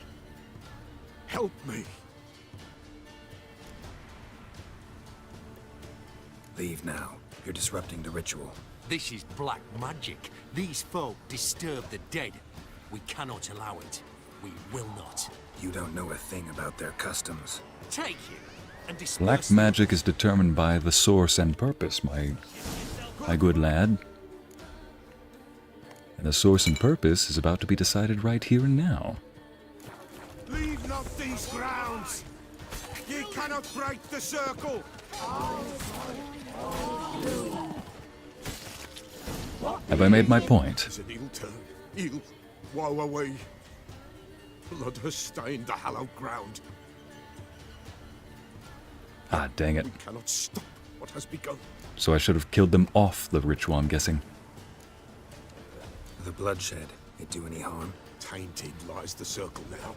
Help me. Leave now. You're disrupting the ritual. This is black magic. These folk disturb the dead. We cannot allow it. We will not. You don't know a thing about their customs. Take him and disperse Black magic is determined by the source and purpose, my good lad. And the source and purpose is about to be decided right here and now. Leave not these grounds. Ye cannot break the circle. Have I made my point? Is an ill turn. Ill. Woe away. Blood has stained the hallowed ground. Ah, dang it. We cannot stop what has begun. So I should have killed them off the ritual, I'm guessing. The bloodshed, it do any harm? Tainted lies the circle now.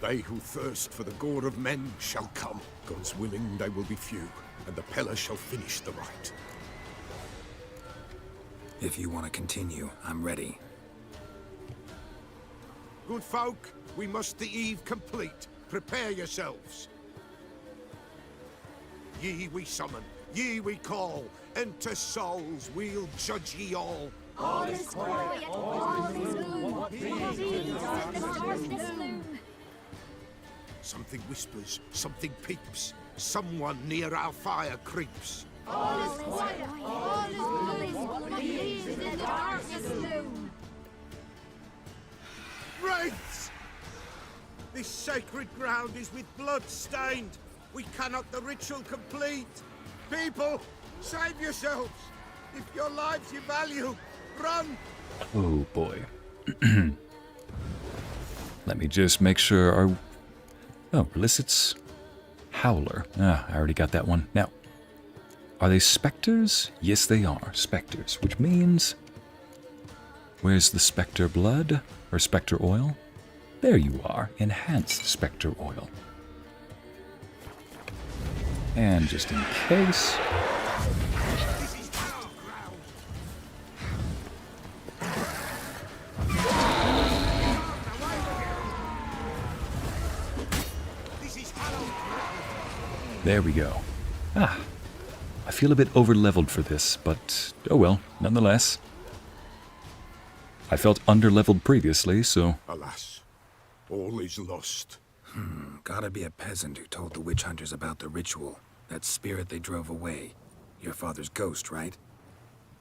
They who thirst for the gore of men shall come. God's willing, they will be few, and the Pella shall finish the rite. If you want to continue, I'm ready. Good folk, we must the eve complete. Prepare yourselves. Ye we summon, ye we call. Enter souls, we'll judge ye all. All is quiet, all is gloom. What means in the darkness loom? Something whispers, something peeps. Someone near our fire creeps. All is quiet, all is gloom. What means in the darkness loom? Wraiths! This sacred ground is with blood stained. We cannot the ritual complete. People, save yourselves. If your lives you value, run! Oh boy. Let me just make sure our... Oh, Illicit's Howler. Ah, I already got that one. Now, are they specters? Yes, they are. Specters, which means... Where's the specter blood? Or specter oil? There you are. Enhanced specter oil. And just in case... There we go. Ah, I feel a bit over-leveled for this, but oh well, nonetheless. I felt under-leveled previously, so... Alas, all is lost. Gotta be a peasant who told the witch hunters about the ritual. That spirit they drove away. Your father's ghost, right?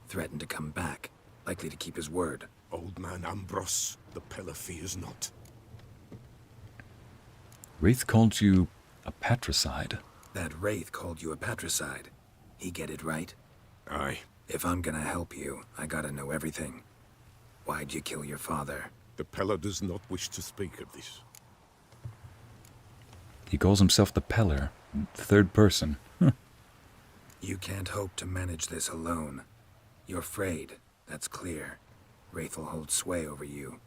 Threatened to come back. Likely to keep his word. Old man Ambrose, the Pella fears not. Wraith called you a patricide. That Wraith called you a patricide. He get it right? Aye. If I'm gonna help you, I gotta know everything. Why'd you kill your father? The Pella does not wish to speak of this. He calls himself the Peller, third person. You can't hope to manage this alone. You're afraid, that's clear. Wraith will hold sway over you.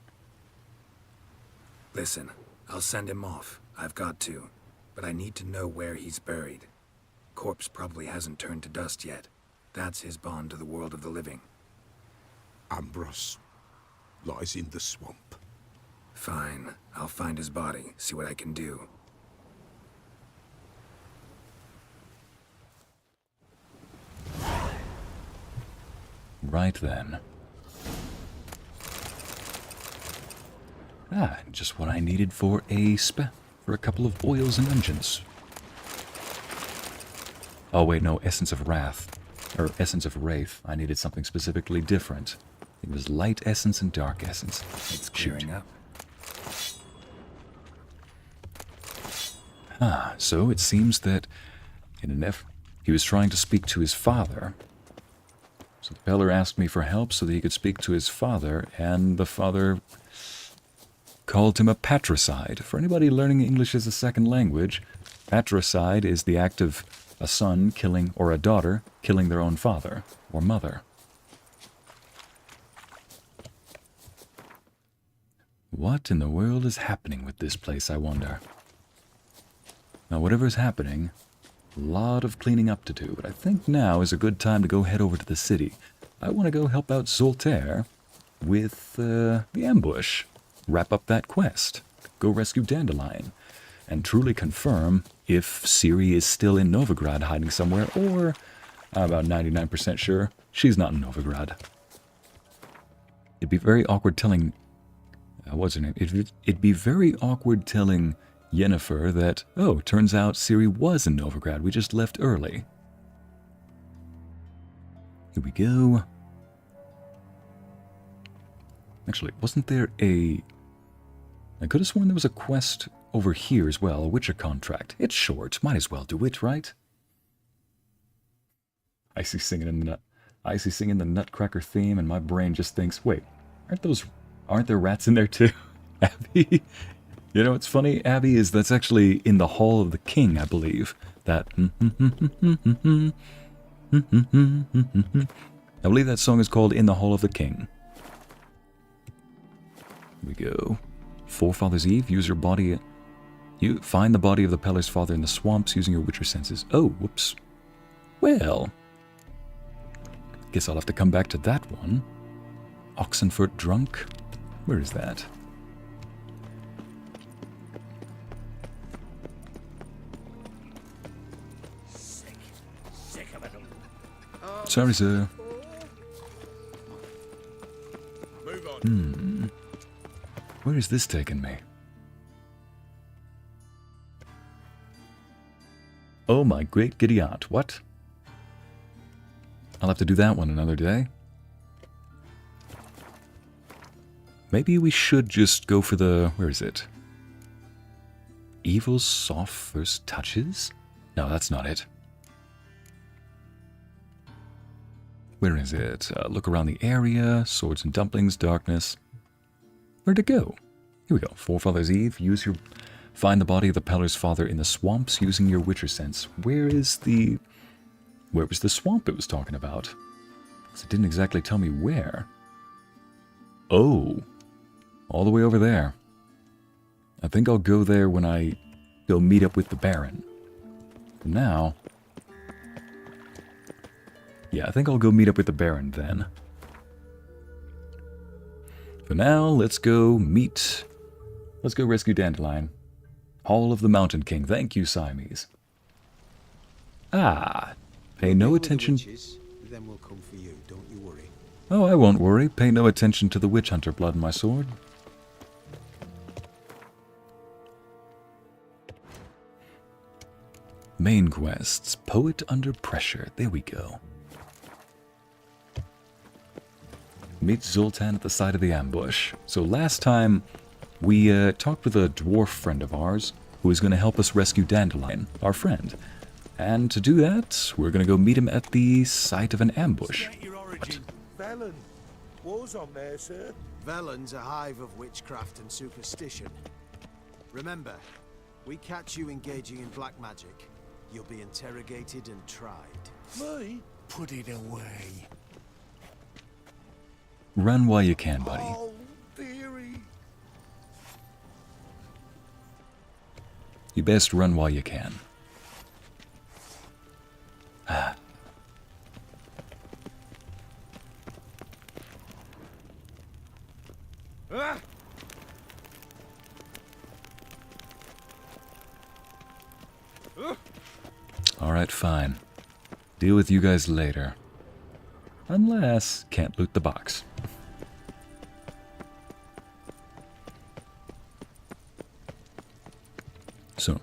Listen, I'll send him off. I've got to. But I need to know where he's buried. Corpse probably hasn't turned to dust yet. That's his bond to the world of the living. Ambrose lies in the swamp. Fine. I'll find his body, see what I can do. Right then. Ah, just what I needed for a couple of oils and unguents. Oh wait, no, Essence of Wrath. Or Essence of Wraith. I needed something specifically different. It was Light Essence and Dark Essence. It's clearing up. Ah, so it seems that in an effort, he was trying to speak to his father. So the Peller asked me for help so that he could speak to his father, and the father called him a patricide. For anybody learning English as a second language, patricide is the act of a son killing, or a daughter killing their own father or mother. What in the world is happening with this place, I wonder? Now, whatever's happening, a lot of cleaning up to do, but I think now is a good time to go head over to the city. I want to go help out Zoltaire with the ambush, wrap up that quest, go rescue Dandelion, and truly confirm if Ciri is still in Novigrad hiding somewhere, or I'm about 99% sure she's not in Novigrad. It'd be very awkward telling... what's her name? It'd be very awkward telling Yennefer that, oh, turns out Ciri was in Novigrad. We just left early. Here we go. Actually, wasn't there a... I could have sworn there was a quest over here as well, a Witcher contract. It's short. Might as well do it, right? Ycey singing the Nutcracker theme, and my brain just thinks, wait, aren't there rats in there too? Abby? You know what's funny, Abby, that's actually in the Hall of the King, I believe. That... I believe that song is called In the Hall of the King. Here we go. Forefather's Eve, use your body... You find the body of the Peller's father in the swamps using your Witcher senses. Oh, whoops. Well... guess I'll have to come back to that one. Oxenfurt Drunk? Where is that? Sick of it all. Sorry, sir. Move on. Where is this taking me? Oh my great giddy aunt, what? I'll have to do that one another day. Maybe we should just go for the... where is it? Evil's soft first touches? No, that's not it. Where is it? Look around the area. Swords and dumplings, darkness. Where'd it go? Here we go. Forefather's Eve. Find the body of the Peller's father in the swamps using your Witcher sense. Where was the swamp it was talking about? Because it didn't exactly tell me where. Oh. All the way over there. I think I'll go there when I go meet up with the Baron. For now, Yeah, I think I'll go meet up with the Baron then. For now, let's go rescue Dandelion. Hall of the Mountain King. Thank you, Siamese. Ah, pay no attention. Then we'll come for you, don't you worry. Oh, I won't worry. Pay no attention to the witch hunter blood in my sword. Main quests. Poet under pressure. There we go. Meet Zoltan at the site of the ambush. So last time, we talked with a dwarf friend of ours who is going to help us rescue Dandelion, our friend. And to do that, we're going to go meet him at the site of an ambush. Velen. War's on there, sir. Velen's a hive of witchcraft and superstition. Remember, we catch you engaging in black magic, you'll be interrogated and tried. Me? Put it away. Run while you can, buddy. Oh, dearie. You best run while you can. Ah. Alright, fine. Deal with you guys later. Unless, can't loot the box. So,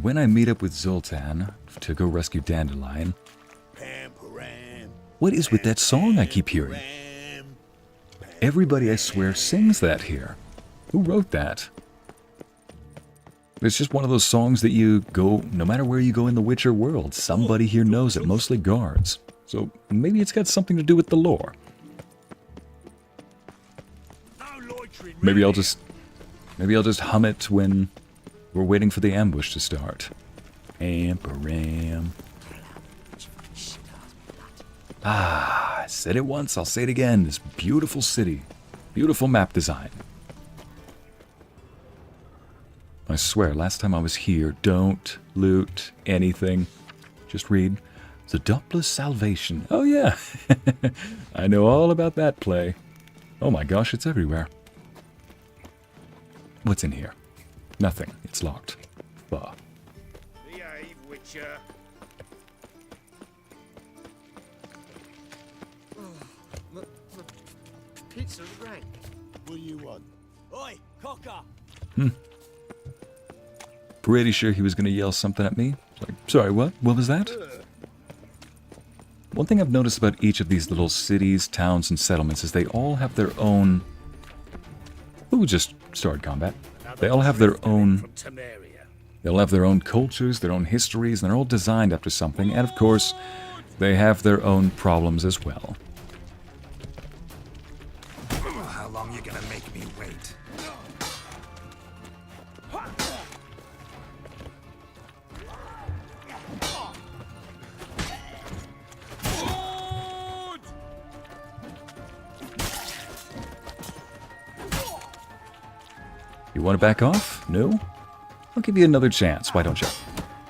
when I meet up with Zoltan to go rescue Dandelion, what is with that song I keep hearing? Everybody, I swear, sings that here. Who wrote that? It's just one of those songs that you go, no matter where you go in the Witcher world, somebody here knows it, mostly guards. So maybe it's got something to do with the lore. Maybe I'll just hum it when we're waiting for the ambush to start. Amparam. Ah, I said it once, I'll say it again. This beautiful city. Beautiful map design. I swear, last time I was here, don't loot anything. Just read. The Dupless Salvation. Oh yeah. I know all about that play. Oh my gosh, it's everywhere. What's in here? Nothing. It's locked. Bah. Behave, Witcher. Pizza's great. What do you want? Oi, cocker! Pretty sure he was going to yell something at me. Like, sorry, what? What was that? One thing I've noticed about each of these little cities, towns, and settlements is they all have their own... Ooh, just started combat. They all have their own... They'll have their own cultures, their own histories, and they're all designed after something. And of course, they have their own problems as well. How long you gonna make me wait? You want to back off? No? I'll give you another chance, why don't you?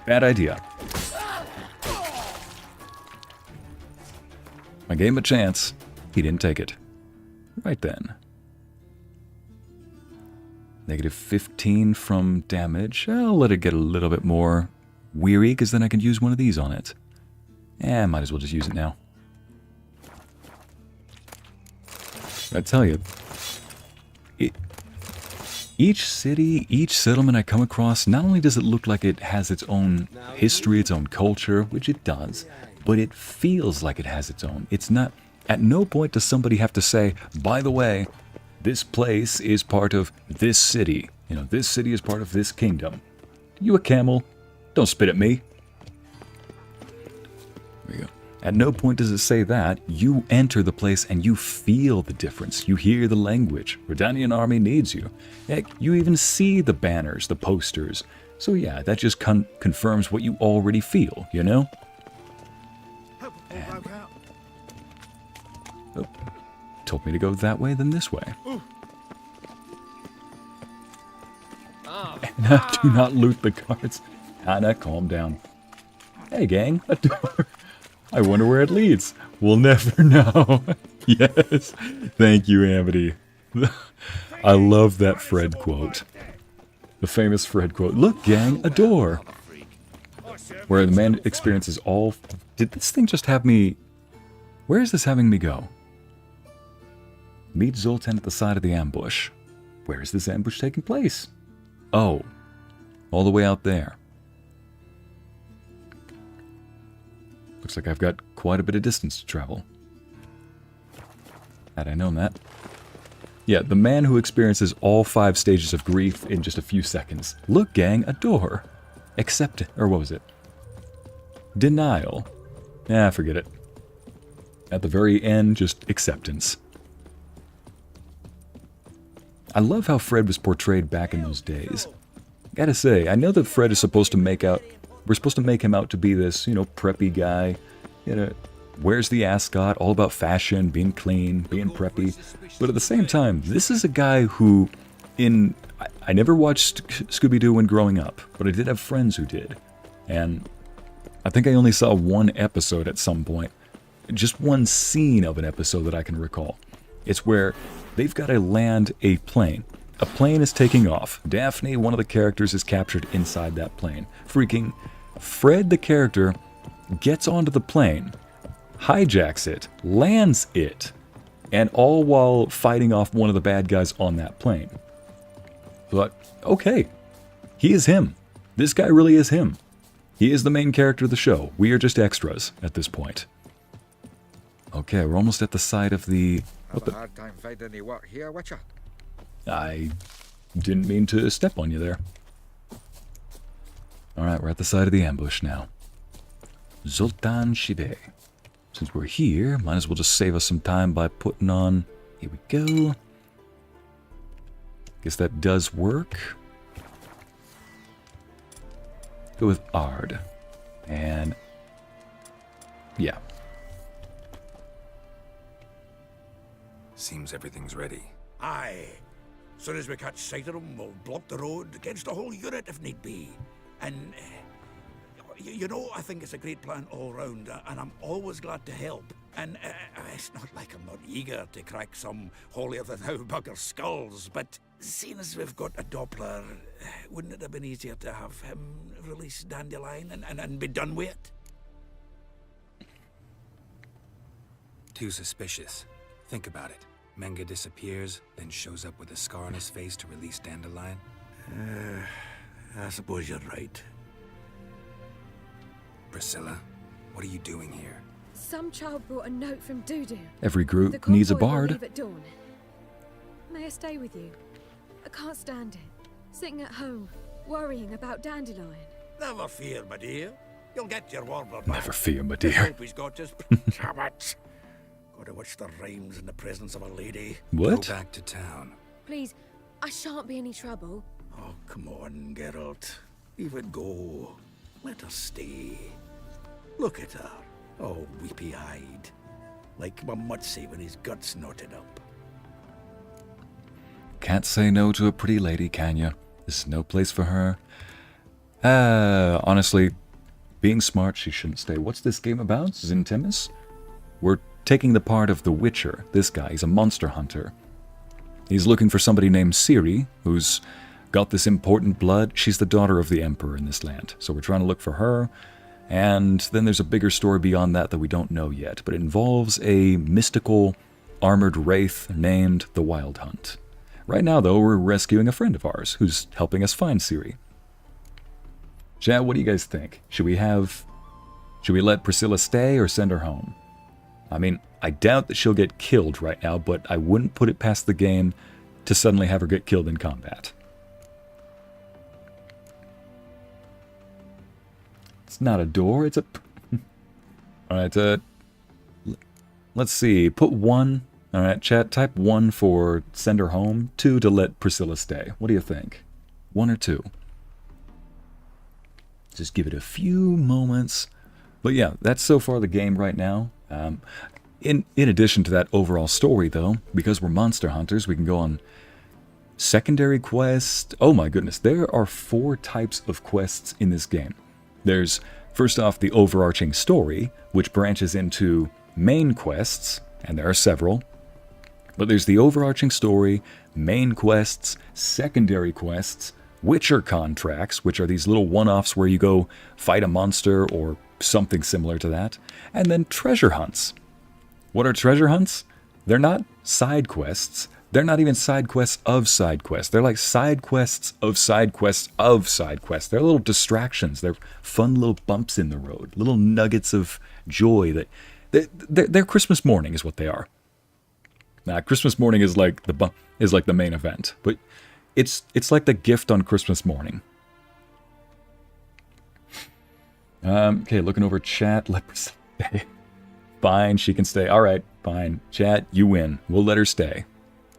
Bad idea. I gave him a chance. He didn't take it. Right then. Negative 15 from damage. I'll let it get a little bit more weary, because then I can use one of these on it. Might as well just use it now. I tell you, each city, each settlement I come across, not only does it look like it has its own history, its own culture, which it does, but it feels like it has its own. It's not, at no point does somebody have to say, by the way, this place is part of this city. You know, this city is part of this kingdom. You a camel? Don't spit at me. There you go. At no point does it say that. You enter the place and you feel the difference. You hear the language. Redanian army needs you. Heck, you even see the banners, the posters. So yeah, that just confirms what you already feel, you know? And, oh, told me to go that way, then this way. And do not loot the cards. Kinda calm down. Hey gang, I wonder where it leads. We'll never know. Yes. Thank you, Amity. I love that Fred quote. The famous Fred quote. Look, gang, a door. Where the man experiences all... Did this thing just have me... Where is this having me go? Meet Zoltan at the side of the ambush. Where is this ambush taking place? Oh. All the way out there. Looks like I've got quite a bit of distance to travel. Had I known that. Yeah, the man who experiences all 5 stages of grief in just a few seconds. Look, gang, a door. Accept... Or what was it? Denial. Ah, forget it. At the very end, just acceptance. I love how Fred was portrayed back in those days. Gotta say, I know that Fred is supposed to make out... We're supposed to make him out to be this, you know, preppy guy. You know, wears the ascot, all about fashion, being clean, being preppy. But at the same time, this is a guy who, I never watched Scooby-Doo when growing up, but I did have friends who did. And I think I only saw one episode at some point. Just one scene of an episode that I can recall. It's where they've got to land a plane. A plane is taking off. Daphne, one of the characters, is captured inside that plane. Freaking Fred, the character, gets onto the plane, hijacks it, lands it, and all while fighting off one of the bad guys on that plane. But, okay, he is him. This guy really is him. He is the main character of the show. We are just extras at this point. Okay, we're almost at the side of the... Have a hard time finding any work here, Witcher? I didn't mean to step on you there. Alright, we're at the side of the ambush now. Zoltan Shibe. Since we're here, might as well just save us some time by putting on... Here we go. Guess that does work. Go with Ard. And... yeah. Seems everything's ready. Aye. Soon as we catch sight of them, we'll block the road against the whole unit if need be. And, you know, I think it's a great plan all round, and I'm always glad to help. And it's not like I'm not eager to crack some holier-than-thou bugger skulls, but seeing as we've got a Doppler, wouldn't it have been easier to have him release Dandelion and be done with it? Too suspicious. Think about it. Menga disappears, then shows up with a scar on his face to release Dandelion. I suppose you're right. Priscilla, what are you doing here? Some child brought a note from Dudu. Every group needs a The convoy will bard. leave at dawn. May I stay with you? I can't stand it. Sitting at home, worrying about Dandelion. Never fear, my dear. You'll get your warbler back. Never fear, my I dear. hope he's got his... Damn it. Gotta watch the rhymes in the presence of a lady. What? Go back to town. Please, I shan't be any trouble. Oh, come on, Geralt. Leave it go. Let her stay. Look at her. Oh, weepy-eyed. Like my Mutsy when his guts knotted up. Can't say no to a pretty lady, can ya? This is no place for her. Honestly, being smart, she shouldn't stay. What's this game about? Zintemis? We're taking the part of the Witcher. This guy, he's a monster hunter. He's looking for somebody named Ciri, who's got this important blood. She's the daughter of the Emperor in this land. So we're trying to look for her. And then there's a bigger story beyond that we don't know yet. But it involves a mystical, armored wraith named the Wild Hunt. Right now, though, we're rescuing a friend of ours who's helping us find Ciri. Chat, what do you guys think? Should we let Priscilla stay or send her home? I mean, I doubt that she'll get killed right now, but I wouldn't put it past the game to suddenly have her get killed in combat. It's not a door, it's a... Alright, let's see, put 1. Alright, chat, type 1 for send her home, 2 to let Priscilla stay. What do you think? 1 or 2? Just give it a few moments. But yeah, that's so far the game right now. In addition to that overall story, though, because we're monster hunters, we can go on secondary quests. Oh my goodness, there are 4 types of quests in this game. There's First off, the overarching story, which branches into main quests, and there are several. But there's the overarching story, main quests, secondary quests, Witcher contracts, which are these little one-offs where you go fight a monster or something similar to that, and then treasure hunts. What are treasure hunts? They're not side quests. They're not even side quests of side quests. They're like side quests of side quests of side quests. They're little distractions. They're fun little bumps in the road, little nuggets of joy that they're Christmas morning is what they are. Nah, Christmas morning is like the main event, but it's like the gift on Christmas morning. Okay, looking over chat. Let Priscilla stay. Fine, she can stay. All right, fine. Chat, you win. We'll let her stay.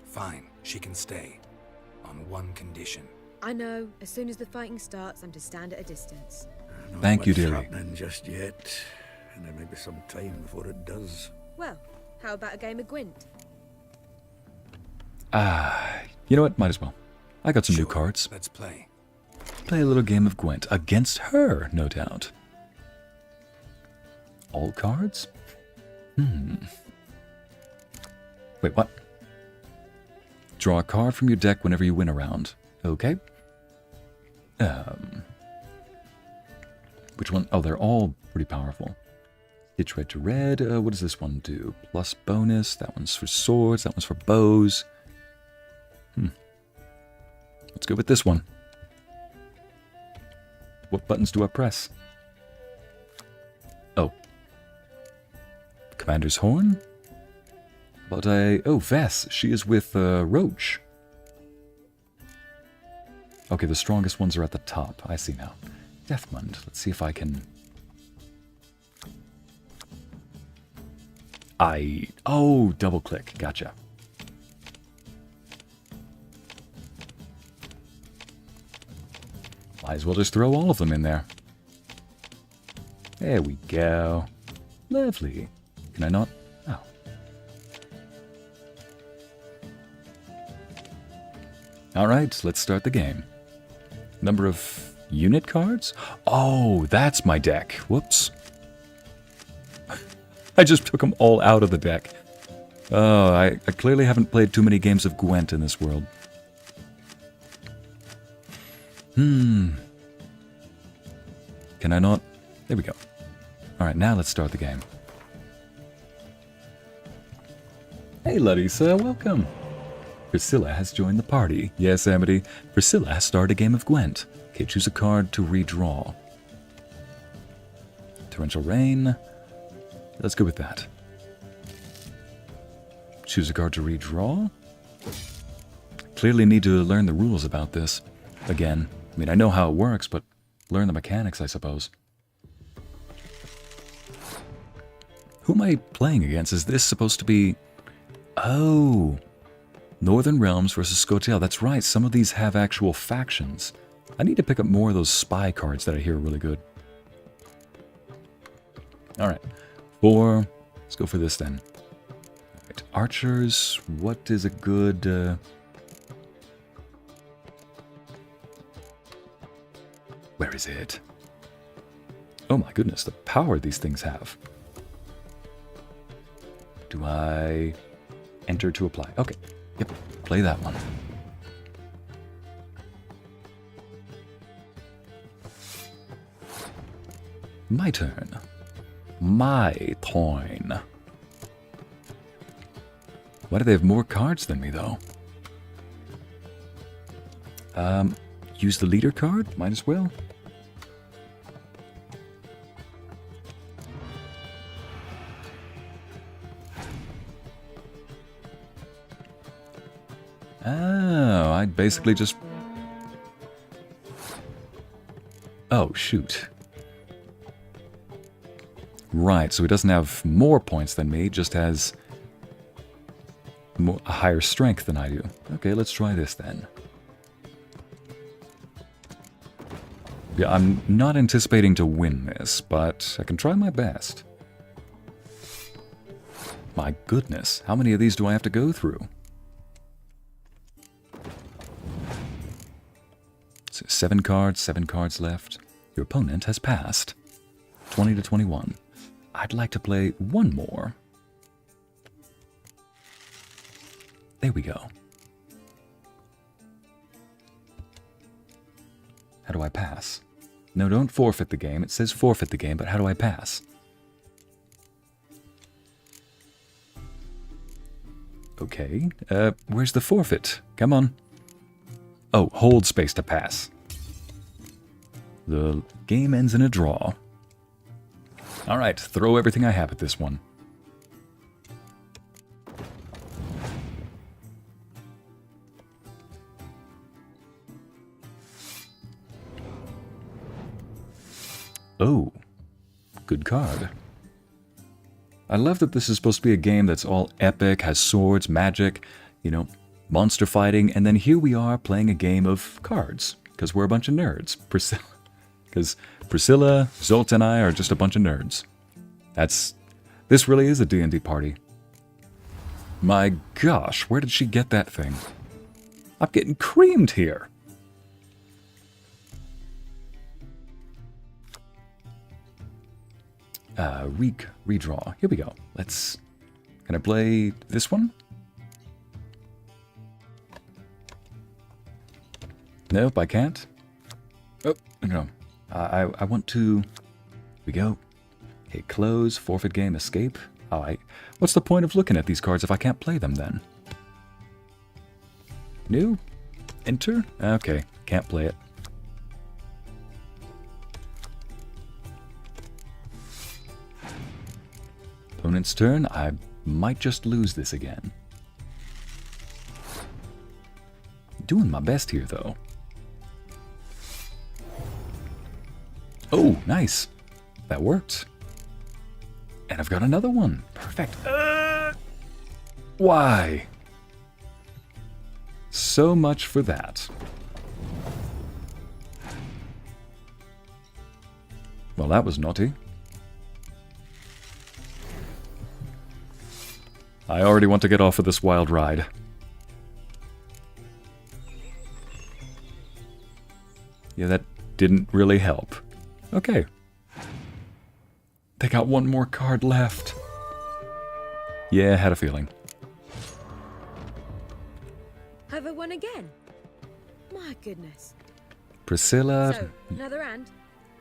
Fine, she can stay. On one condition. I know. As soon as the fighting starts, I'm to stand at a distance. Thank you, Not much dearie. happening just yet, and there may be some time before it does. Well, how about a game of Gwent? You know what? Might as well. I got some new cards. Let's play. Play a little game of Gwent against her, no doubt. All cards? Wait, what? Draw a card from your deck whenever you win a round. Okay. Which one? Oh, they're all pretty powerful. Hitch red to red. What does this one do? Plus bonus. That one's for swords. That one's for bows. Let's go with this one. What buttons do I press? Oh. Commander's Horn? But oh, Vess. She is with Roach. Okay, the strongest ones are at the top. I see now. Deathmund. Let's see if I can... Oh, double click. Gotcha. Might as well just throw all of them in there. There we go. Lovely. Can I not? Oh. Alright, let's start the game. Number of unit cards? Oh, that's my deck. Whoops. I just took them all out of the deck. Oh, I clearly haven't played too many games of Gwent in this world. Can I not? There we go. Alright, now let's start the game. Hey, Larissa, welcome. Priscilla has joined the party. Yes, Amity. Priscilla has started a game of Gwent. Okay, choose a card to redraw. Torrential Rain. Let's go with that. Choose a card to redraw. Clearly need to learn the rules about this. Again, I mean, I know how it works, but learn the mechanics, I suppose. Who am I playing against? Is this supposed to be... Oh... Northern Realms versus Scotia. That's right, some of these have actual factions. I need to pick up more of those spy cards that I hear are really good. Alright. 4. Let's go for this then. Right. Archers. What is a good... Where is it? Oh my goodness, the power these things have. Do I enter to apply? Okay. Yep, play that one. My turn. My turn. Why do they have more cards than me, though? Use the leader card? Might as well. Oh, I basically just... Oh, shoot. Right, so he doesn't have more points than me, just has a higher strength than I do. Okay, let's try this then. Yeah, I'm not anticipating to win this, but I can try my best. My goodness, how many of these do I have to go through? 7 cards left. Your opponent has passed. 20 to 21. I'd like to play one more. There we go. How do I pass? No, don't forfeit the game. It says forfeit the game, but how do I pass? Okay, where's the forfeit? Come on. Oh, hold space to pass. The game ends in a draw. Alright, throw everything I have at this one. Oh, good card. I love that this is supposed to be a game that's all epic, has swords, magic, you know, monster fighting, and then here we are playing a game of cards, because we're a bunch of nerds. Because Priscilla, Zoltan, and I are just a bunch of nerds. This really is a D&D party. My gosh, where did she get that thing? I'm getting creamed here. Redraw. Here we go. Can I play this one? Nope, I can't. Oh, no. I want to... Here we go. Okay, close, forfeit game, escape. Alright. What's the point of looking at these cards if I can't play them then? New? Enter? Okay, can't play it. Opponent's turn. I might just lose this again. Doing my best here, though. Oh, nice. That worked. And I've got another one. Perfect. Why? So much for that. Well, that was naughty. I already want to get off of this wild ride. Yeah, that didn't really help. Okay. They got one more card left. Yeah, had a feeling. Have I won again? My goodness. Priscilla... So, another hand?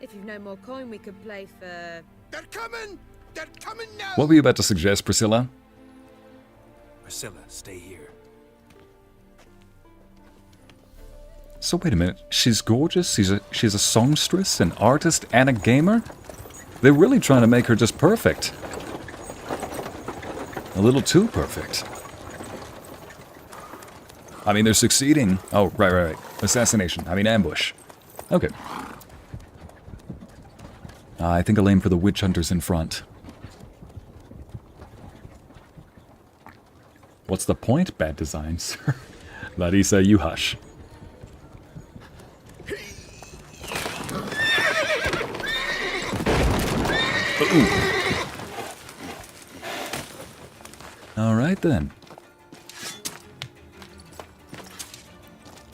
If you've no more coin, we could play for... They're coming! They're coming now! What were you about to suggest, Priscilla? Priscilla, stay here. So wait a minute, she's gorgeous, she's a songstress, an artist, and a gamer? They're really trying to make her just perfect. A little too perfect. I mean, they're succeeding. Oh, right. Assassination. I mean, ambush. Okay. I think I'll aim for the witch hunters in front. What's the point? Bad design, sir. Larissa, you hush. Ooh. Alright then.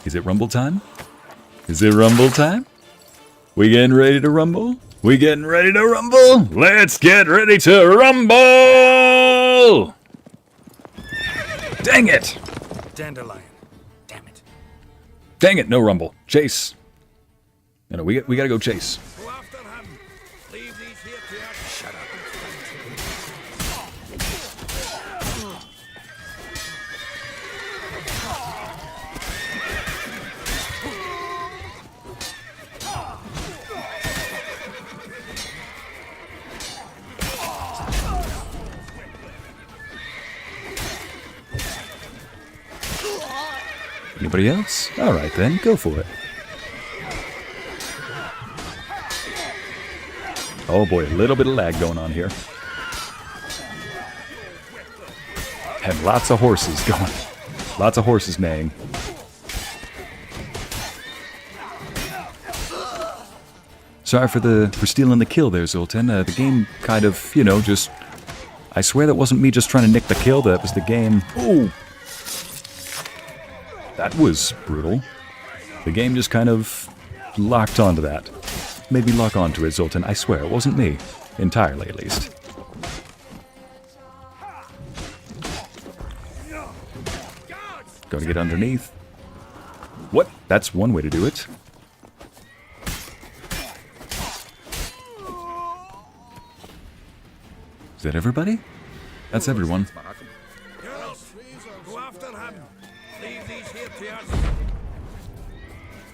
Is it rumble time? Is it rumble time? We getting ready to rumble? We getting ready to rumble? Let's get ready to rumble! Dang it! Dandelion. Damn it. Dang it, no rumble. Chase. No, we gotta go chase. Shut up. Anybody else? Alright then, go for it. Oh boy, a little bit of lag going on here. And lots of horses going. Lots of horses neighing. Sorry for stealing the kill there, Zoltan. The game kind of, you know, just... I swear that wasn't me just trying to nick the kill, that was the game... Ooh! That was brutal. The game just kind of locked onto that. made me lock onto it, Zoltan. I swear, it wasn't me. Entirely, at least. Gotta get underneath. What? That's one way to do it. Is that everybody? That's everyone.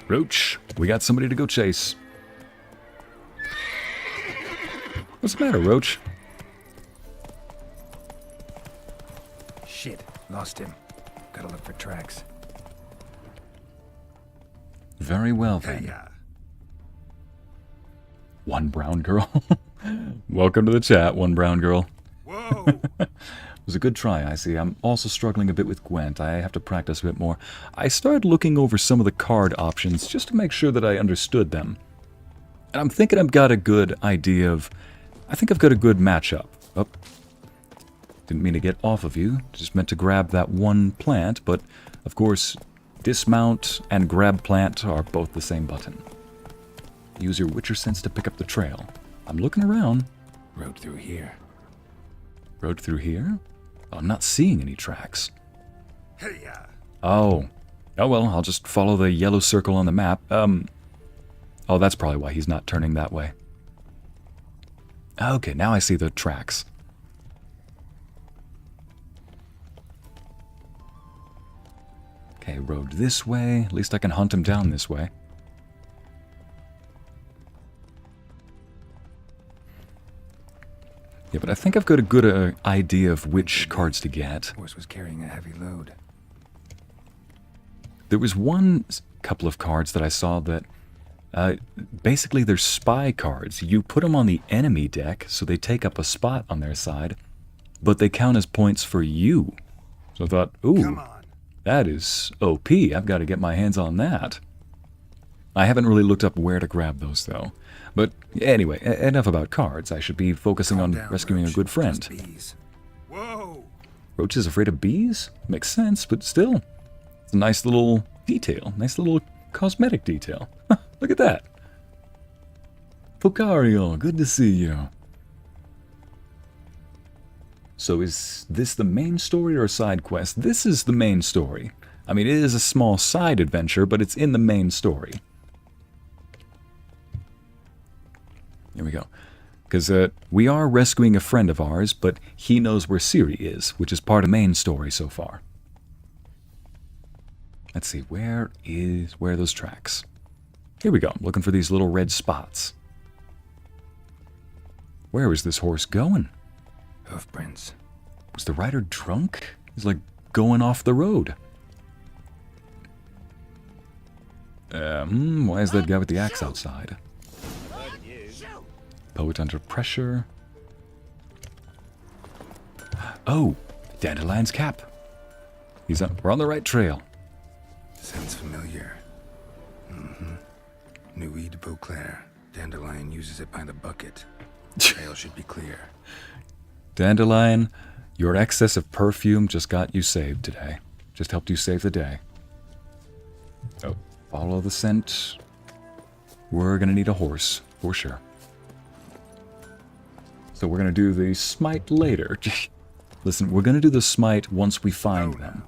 Roach, we got somebody to go chase. What's the matter, Roach? Shit, lost him. Gotta look for tracks. Very well, then. One brown girl. Welcome to the chat, one brown girl. Whoa! It was a good try, Ycey. I'm also struggling a bit with Gwent. I have to practice a bit more. I started looking over some of the card options just to make sure that I understood them. And I'm thinking I've got a good idea of... I think I've got a good matchup. Oh. Didn't mean to get off of you. Just meant to grab that one plant, but of course, dismount and grab plant are both the same button. Use your Witcher sense to pick up the trail. I'm looking around. Road through here. Road through here? I'm not seeing any tracks. Oh. Oh well, I'll just follow the yellow circle on the map. Oh, that's probably why he's not turning that way. Okay, now I see the tracks. Okay, road this way. At least I can hunt him down this way. Yeah, but I think I've got a good idea of which cards to get. Horse was carrying a heavy load. There was one couple of cards that I saw that basically they're spy cards. You put them on the enemy deck, so they take up a spot on their side, but they count as points for you. So I thought, ooh, that is OP. I've got to get my hands on that. I haven't really looked up where to grab those, though. But anyway, enough about cards. I should be focusing on rescuing a good friend. Whoa! Roach is afraid of bees? Makes sense, but still. It's a nice little detail. Nice little cosmetic detail. Look at that. Focario, good to see you. So is this the main story or a side quest? This is the main story. I mean, it is a small side adventure, but it's in the main story. Here we go. Because we are rescuing a friend of ours, but he knows where Ciri is, which is part of the main story so far. Let's see, where are those tracks? Here we go, I'm looking for these little red spots. Where is this horse going? Hoofprints. Was the rider drunk? He's like going off the road. Why is that guy with the axe outside? Poet under pressure. Oh, Dandelion's cap. We're on the right trail. Sounds familiar. Nuit de Beauclair. Dandelion uses it by the bucket. Trail should be clear. Dandelion, your excess of perfume just got you saved today. Just helped you save the day. Oh, follow the scent. We're gonna need a horse, for sure. So we're gonna do the smite later. Listen, we're gonna do the smite once we find them.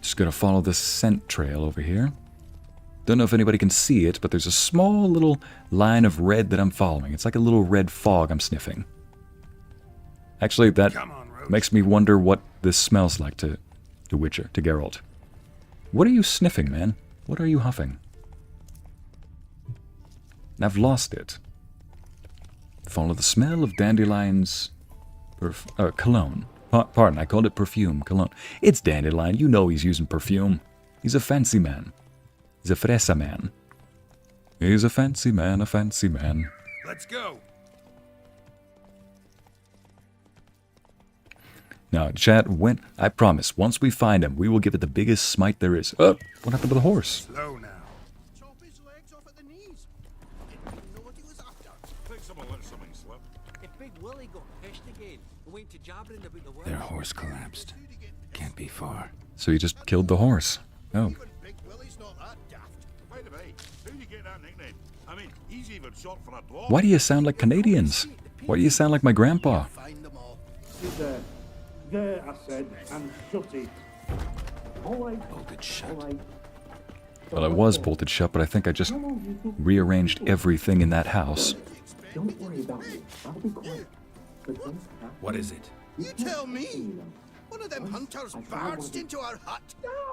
Just gonna follow the scent trail over here. Don't know if anybody can see it, but there's a small little line of red that I'm following. It's like a little red fog I'm sniffing. Actually, that makes me wonder what this smells like to Witcher, to Geralt. What are you sniffing, man? What are you huffing? I've lost it. Follow the smell of Dandelion's cologne. Pardon, I called it perfume, cologne. It's Dandelion, you know he's using perfume. He's a fancy man. He's a fresa man. He's a fancy man, a fancy man. Let's go. Now, chat, I promise, once we find him, we will give it the biggest smite there is. Oh, what happened to the horse? Slow now. Chop his legs off at the knees. Didn't know what he was after. Think someone let something slip. If Big Willie got pissed again, we went to jabbering about the world. Their horse collapsed. Can't be far. So he just killed the horse. Oh. Even Big Willie's not that daft. By the way, who do you get that nickname? I mean, he's even short for a dwarf. Why do you sound like Canadians? Why do you sound like my grandpa? Sit there. There, I said, and shut it. All right. Bolted shut. All right. Well, I was bolted shut, but I think I just rearranged everything in that house. Don't worry about me. I'll be quiet. But what is it? You tell me! One of them hunters barged into our hut,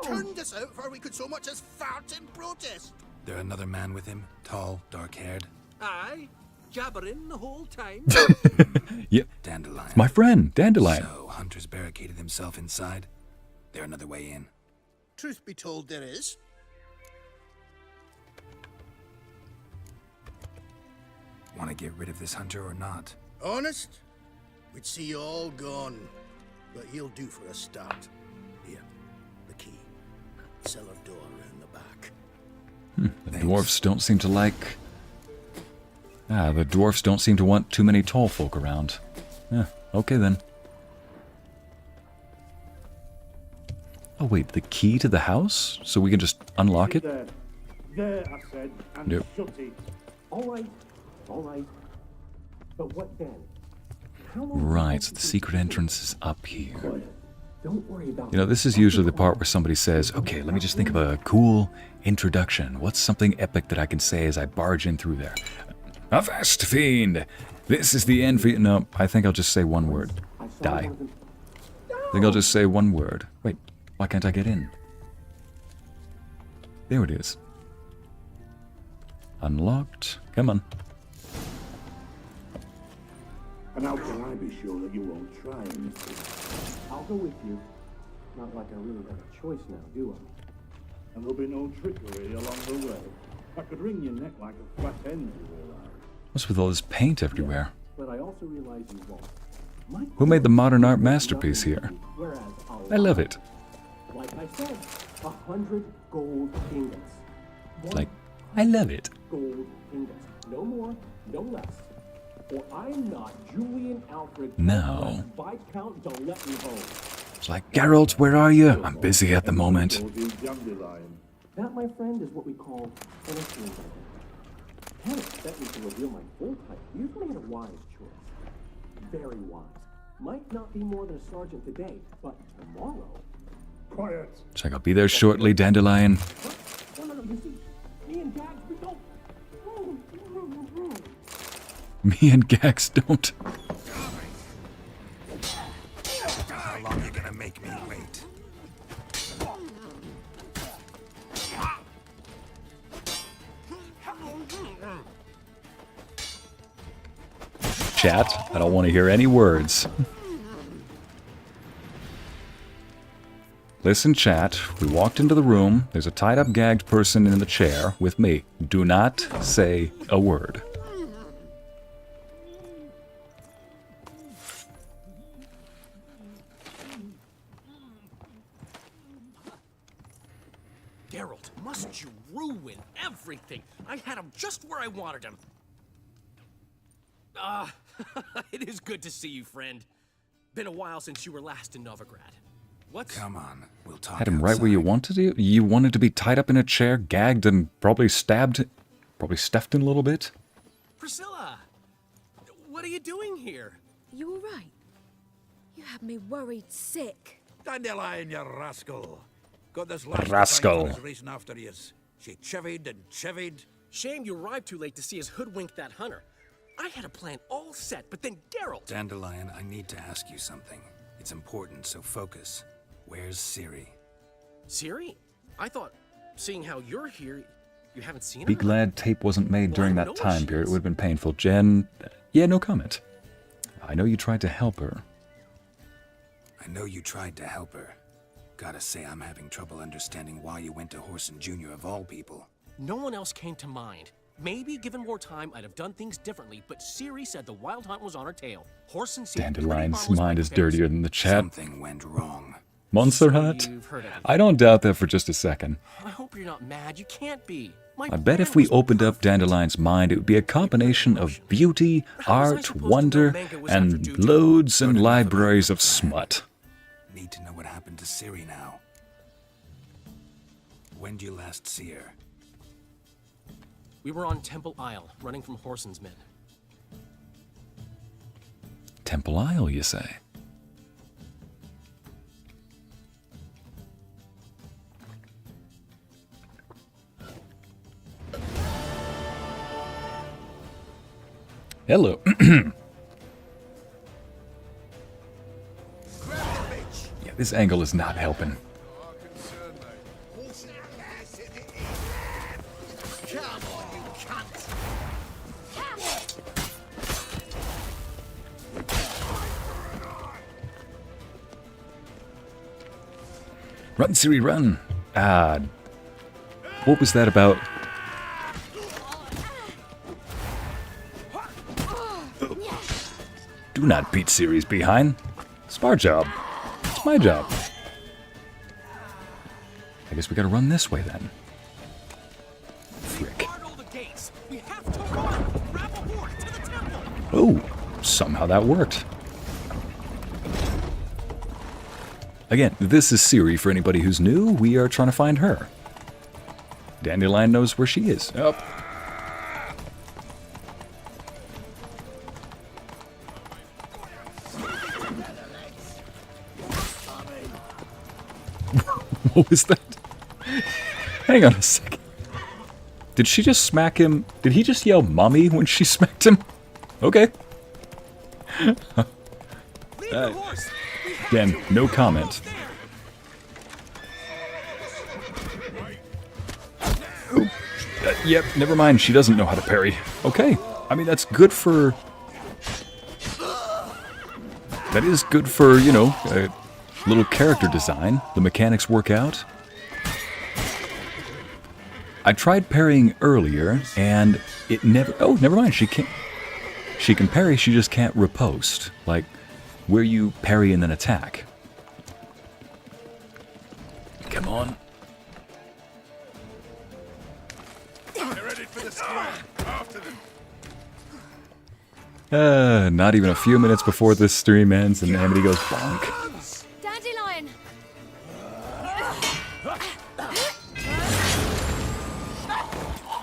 turned us out before we could so much as fart in protest. There another man with him? Tall, dark-haired? Aye, jabbering the whole time. Yep. Dandelion. My friend, Dandelion. So, Hunter's barricaded himself inside? There another way in? Truth be told, there is. Want to get rid of this hunter or not? Honest? We'd see you all gone. But he'll do for a start. Here, the key. Cellar door around the back. The dwarfs don't seem to like... the dwarfs don't seem to want too many tall folk around. Okay then. Oh wait, the key to the house? So we can just unlock it? There, I said, and Nope. shut it. All right. All right. But what then? Right, so the secret entrance is up here. Don't worry about You know, this is usually the part where somebody says, okay, let me just think of a cool introduction. What's something epic that I can say as I barge in through there? Avast, fiend! This is the end for you. No, I think I'll just say one word. Die. I think I'll just say one word. Wait, why can't I get in? There it is. Unlocked. Come on. And how can I be sure that you won't try anything? I'll go with you. Not like I really have a choice now, do I? And there'll be no trickery along the way. I could wring your neck like a flat end, you realize. What's with all this paint everywhere? But I also realize you won't. Who made the modern art masterpiece here? I love it. Like I said, 100 gold ingots. Like, I love it. Gold ingots. No more, no less. Or I'm not Julian Alfred. No. Viscount don't let me home. It's like, Geralt, where are you? I'm busy at the moment. That, my friend, is what we call an assumed. Can't expect me to reveal my full type. You've made a wise choice. Very wise. Might not be more than a sergeant today, but tomorrow. Quiet. It's like, I'll be there shortly, Dandelion. No, you see, me and Gags, we don't. Me and Gax don't. How long are you gonna make me wait? Chat, I don't want to hear any words. Listen, chat, we walked into the room. There's a tied-up, gagged person in the chair with me. Do not say a word. Geralt, must you ruin everything? I had him just where I wanted him. It is good to see you, friend. Been a while since you were last in Novigrad. What's... Come on, we'll talk Had him right where you wanted to? You wanted to be tied up in a chair, gagged, and probably stabbed, probably stuffed in a little bit? Priscilla! What are you doing here? You all right? You had me worried sick. Dandelion, you rascal. Got this Rascal. racing after you. She chivied and chivied. Shame you arrived too late to see us hoodwink that hunter. I had a plan all set, but then Geralt... Dandelion, I need to ask you something. It's important, so focus. Where's Ciri? Ciri? I thought, seeing how you're here, you haven't seen her? Be glad tape wasn't made during that time period. It would have been painful. Jen, yeah, no comment. I know you tried to help her. I know you tried to help her. Gotta say, I'm having trouble understanding why you went to Whoreson Jr. of all people. No one else came to mind. Maybe, given more time, I'd have done things differently, but Ciri said the Wild Hunt was on her tail. Whoreson seemed Dandelion's mind is dirtier than the chat. Something went wrong. Monster Hut? I don't doubt that for just a second. I hope you're not mad. You can't be. I bet if we opened up Dandelion's mind, it would be a combination of beauty, art, wonder, and loads and libraries of smut. Need to know what happened to Ciri now. When did you last see her? We were on Temple Isle, running from Whoreson's men. Temple Isle, you say? Hello. Yeah, this angle is not helping. Run, Ciri, run! What was that about? Do not beat Ciri's behind. It's our job. It's my job. I guess we gotta run this way then. Frick. Oh, somehow that worked. Again, this is Ciri for anybody who's new. We are trying to find her. Dandelion knows where she is. Oh. What was that? Hang on a second. Did she just smack him? Did he just yell mommy when she smacked him? Okay. Again, no comment. Yep, never mind. She doesn't know how to parry. Okay. I mean, that's good for... That is good for, you know, a little character design. The mechanics work out. I tried parrying earlier, and it never... Oh, never mind. She can't... She can parry, she just can't riposte. Like, where you parry and then attack. Come on. Not even a few minutes before this stream ends and Amity goes bonk. Dandelion!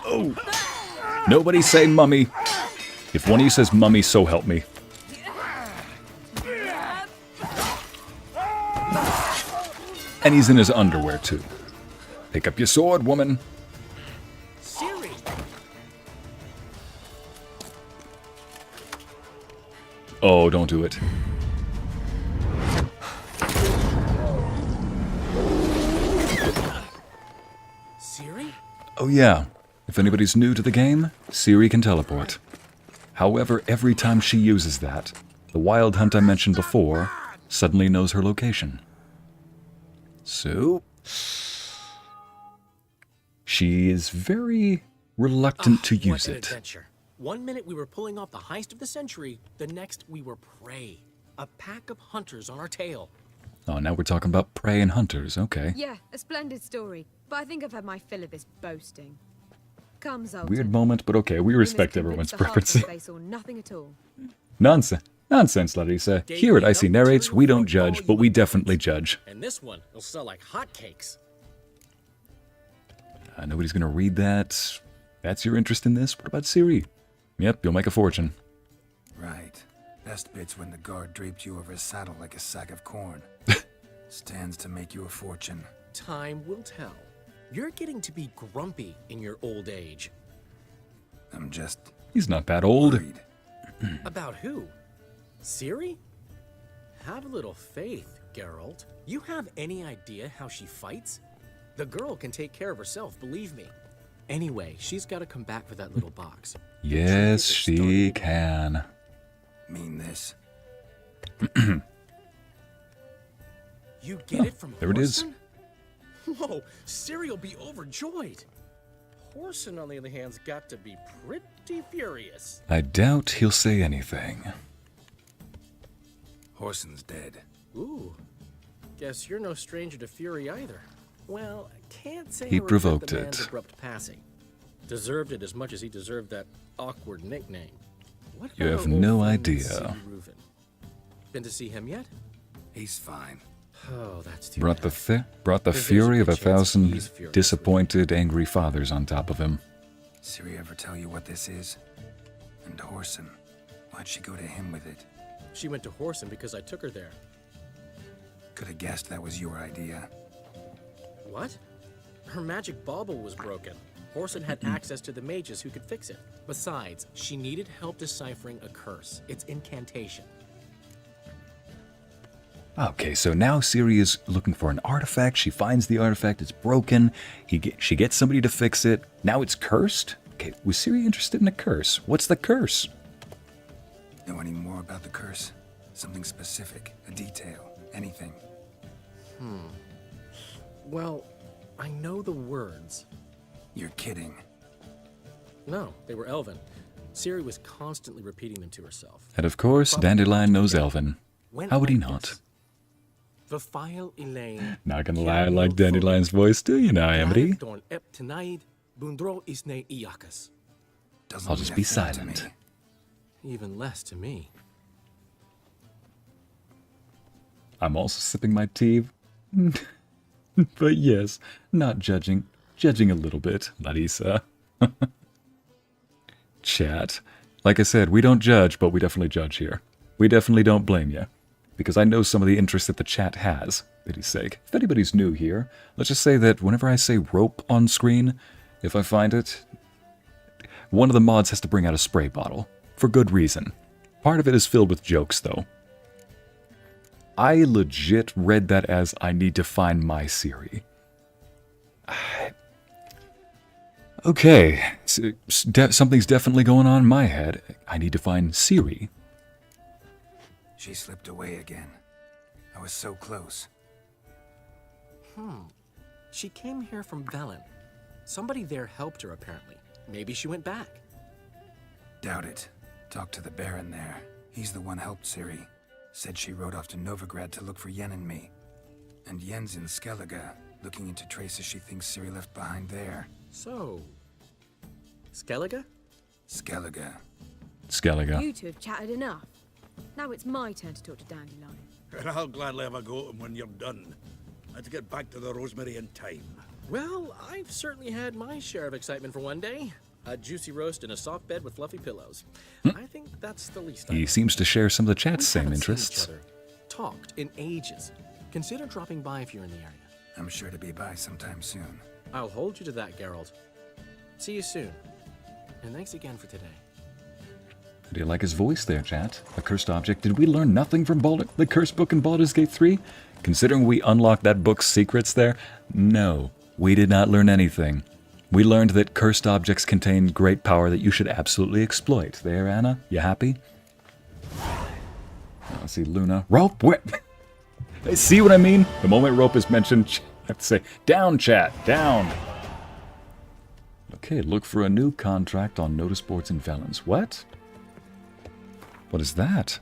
Oh! Nobody say mummy. If one of you says mummy, so help me. And he's in his underwear too. Pick up your sword, woman. Ciri! Oh, don't do it. Ciri? Oh yeah. If anybody's new to the game, Ciri can teleport. However, every time she uses that, the wild hunt I mentioned before suddenly knows her location. So, she is very reluctant to use what an it. Adventure. 1 minute we were pulling off the heist of the century, the next we were prey. A pack of hunters on our tail. Oh, now we're talking about prey and hunters, okay. Yeah, a splendid story, but I think I've had my fill of this boasting. Come, Zoltan. Weird moment, but okay, we respect everyone's preferences. They saw nothing at all. Nonsense. Nonsense, Larissa. Here at Ycey Narrates, we don't judge, but we definitely judge. And this one will sell like hotcakes. Nobody's gonna read that. That's your interest in this? What about Ciri? Yep, you'll make a fortune. Right. Best bit's when the guard draped you over his saddle like a sack of corn. Stands to make you a fortune. Time will tell. You're getting to be grumpy in your old age. I'm just... He's not that old. About who? Ciri? Have a little faith, Geralt. You have any idea how she fights? The girl can take care of herself, believe me. Anyway, she's got to come back for that little box. Yes, she can. Mean this. You get it from there it is. Whoa, Ciri will be overjoyed. Whoreson, on the other hand's got to be pretty furious. I doubt he'll say anything. Whoreson's dead. Ooh, guess you're no stranger to fury either. Well, I can't say He I regret provoked the man's it. abrupt passing. Deserved it as much as he deserved that awkward nickname. What You about have our old no friend idea. Ciri Reuven? Been to see him yet? He's fine. Oh, that's too Brought bad. brought the There's fury a of good chance he's 1,000 furious. disappointed, angry fathers on top of him. Ciri ever tell you what this is? And Horson, why'd she go to him with it? She went to Horson because I took her there. Could have guessed that was your idea. What? Her magic bauble was broken. Horson had access to the mages who could fix it. Besides, she needed help deciphering a curse. It's incantation. Okay, so now Ciri is looking for an artifact. She finds the artifact. It's broken. She gets somebody to fix it. Now it's cursed? Okay, was Ciri interested in a curse? What's the curse? Know any more about the curse? Something specific, a detail, anything? Well, I know the words. You're kidding. No, they were Elven. Ciri was constantly repeating them to herself. And of course, Dandelion knows Elven. Went How would he like not? this. Vafile Elaine. Not gonna lie, I like Dandelion's voice, do you now, Amity? Don ep tenaid, bundro isne iakas. I'll just be silent. Even less to me. I'm also sipping my tea. But yes, not judging. Judging a little bit, Larissa. Chat. Like I said, we don't judge, but we definitely judge here. We definitely don't blame you. Because I know some of the interest that the chat has, for pity's sake. If anybody's new here, let's just say that whenever I say rope on screen, if I find it, one of the mods has to bring out a spray bottle. For good reason. Part of it is filled with jokes, though. I legit read that as I need to find my Ciri. Okay, something's definitely going on in my head. I need to find Ciri. She slipped away again. I was so close. She came here from Velen. Somebody there helped her, apparently. Maybe she went back. Doubt it. Talked to the Baron there. He's the one helped Ciri. Said she rode off to Novigrad to look for Yen and me. And Yen's in Skellige, looking into traces she thinks Ciri left behind there. So... Skellige? Skellige. Skellige. You two have chatted enough. Now it's my turn to talk to Dandelion. And I'll gladly have a go at him when you're done. I have to get back to the Rosemary in time. Well, I've certainly had my share of excitement for one day. A juicy roast in a soft bed with fluffy pillows. I think that's the least. He seems to share some of the chat's same Seen interests. each other, talked in ages. Consider dropping by if you're in the area. I'm sure to be by sometime soon. I'll hold you to that, Geralt. See you soon. And thanks again for today. Do you like his voice there, chat? A cursed object. Did we learn nothing from the cursed book in Baldur's Gate 3? Considering we unlocked that book's secrets there? No, we did not learn anything. We learned that cursed objects contain great power that you should absolutely exploit. There, Anna? You happy? Let's see, Luna. Rope? Where? See what I mean? The moment rope is mentioned, I have to say, down, chat, down. Okay, look for a new contract on notice boards and Valens. What? What is that?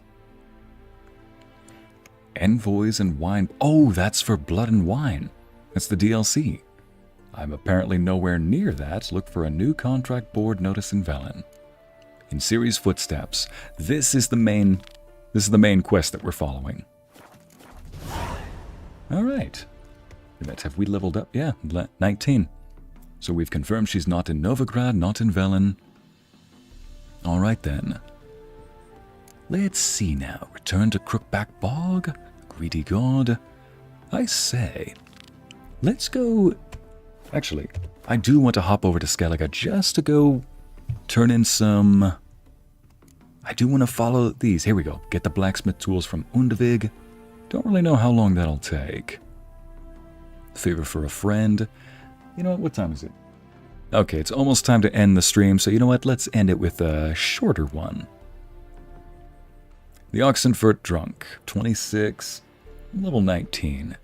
Envoys and wine. Oh, that's for Blood and Wine. That's the DLC. I'm apparently nowhere near that. Look for a new contract board notice in Velen. In Ciri's footsteps. This is the main quest that we're following. Alright. Have we leveled up? Yeah, 19. So we've confirmed she's not in Novigrad, not in Velen. Alright then. Let's see now. Return to Crookback Bog. Greedy God. I say. Let's go... Actually, I do want to hop over to Skellige just to go turn in some... I do want to follow these. Here we go. Get the blacksmith tools from Undvig. Don't really know how long that'll take. Favor for a friend. You know what time is it? Okay, it's almost time to end the stream, so you know what? Let's end it with a shorter one. The Oxenfurt Drunk. 26. Level 19.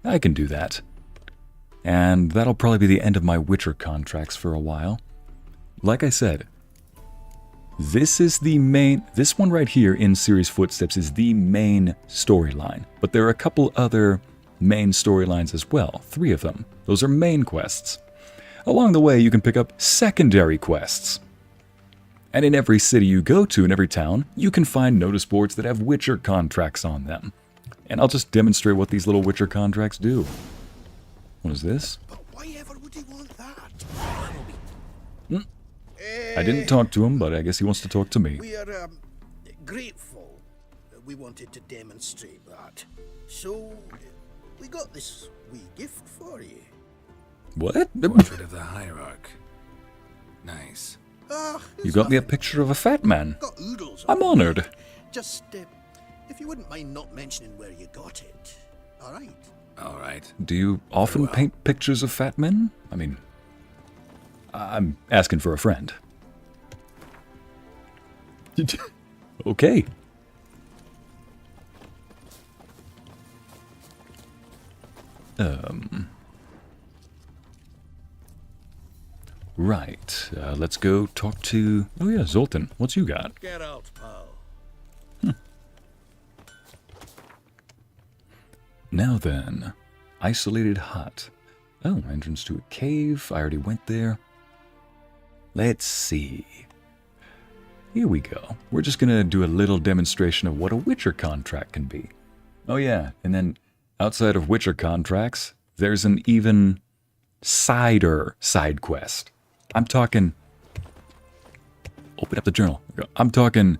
I can do that. And that'll probably be the end of my Witcher contracts for a while. Like I said, this one right here in Ciri's Footsteps is the main storyline. But there are a couple other main storylines as well. 3 of them. Those are main quests. Along the way, you can pick up secondary quests. And in every city you go to, in every town, you can find notice boards that have Witcher contracts on them. And I'll just demonstrate what these little Witcher contracts do. What is this? Why ever would he want that? I didn't talk to him, but I guess he wants to talk to me. We are grateful. We wanted to demonstrate that. So, we got this wee gift for you. What? Portrait of the Hierarch. Nice. You got me a picture of a fat man. I'm honored. Just, if you wouldn't mind not mentioning where you got it. All right. All right. Do you often paint pictures of fat men? I mean, I'm asking for a friend. Okay. Right. Let's go talk to... Oh yeah, Zoltan. What's you got? Get out, pal. Now then. Isolated hut. Oh, entrance to a cave. I already went there. Let's see. Here we go. We're just gonna do a little demonstration of what a Witcher contract can be. Oh yeah, and then outside of Witcher contracts, there's an even cider side quest. I'm talking... Open up the journal. I'm talking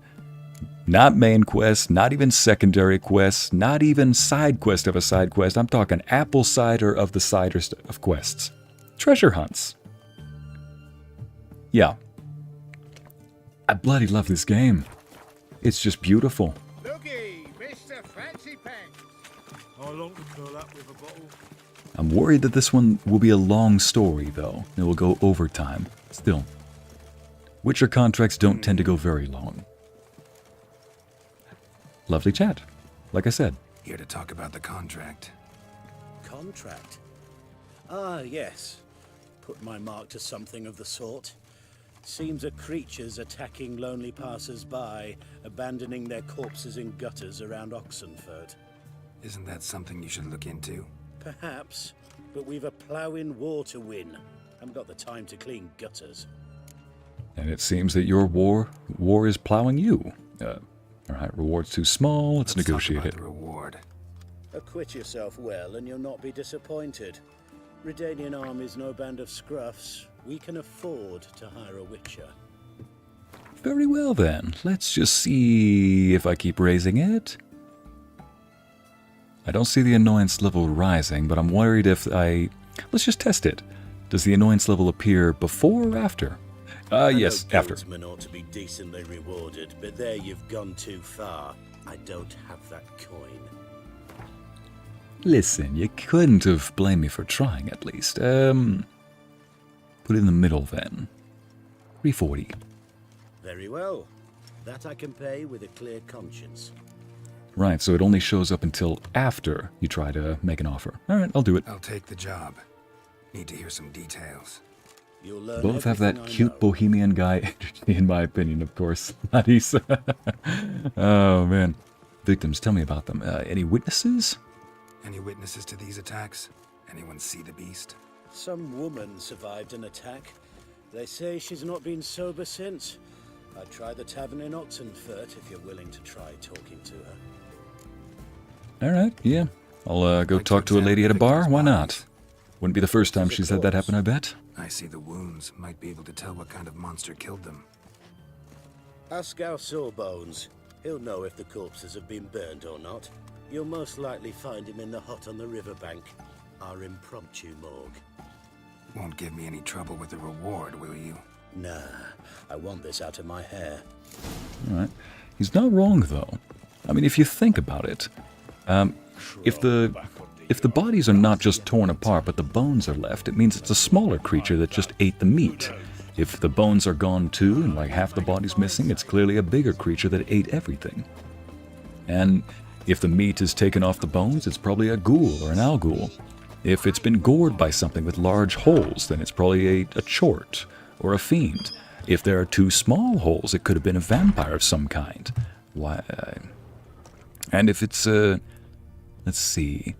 not main quest, not even secondary quests, not even side quest of a side quest. I'm talking apple cider of the cider of quests. Treasure hunts. Yeah. I bloody love this game. It's just beautiful. Looky, Mr. Fancy Pants. How long to fill that with a bottle? I'm worried that this one will be a long story, though. It will go overtime. Still, Witcher contracts don't tend to go very long. Lovely chat, like I said. Here to talk about the contract. Contract? Ah, yes. Put my mark to something of the sort. Seems a creature's attacking lonely passers-by, abandoning their corpses in gutters around Oxenford. Isn't that something you should look into? Perhaps, but we've a ploughing war to win. Haven't got the time to clean gutters. And it seems that your war is plowing you. Alright, reward's too small, let's negotiate it. Reward. Acquit yourself well and you'll not be disappointed. Redanian army's no band of scruffs. We can afford to hire a Witcher. Very well then, let's just see if I keep raising it. I don't see the annoyance level rising, but I'm worried if I... Let's just test it. Does the annoyance level appear before or after? Yes, after. Guildsmen ought to be decently rewarded, but there you've gone too far. I don't have that coin. Listen, you couldn't have blamed me for trying at least. Put it in the middle then. 340. Very well. That I can pay with a clear conscience. Right, so it only shows up until after you try to make an offer. Alright, I'll do it. I'll take the job. Need to hear some details. You'll learn Both have that everything cute bohemian guy energy, in my opinion, of course. Nice. Oh, man. Victims, tell me about them. Any witnesses? Any witnesses to these attacks? Anyone see the beast? Some woman survived an attack. They say she's not been sober since. I'd try the tavern in Oxenford if you're willing to try talking to her. Alright, yeah. I'll go talk to a lady at a bar. Why not? Wouldn't be the first time she's had that happen, I bet. I see the wounds. Might be able to tell what kind of monster killed them. Ask our Sawbones. He'll know if the corpses have been burned or not. You'll most likely find him in the hut on the riverbank. Our impromptu morgue. Won't give me any trouble with the reward, will you? Nah, I want this out of my hair. Alright. He's not wrong, though. I mean, if you think about it, if the bodies are not just torn apart, but the bones are left, it means it's a smaller creature that just ate the meat. If the bones are gone too, and like half the body's missing, it's clearly a bigger creature that ate everything. And if the meat is taken off the bones, it's probably a ghoul or an algul. If it's been gored by something with large holes, then it's probably a chort or a fiend. If there are two small holes, it could have been a vampire of some kind. Why? And if it's let's see,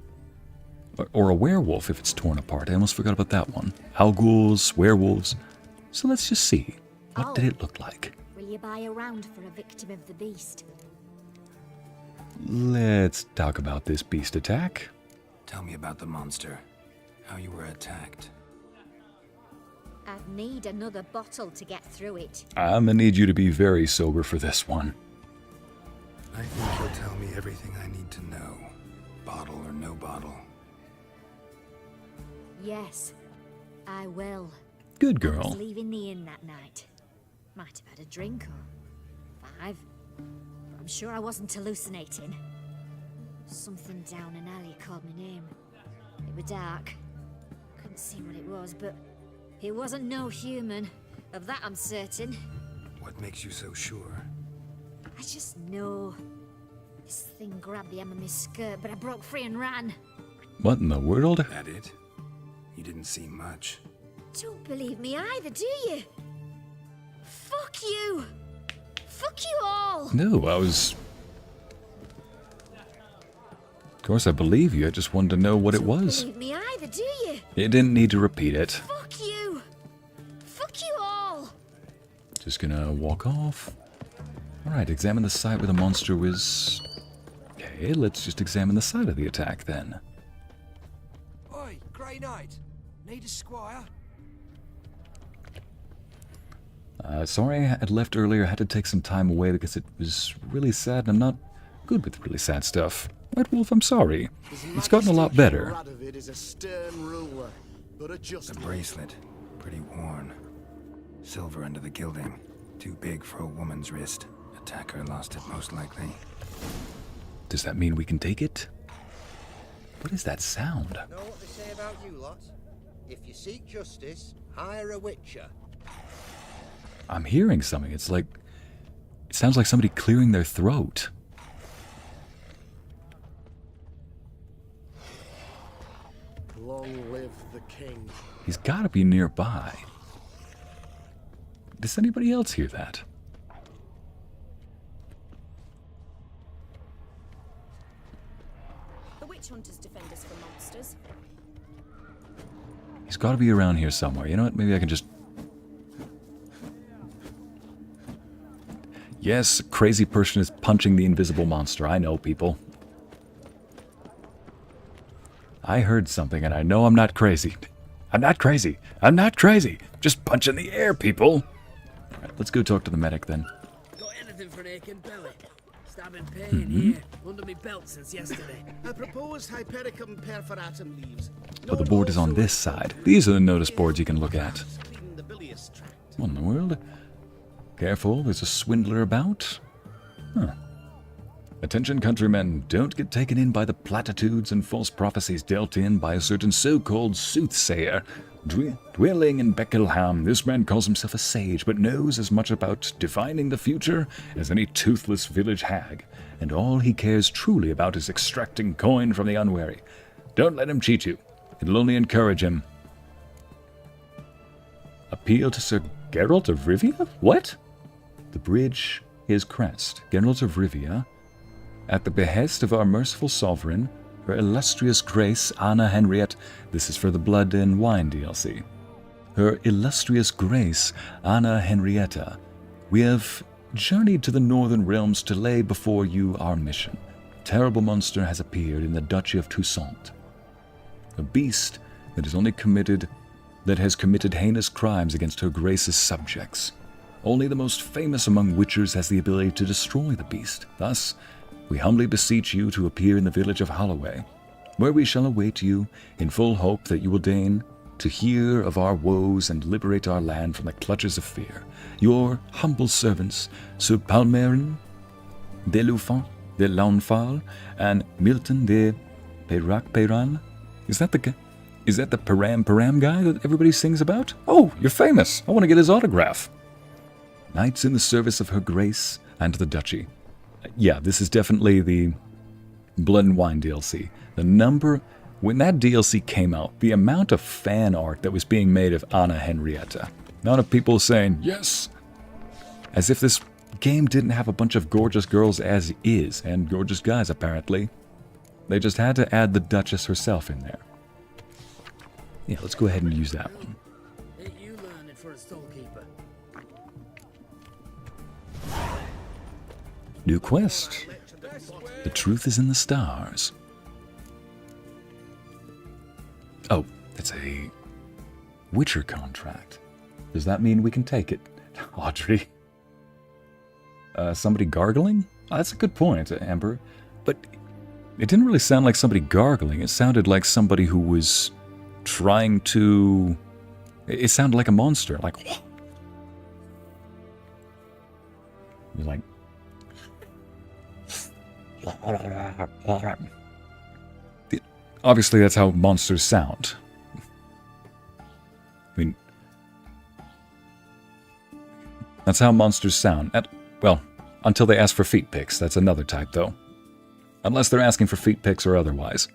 or a werewolf if it's torn apart. I almost forgot about that one. Alguls, werewolves. So let's just see. What did it look like? Will you buy a round for a victim of the beast? let's talk about this beast attack. Tell me about the monster. How you were attacked. I'd need another bottle to get through it. I'm gonna need you to be very sober for this one. I think you'll tell me everything I need to know. Bottle or no bottle. Yes, I will. Good I girl. was leaving the inn that night. Might have had a drink or 5. But I'm sure I wasn't hallucinating. Something down an alley called my name. It was dark. Couldn't see what it was, but it wasn't no human. Of that I'm certain. What makes you so sure? I just know. This thing grabbed the hem of my skirt, but I broke free and ran. What in the world? That it? You didn't see much. Don't believe me either, do you? Fuck you! Fuck you all! No, I was... Of course I believe you, I just wanted to know what it was. Don't believe me either, do you? You didn't need to repeat it. Fuck you! Fuck you all! Just gonna walk off. Alright, examine the site where the monster was... Okay, let's just examine the site of the attack then. Oi, Grey Knight. Need a squire? Sorry I had left earlier. I had to take some time away because it was really sad and I'm not good with really sad stuff. White Wolf, I'm sorry. It's gotten a lot better. The bracelet. Pretty worn. Silver under the gilding. Too big for a woman's wrist. Attacker lost it most likely. Does that mean we can take it? What is that sound? Know what they say about you lot? If you seek justice, hire a witcher. I'm hearing something. It's like... It sounds like somebody clearing their throat. Long live the king. He's gotta be nearby. Does anybody else hear that? The witch hunters defend us from monsters. He's gotta be around here somewhere. You know what? Maybe I can just... Yes, a crazy person is punching the invisible monster. I know, people. I heard something and I know I'm not crazy. I'm not crazy. I'm not crazy. Just punch in the air, people. Alright, let's go talk to the medic then. Got anything for an aching belly? Stabbing pain here, under my belt since yesterday. I proposed Hypericum perforatum leaves. But the board is on this side. These are the notice boards you can look at. What in the world? Careful, there's a swindler about. Huh. Attention countrymen, don't get taken in by the platitudes and false prophecies dealt in by a certain so-called soothsayer. Dwelling in Beckelham, this man calls himself a sage, but knows as much about divining the future as any toothless village hag, and all he cares truly about is extracting coin from the unwary. Don't let him cheat you. It'll only encourage him. Appeal to Sir Geralt of Rivia? What? The bridge, his crest, Geralt of Rivia, at the behest of our merciful sovereign, her illustrious grace, Anna Henriette. This is for the Blood and Wine DLC. Her illustrious grace, Anna Henrietta. We have journeyed to the northern realms to lay before you our mission. A terrible monster has appeared in the Duchy of Toussaint. A beast that has committed heinous crimes against her grace's subjects. Only the most famous among witchers has the ability to destroy the beast. Thus, we humbly beseech you to appear in the village of Holloway, where we shall await you in full hope that you will deign to hear of our woes and liberate our land from the clutches of fear. Your humble servants, Sir Palmerin de Lufan, de Launfal, and Milton de Peyran. Is that the Param guy that everybody sings about? Oh, you're famous. I want to get his autograph. Knights in the service of her grace and the duchy. Yeah, this is definitely the Blood and Wine DLC. When that DLC came out, the amount of fan art that was being made of Anna Henrietta. Amount of people saying, yes! As if this game didn't have a bunch of gorgeous girls as is, and gorgeous guys apparently. They just had to add the Duchess herself in there. Yeah, let's go ahead and use that one. Ain't you learning for a storekeeper? New quest. The truth is in the stars. Oh, it's a Witcher contract. Does that mean we can take it? Audrey. Somebody gargling? Oh, that's a good point, Amber. But it didn't really sound like somebody gargling. It sounded like somebody who was trying to... It sounded like a monster. Like... Like... Obviously, that's how monsters sound. I mean... That's how monsters sound. Well, until they ask for feet pics. That's another type, though. Unless they're asking for feet pics or otherwise.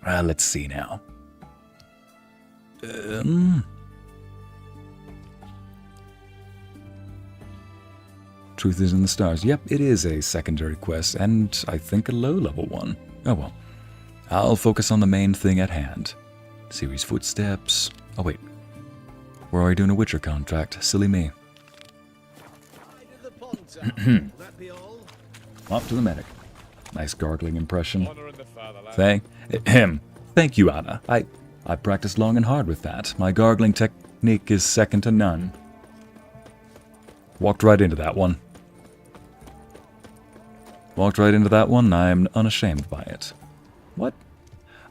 Let's see now. Truth is in the stars. Yep, it is a secondary quest, and I think a low-level one. Oh well. I'll focus on the main thing at hand. Ciri's footsteps. Oh wait. We're already doing a Witcher contract. Silly me. Off to the medic. Nice gargling impression. Thank you, Anna. I practiced long and hard with that. My gargling technique is second to none. Walked right into that one. Walked right into that one, and I'm unashamed by it. What?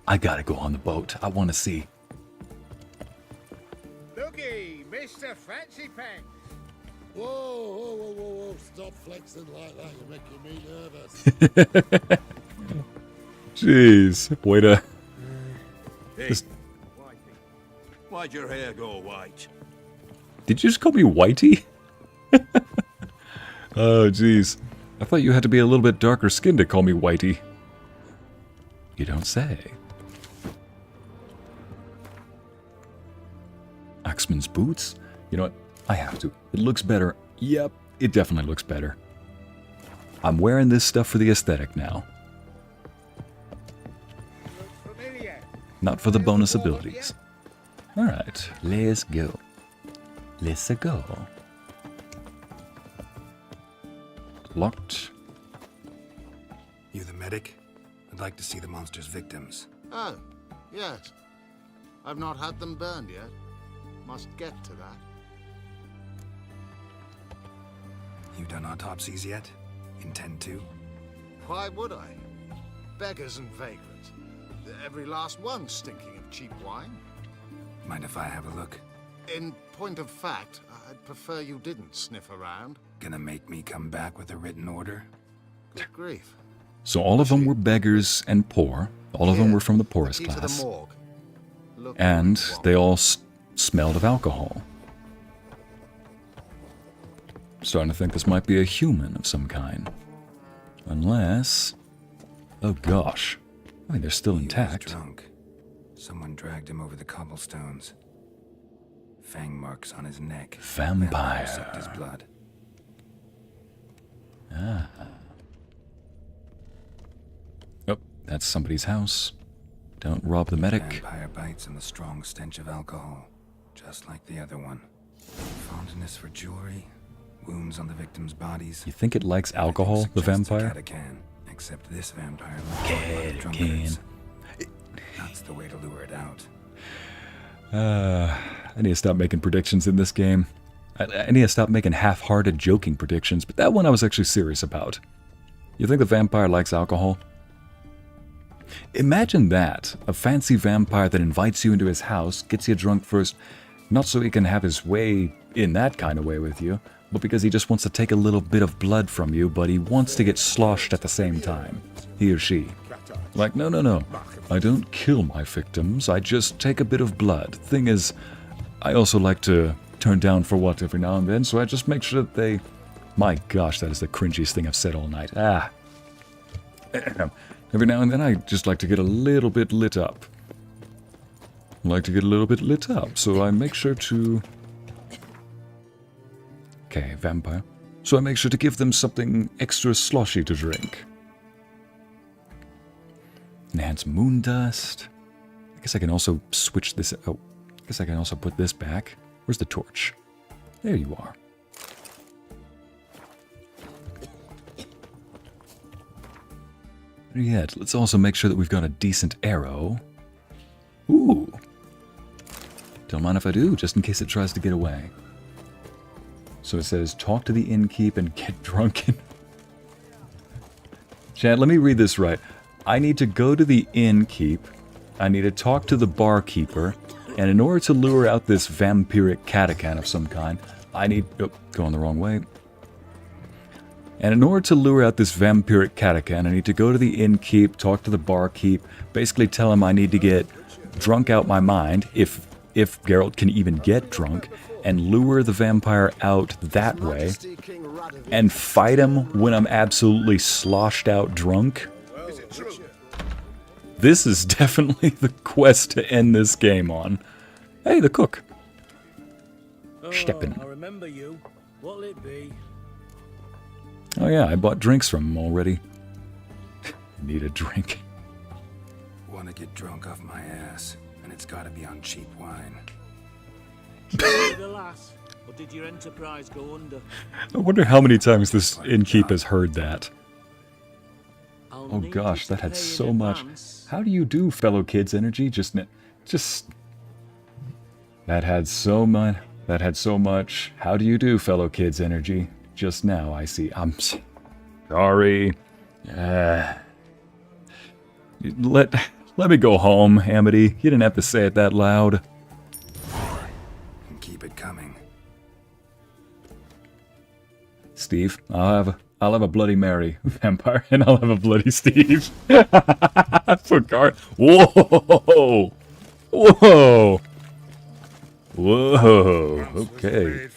I gotta go on the boat. I want to see. Looky, Mr. Fancy Pants. Whoa, whoa, whoa, whoa, whoa. Stop flexing like that. You're making me nervous. Jeez. Way to... Hey, why'd your hair go white? Did you just call me Whitey? Oh, jeez. I thought you had to be a little bit darker skinned to call me Whitey. You don't say. Axeman's boots? You know what? I have to. It looks better. Yep, it definitely looks better. I'm wearing this stuff for the aesthetic now. Not for the bonus abilities. Alright, let's go. Let's go. Locked. You the medic? I'd like to see the monster's victims. Oh, yes. I've not had them burned yet. Must get to that. You done autopsies yet? Intend to? Why would I? Beggars and vagrants. Every last one stinking of cheap wine. Mind if I have a look? In point of fact, I'd prefer you didn't sniff around. Gonna make me come back with a written order? Good grief. So all of them were beggars and poor. All of them were from the poorest class. And they all smelled of alcohol. Starting to think this might be a human of some kind. Unless... Oh gosh. I mean, they're still intact. He was drunk. Someone dragged him over the cobblestones. Fang marks on his neck. Vampire. Sucked his blood. Ah. Oh, that's somebody's house. Don't rob the medic. Vampire bites and the strong stench of alcohol. Just like the other one. Fondness for jewelry. Wounds on the victim's bodies. You think it likes alcohol, the vampire? Except this vampire likes drunkards. That's the way to lure it out. I need to stop making predictions in this game. I need to stop making half-hearted joking predictions, but that one I was actually serious about. You think the vampire likes alcohol? Imagine that. A fancy vampire that invites you into his house, gets you drunk first, not so he can have his way in that kind of way with you, but because he just wants to take a little bit of blood from you, but he wants to get sloshed at the same time. He or she. Like, no, no, no. I don't kill my victims, I just take a bit of blood. Thing is, I also like to turn down for what every now and then, so I just make sure that they... My gosh, that is the cringiest thing I've said all night. Every now and then I just like to get a little bit lit up. So I make sure to... Okay, vampire. So I make sure to give them something extra sloshy to drink. Enhance moon dust. I guess I can also switch this... Oh, I guess I can also put this back. Where's the torch? There you are. Better yet, let's also make sure that we've got a decent arrow. Ooh. Don't mind if I do, just in case it tries to get away. So it says, talk to the innkeep and get drunken. Chad, let me read this right. I need to go to the innkeep, I need to talk to the barkeeper, and in order to lure out this vampiric catachan of some kind, I need... Oh, going the wrong way. And in order to lure out this vampiric catachan, I need to go to the innkeep, talk to the barkeep, basically tell him I need to get drunk out my mind, if Geralt can even get drunk, and lure the vampire out that way, and fight him when I'm absolutely sloshed out drunk. This is definitely the quest to end this game on. Hey, the cook. Steppin'. I remember you. What'll it be? Oh yeah, I bought drinks from him already. Need a drink. Want to get drunk off my ass, and it's got to be on cheap wine. The lass, or did your enterprise go under? I wonder how many times this innkeep has heard that. Oh gosh, that had so much. How do you do, fellow kids energy? That had so much. That had so much. How do you do, fellow kids energy? Just now, I see. I'm sorry. Let me go home, Amity. You didn't have to say it that loud. Keep it coming. Steve, I'll have a Bloody Mary vampire, and I'll have a Bloody Steve. For guard. Whoa! Whoa! Whoa! Okay.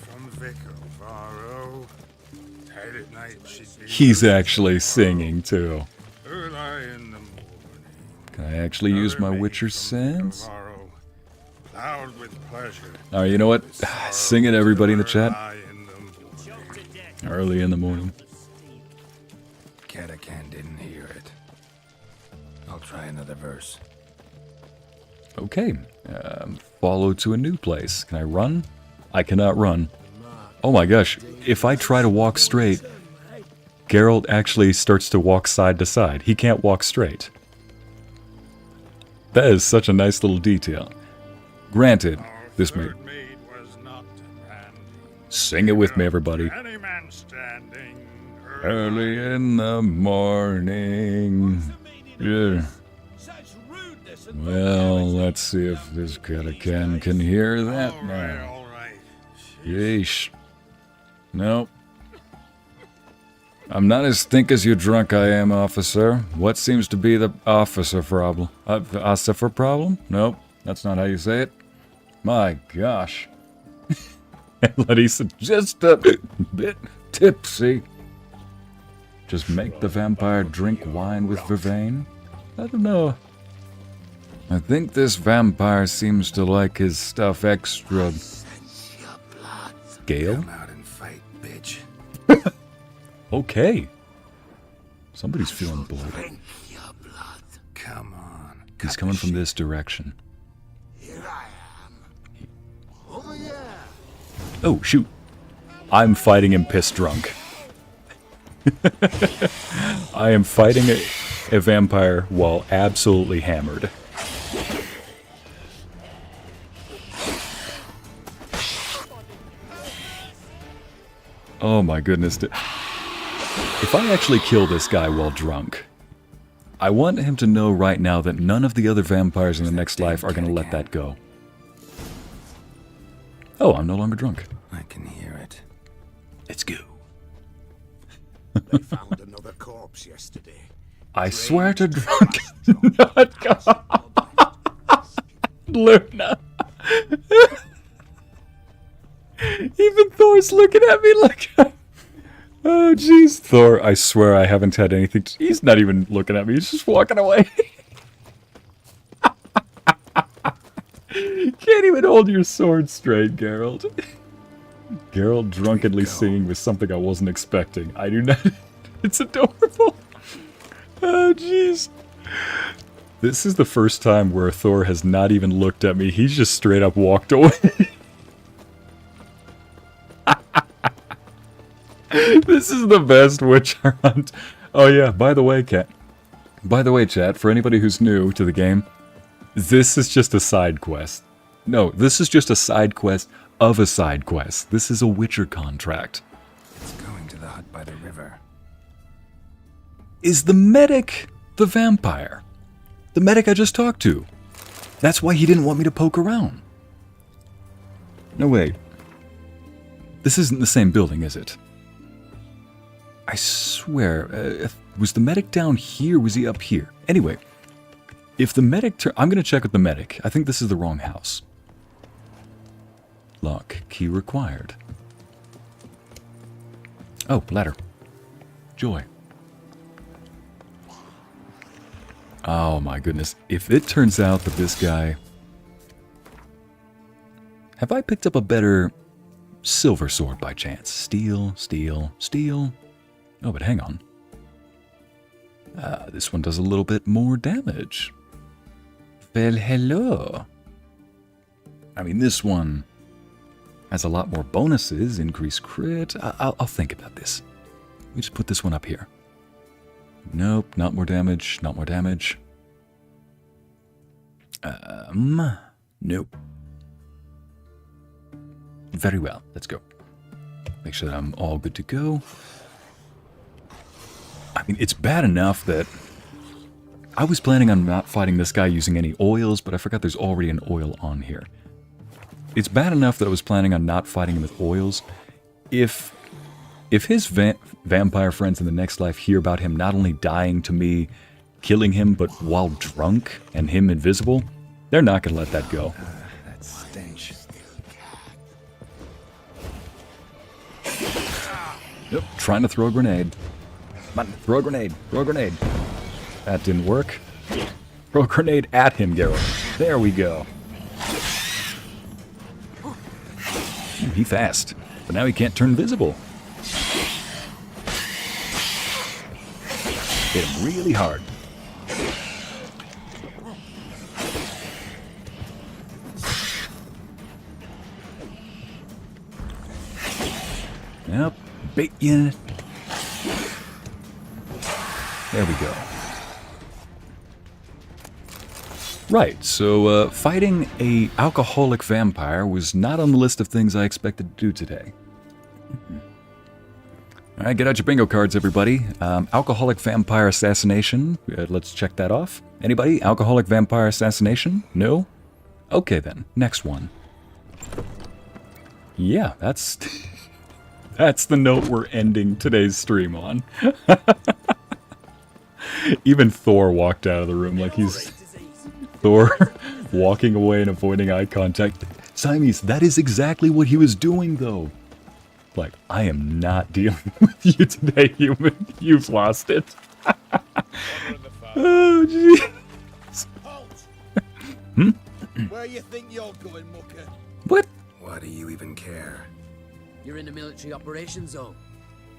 He's actually singing too. Can I actually use my Witcher sense? Alright, you know what? Sing it, everybody in the chat. Early in the morning. Catachan didn't hear it. I'll try another verse. Okay. Follow to a new place. Can I run? I cannot run. Oh my gosh. If I try to walk straight, Geralt actually starts to walk side to side. He can't walk straight. That is such a nice little detail. Granted, this may... Sing it with me, everybody. Early in the morning. Yeah. Well, let's see if this catachan can hear that now. Yeesh. Nope. I'm not as think as you drunk I am, officer. What seems to be the officer problem? Officer problem? Nope, that's not how you say it. My gosh. Letty's just a bit tipsy. Just make the vampire drink wine with vervain? I don't know. I think this vampire seems to like his stuff extra. Gale? Come out and fight, bitch. Okay. Somebody's feeling bloated. Come on. He's coming from this direction. Oh, shoot. I'm fighting him piss drunk. I am fighting a vampire while absolutely hammered. Oh my goodness. If I actually kill this guy while drunk, I want him to know right now that none of the other vampires in the next life are going to let that go. Oh, I'm no longer drunk. I can hear it. Let's go. They found another corpse yesterday. I swear to drunk not God. Luna. Even Thor's looking at me like... Oh, jeez. Thor, I swear I haven't had anything... He's not even looking at me. He's just walking away. Can't even hold your sword straight, Geralt. Geralt drunkenly singing was something I wasn't expecting. I do not... It's adorable. Oh, jeez. This is the first time where Thor has not even looked at me. He's just straight up walked away. This is the best witch hunt. Oh yeah, by the way, By the way, chat, for anybody who's new to the game, this is just a side quest. No, this is just a side quest of a side quest. This is a Witcher contract. It's going to the hut by the river. Is the medic the vampire? The medic I just talked to. That's why he didn't want me to poke around. No, wait. This isn't the same building, is it? I swear, was the medic down here? Was he up here? Anyway, if the medic... I'm going to check with the medic. I think this is the wrong house. Lock. Key required. Oh, ladder. Joy. Oh my goodness. If it turns out that this guy... Have I picked up a better silver sword by chance? Steel, steel, steel. Oh, but hang on. This one does a little bit more damage. Well, hello. I mean, this one has a lot more bonuses. Increased crit. I'll think about this. Let me just put this one up here. Nope, not more damage, not more damage. Nope. Very well, let's go. Make sure that I'm all good to go. I mean, it's bad enough that I was planning on not fighting this guy using any oils, but I forgot there's already an oil on here. It's bad enough that I was planning on not fighting him with oils. If his vampire friends in the next life hear about him not only dying to me, killing him, but while drunk and him invisible, they're not going to let that go. That stench. Yep, trying to throw a grenade. Come on, throw a grenade. Throw a grenade. That didn't work. Throw a grenade at him, Geralt. There we go. Ooh, he fast. But now he can't turn visible. Hit him really hard. Yep, bait unit. There we go. Right, so fighting a alcoholic vampire was not on the list of things I expected to do today. Alright, get out your bingo cards, everybody. Alcoholic vampire assassination. Let's check that off. Anybody? Alcoholic vampire assassination? No? Okay then, next one. Yeah, that's... that's the note we're ending today's stream on. Even Thor walked out of the room like he's... Thor walking away and avoiding eye contact. Siamese, that is exactly what he was doing, though. Like, I am not dealing with you today, human. You've lost it. Oh, jeez. Where you think you're going, mucker? What? Why do you even care? You're in the military operations zone,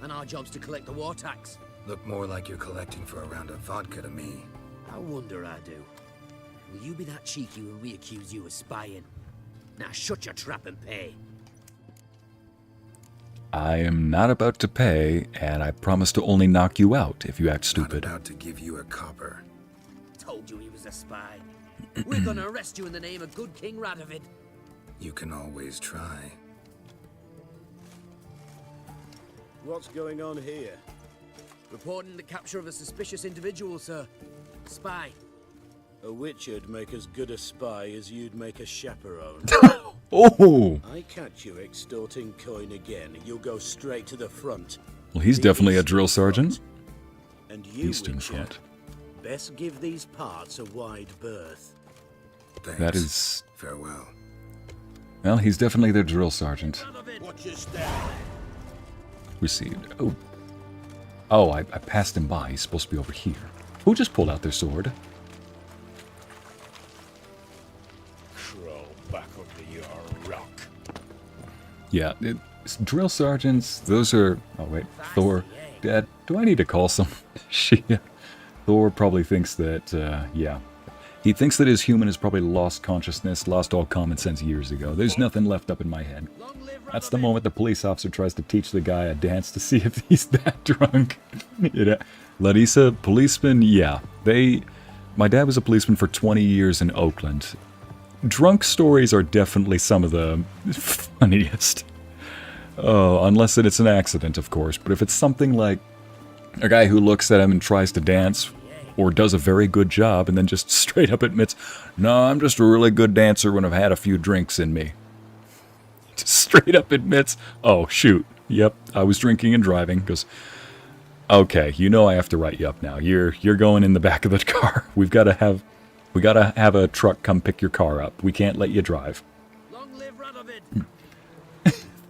and our job's to collect the war tax. Look more like you're collecting for a round of vodka to me. I wonder I do. Will you be that cheeky when we accuse you of spying? Now shut your trap and pay. I am not about to pay, and I promise to only knock you out if you act stupid. Not about to give you a copper. Told you he was a spy. We're gonna arrest you in the name of good King Radovid. You can always try. What's going on here? Reporting the capture of a suspicious individual, sir. Spy. A witcher'd make as good a spy as you'd make a chaperone. Oh! I catch you extorting coin again, you'll go straight to the front. Well, he's definitely a drill sergeant. And you, Eastern Witcher, front. best give these parts a wide berth. Thanks. That is... Farewell. Well, he's definitely their drill sergeant. Watch your step. Received. Oh. Oh, I passed him by. He's supposed to be over here. Who just pulled out their sword? Crawl back under your rock. Yeah, drill sergeants, those are... Oh, wait. Thor. Dad, do I need to call some? Thor probably thinks that, yeah. He thinks that his human has probably lost consciousness, lost all common sense years ago. There's nothing left up in my head. That's the moment the police officer tries to teach the guy a dance to see if he's that drunk. You know? Larissa, policeman, yeah. My dad was a policeman for 20 years in Oakland. Drunk stories are definitely some of the funniest. Oh, unless it's an accident, of course. But if it's something like a guy who looks at him and tries to dance, or does a very good job, and then just straight up admits, no, I'm just a really good dancer when I've had a few drinks in me. Just straight up admits, oh, shoot, yep, I was drinking and driving. Goes, okay, you know I have to write you up now. You're going in the back of the car. We gotta have a truck come pick your car up. We can't let you drive. Long live Radovid!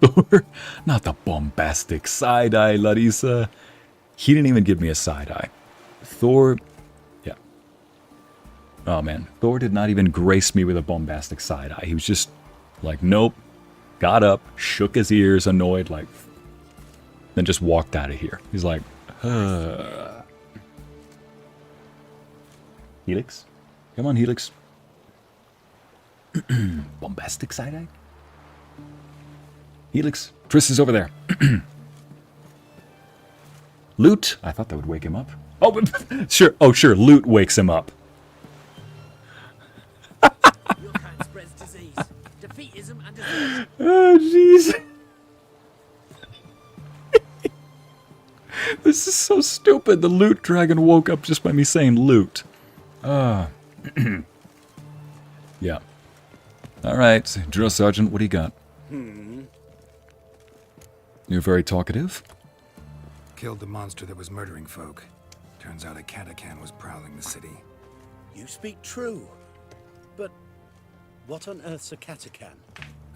Thor, not the bombastic side-eye, Larissa. He didn't even give me a side-eye. Thor, yeah. Oh man, Thor did not even grace me with a bombastic side-eye. He was just like, nope. Got up, shook his ears, annoyed, like, then just walked out of here. He's like, Helix? Come on, Helix. Bombastic side-eye? Helix, Triss is over there. Loot? I thought that would wake him up. Oh, but sure. Oh, sure. Loot wakes him up. Your kind spreads disease. Defeatism and disease. Oh, jeez. This is so stupid. The loot dragon woke up just by me saying loot. Yeah. All right, Drill Sergeant, what do you got? You're very talkative. Killed the monster that was murdering folk. Turns out a Catacan was prowling the city. You speak true. But what on earth's a Catacan?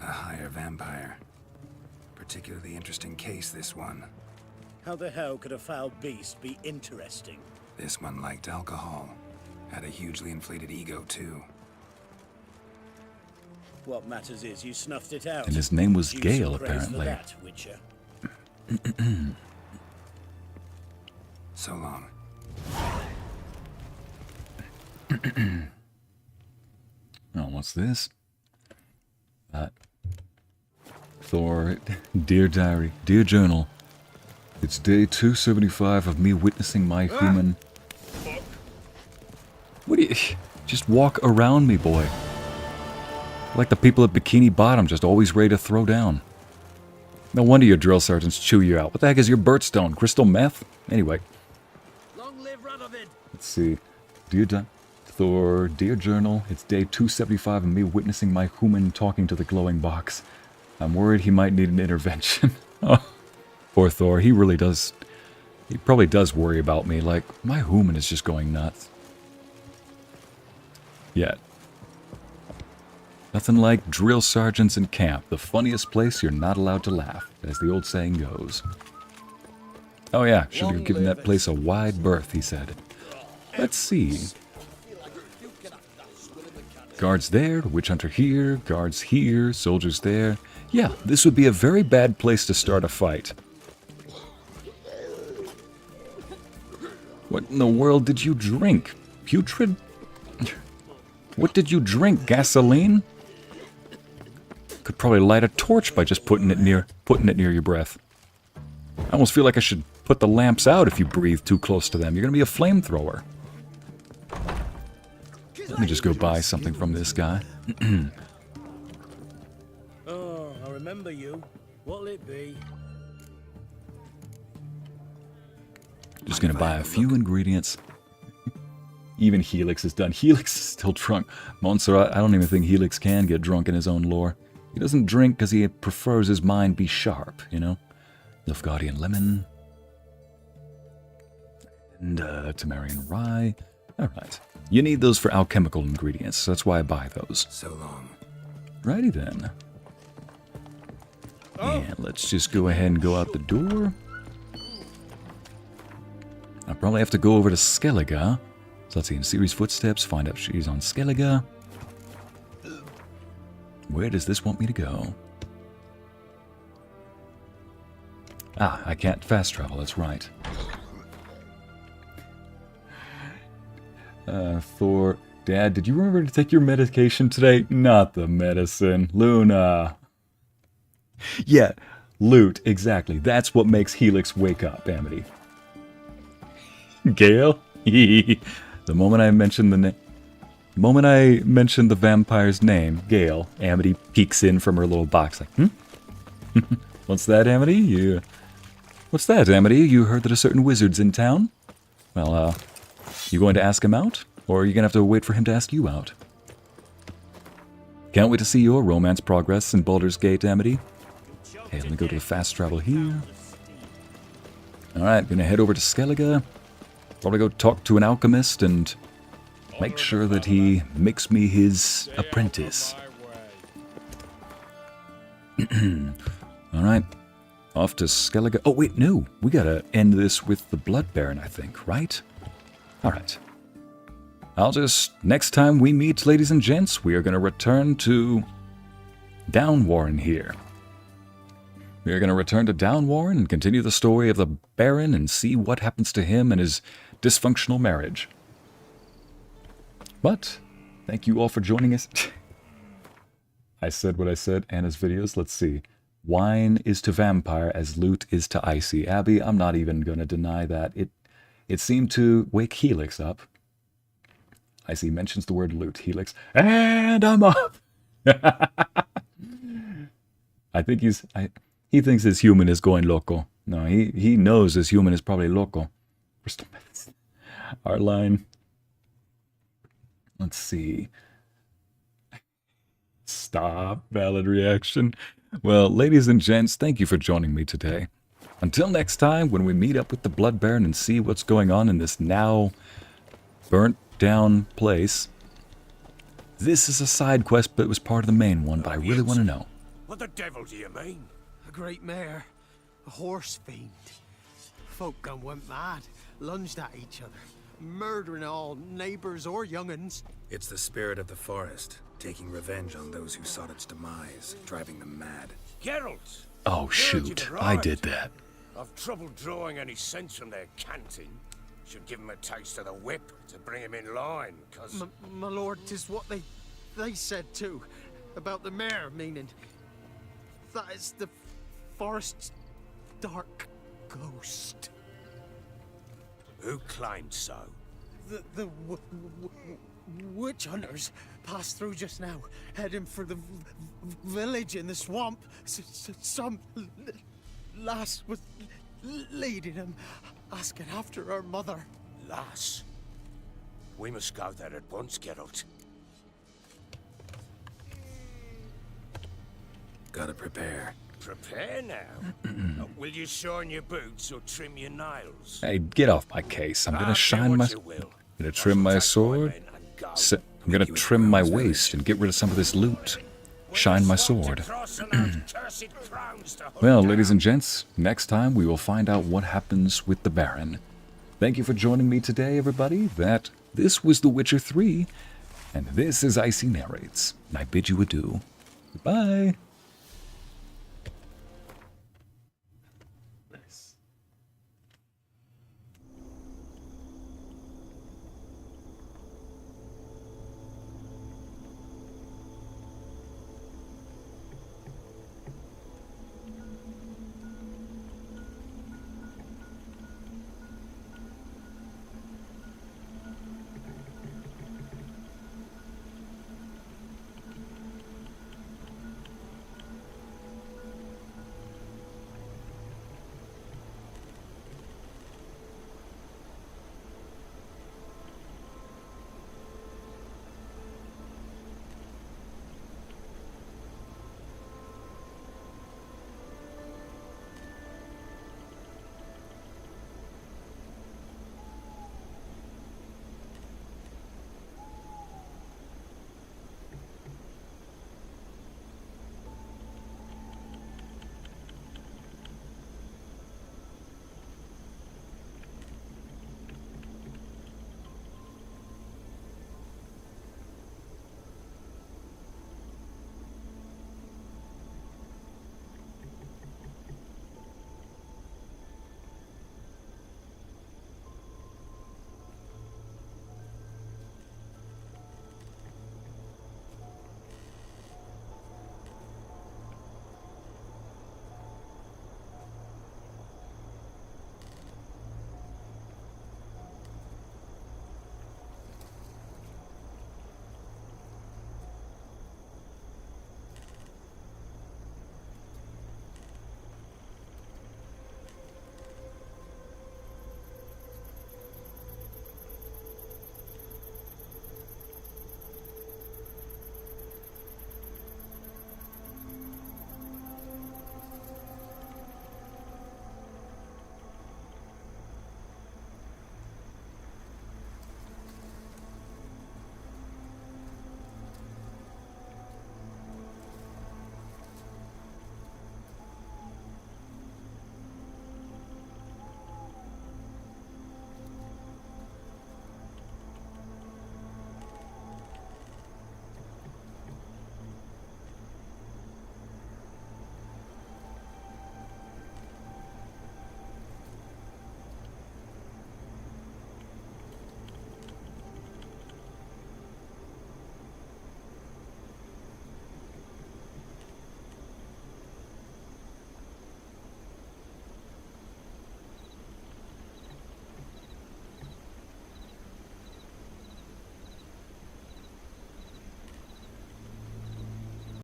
A higher vampire. Particularly interesting case, this one. How the hell could a foul beast be interesting? This one liked alcohol. Had a hugely inflated ego, too. What matters is you snuffed it out. And his name was Due Gale, some praise apparently. For that, Witcher. So long. Oh, what's this? Thor, dear diary, dear journal. It's day 275 of me witnessing my human... What do you... Just walk around me, boy. Like the people at Bikini Bottom, just always ready to throw down. No wonder your drill sergeants chew you out. What the heck is your birthstone? Crystal meth? Anyway. Long live Radovid! Let's see. Dear Thor, dear journal, it's day 275 of me witnessing my human talking to the glowing box. I'm worried he might need an intervention. Oh, poor Thor, he really does. He probably does worry about me, like, my human is just going nuts. Yet. Nothing like drill sergeants in camp, the funniest place you're not allowed to laugh, as the old saying goes. Oh yeah, should have given that place a wide berth, he said. Let's see. Guards there, witch hunter here, guards here, soldiers there. Yeah, this would be a very bad place to start a fight. What in the world did you drink? Putrid? What did you drink? Gasoline? Could probably light a torch by just putting it near your breath. I almost feel like I should put the lamps out if you breathe too close to them. You're gonna be a flamethrower. Let me just go buy something from this guy. Oh, I remember you. What'll it be? Just gonna buy a few ingredients. Even Helix is done. Helix is still drunk. Montserrat, I don't even think Helix can get drunk in his own lore. He doesn't drink because he prefers his mind be sharp, you know? Nilfgaardian lemon. And Tamarian rye. Alright. You need those for alchemical ingredients, so that's why I buy those. So long. Righty then. And let's just go ahead and go out the door. I'll probably have to go over to Skellige. So let's see, in Ciri's footsteps, find out she's on Skellige. Where does this want me to go? Ah, I can't fast travel, that's right. Thor, Dad, did you remember to take your medication today? Not the medicine. Luna. Yeah, loot, exactly. That's what makes Helix wake up, Amity. Gale? The moment I mentioned the vampire's name, Gale, Amity peeks in from her little box like, What's that, Amity? What's that, Amity? You heard that a certain wizard's in town? Well, you going to ask him out? Or are you gonna have to wait for him to ask you out? Can't wait to see your romance progress in Baldur's Gate, Amity. Okay, let me go to the fast travel here. Alright, gonna head over to Skellige. Probably go talk to an alchemist and make sure that he makes me his apprentice. Alright, off to Skellige. Oh wait, no, we gotta end this with the Blood Baron, I think, right? Alright. Next time we meet, ladies and gents, we are gonna return to Downwarren here. We are gonna return to Downwarren and continue the story of the Baron and see what happens to him and his dysfunctional marriage. But, thank you all for joining us. I said what I said, Anna's videos, let's see. Wine is to vampire as loot is to Ycey. Abby, I'm not even gonna deny that. It seemed to wake Helix up. Ycey mentions the word loot, Helix, and I'm up! I think he thinks his human is going loco. No, he knows his human is probably loco. Our line. Let's see. Stop. Valid reaction. Well, ladies and gents, thank you for joining me today. Until next time, when we meet up with the Blood Baron and see what's going on in this now burnt down place. This is a side quest, but it was part of the main one, but I really want to know. What the devil do you mean? A great mare. A horse fiend. Folk done went mad. Lunged at each other. Murdering all neighbors or young'uns. It's the spirit of the forest, taking revenge on those who sought its demise, driving them mad. Geralt! Oh shoot, I did that. I've trouble drawing any sense from their canting. Should give him a taste of the whip to bring him in line, cause... My lord, 'tis what they said too. About the mare, meaning... That is the forest's dark ghost. Who claimed so? The witch hunters passed through just now, heading for the village in the swamp. Some lass was leading them, asking after her mother. Lass? We must go there at once, Geralt. Gotta prepare. Prepare now? Will you shine your boots or trim your nails? Hey, get off my case. I'm gonna shine my... I'm gonna trim my sword. I'm gonna trim my waist and get rid of some of this loot. Shine my sword. Well, ladies and gents, next time we will find out what happens with the Baron. Thank you for joining me today, everybody. This was The Witcher 3, and this is Ycey Narrates. And I bid you adieu. Goodbye.